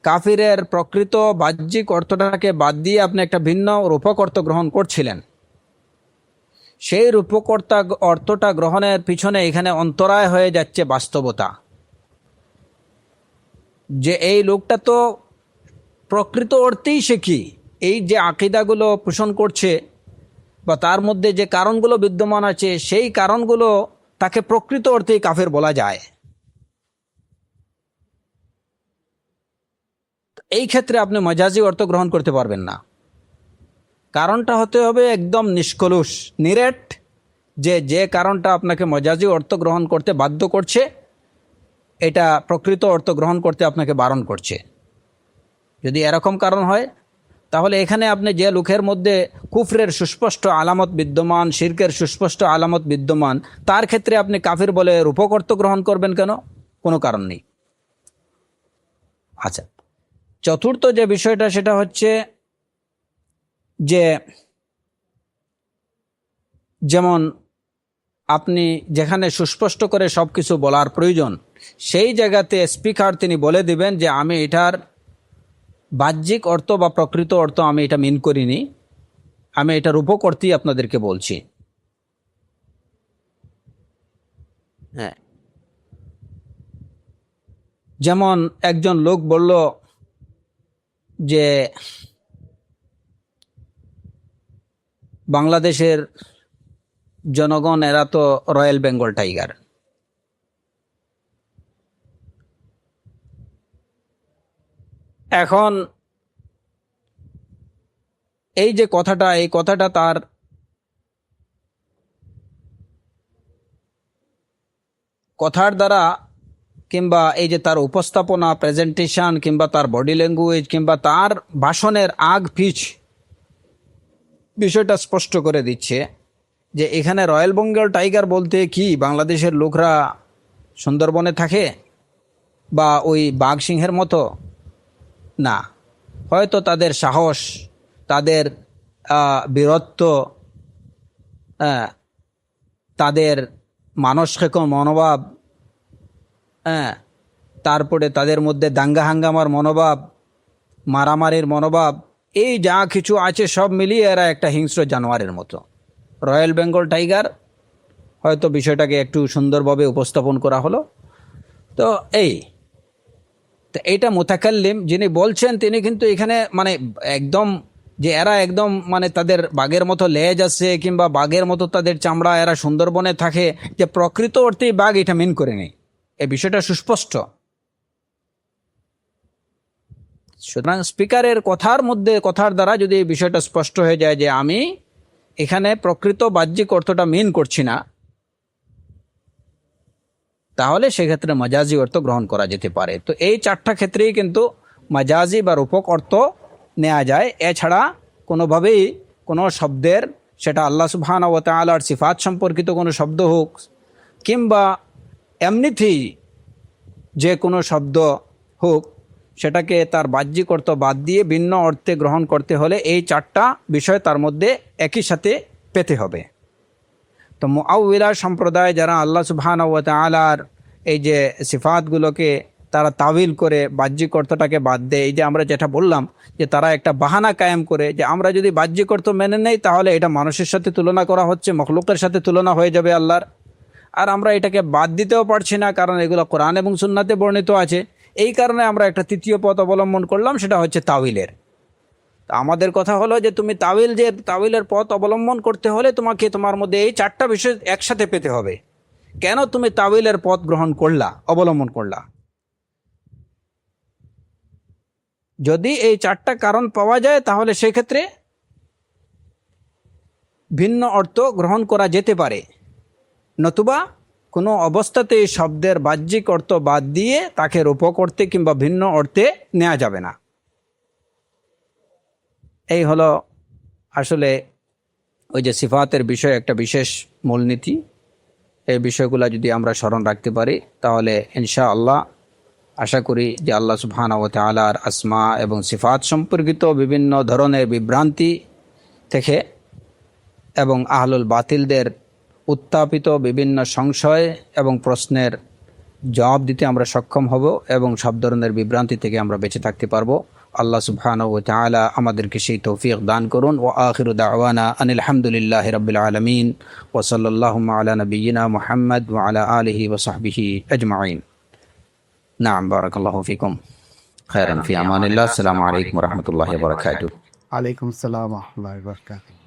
কাফিরের প্রকৃত বাহ্যিক অর্থটাকে বাদ দিয়ে আপনি একটা ভিন্ন রূপক অর্থ গ্রহণ করছিলেন, সেই রূপকর্তা অর্থটা গ্রহণের পিছনে এখানে অন্তরায় হয়ে যাচ্ছে বাস্তবতা, যে এই লোকটা তো প্রকৃত অর্থেই সে কি, এই যে আকীদাগুলো পোষণ করছে বা তার মধ্যে যে কারণগুলো বিদ্যমান আছে, সেই কারণগুলো তাকে প্রকৃত অর্থেই কাফের বলা যায়। এই ক্ষেত্রে আপনি মজাজি অর্থ গ্রহণ করতে পারবেন না। কারণটা হতে হবে একদম নিষ্কলুষ, নিরেট, যে কারণটা আপনাকে মজাজি অর্থ গ্রহণ করতে বাধ্য করছে, এটা প্রকৃত অর্থ গ্রহণ করতে আপনাকে বারণ করছে। যদি এরকম কারণ হয়, তাহলে এখানে আপনি যে লোকের মধ্যে কুফরের সুস্পষ্ট আলামত বিদ্যমান, শিরকের সুস্পষ্ট আলামত বিদ্যমান, তার ক্ষেত্রে আপনি কাফির বলে রূপক অর্থ গ্রহণ করবেন কেন? কোনো কারণ নেই। আচ্ছা, চতুর্থ যে বিষয়টা সেটা হচ্ছে যে যেমন আপনি যেখানে সুস্পষ্ট করে সব কিছু বলার প্রয়োজন, সেই জায়গাতে স্পিকার তিনি বলে দিবেন যে আমি এটার বাহ্যিক অর্থ বা প্রকৃত অর্থ আমি এটা মিন করিনি, আমি এটা রূপক অর্থই আপনাদেরকে বলছি। হ্যাঁ, যেমন একজন লোক বলল যে বাংলাদেশের জনগণ এরা তো রয়্যাল বেঙ্গল টাইগার। এখন এই যে কথাটা, এই কথাটা তার কথার দ্বারা কিংবা এই যে তার উপস্থাপনা, প্রেজেন্টেশন, কিংবা তার বডি ল্যাঙ্গুয়েজ, কিংবা তার ভাষণের আগ পিছ বিষয়টা স্পষ্ট করে দিচ্ছে যে এখানে রয়্যাল বেঙ্গল টাইগার বলতে কি বাংলাদেশের লোকরা সুন্দরবনে থাকে বা ওই বাঘ সিংহের মতো না। হয়তো তাদের সাহস, তাদের বীরত্ব, তাদের মানসিক মনোভাব, তারপরে তাদের মধ্যে দাঙ্গা হাঙ্গামার মনোভাব, মারামারির মনোভাব, এই যা কিছু আছে সব মিলিয়ে এরা একটা হিংস্র জানোয়ারের মতো। রয়্যাল বেঙ্গল টাইগার, হয়তো বিষয়টাকে একটু সুন্দরভাবে উপস্থাপন করা হলো। তো এইটা মুতাকাল্লিম যিনি বলছেন, তিনি কিন্তু এখানে মানে একদম যে এরা একদম মানে তাদের বাঘের মতো লেজ আছে কিংবা বাঘের মতো তাদের চামড়া, এরা সুন্দরবনে থাকে, যে প্রকৃত অর্থেই বাঘ এটা মিন করে নেই, এই বিষয়টা সুস্পষ্ট। সুতরাং স্পিকারের কথার দ্বারা যদি এই বিষয়টা স্পষ্ট হয়ে যায় যে আমি এখানে প্রকৃত বাহ্যিক অর্থটা মিন করছি না, তাহলে সেক্ষেত্রে মাজাজি অর্থ গ্রহণ করা যেতে পারে। তো এই চারটা ক্ষেত্রেই কিন্তু মাজাজি বা রূপক অর্থ নেওয়া যায়। এছাড়া কোনোভাবেই কোনো শব্দের, সেটা আল্লাহ সুবহানাহু ওয়া তাআলার সিফাত সম্পর্কিত কোনো শব্দ হোক কিংবা এমনিতেই যে কোনো শব্দ হোক, সেটাকে তার বাহ্যিক অর্থ বাদ দিয়ে ভিন্ন অর্থে গ্রহণ করতে হলে এই চারটা বিষয় তার মধ্যে একই সাথে পেতে হবে। তো মুআউইলা সম্প্রদায় যারা আল্লাহ সুবহানাহু ওয়া তাআলার এই যে সিফাতগুলোকে তারা তাবিল করে বাহ্যিক অর্থটাকে বাদ দেয়, এই যে আমরা যেটা বললাম যে তারা একটা বাহানা কায়েম করে যে আমরা যদি বাহ্যিক অর্থ মেনে নেই তাহলে এটা মানুষের সাথে তুলনা করা হচ্ছে, মখলুকের সাথে তুলনা হয়ে যাবে আল্লাহর, আর আমরা এটাকে বাদ দিতেও পারছি না কারণ এগুলো কোরআন এবং সুন্নাতে বর্ণিত আছে। এই কারণে আমরা একটা তৃতীয় পথ অবলম্বন করলাম, সেটা হচ্ছে তাউইলের। তা আমাদের কথা হলো যে তুমি তাউইলের পথ অবলম্বন করতে হলে তোমাকে তোমার মধ্যে এই চারটা বিষয় একসাথে পেতে হবে। কেন তুমি তাউইলের পথ গ্রহণ করলা, অবলম্বন করলা? যদি এই চারটা কারণ পাওয়া যায় তাহলে সেক্ষেত্রে ভিন্ন অর্থ গ্রহণ করা যেতে পারে, নতুবা কোনো অবস্থাতেই শব্দের বাহ্যিক অর্থ বাদ দিয়ে তাকে রূপক অর্থে কিংবা ভিন্ন অর্থে নেওয়া যাবে না। এই হলো আসলে ওই যে সিফাতের বিষয় একটা বিশেষ মূলনীতি। এই বিষয়গুলো যদি আমরা স্মরণ রাখতে পারি তাহলে ইনশাআল্লাহ আশা করি যে আল্লাহ সুবহানাহু ওয়া তাআলার আসমা এবং সিফাত সম্পর্কিত বিভিন্ন ধরনের বিভ্রান্তি থেকে এবং আহলুল বাতিলদের উত্থাপিত বিভিন্ন সংশয় এবং প্রশ্নের জবাব দিতে আমরা সক্ষম হব এবং সব ধরনের বিভ্রান্তি থেকে আমরা বেঁচে থাকতে পারবো। আল্লাহ সুবহানাহু ওয়া তাআলা আমাদেরকে সেই তৌফিক দান করুন। ওয়া আখিরু দাওয়ানা আনিল হামদুলিল্লাহি রাব্বিল আলামিন ওয়া সাল্লাল্লাহু আলা নাবিয়িনা মুহাম্মদ ওয়া আলা আলিহি ওয়া সাহবিহি আজমাইন। নাম বারাকাল্লাহু ফিকুম। খায়রান ফি আমানিল্লাহ। আসসালামু আলাইকুম ওয়া রাহমাতুল্লাহি ওয়া বারাকাতুহু। আলাইকুম আসসালাম ওয়া রাহমাতুল্লাহি ওয়া বারাকাতুহু।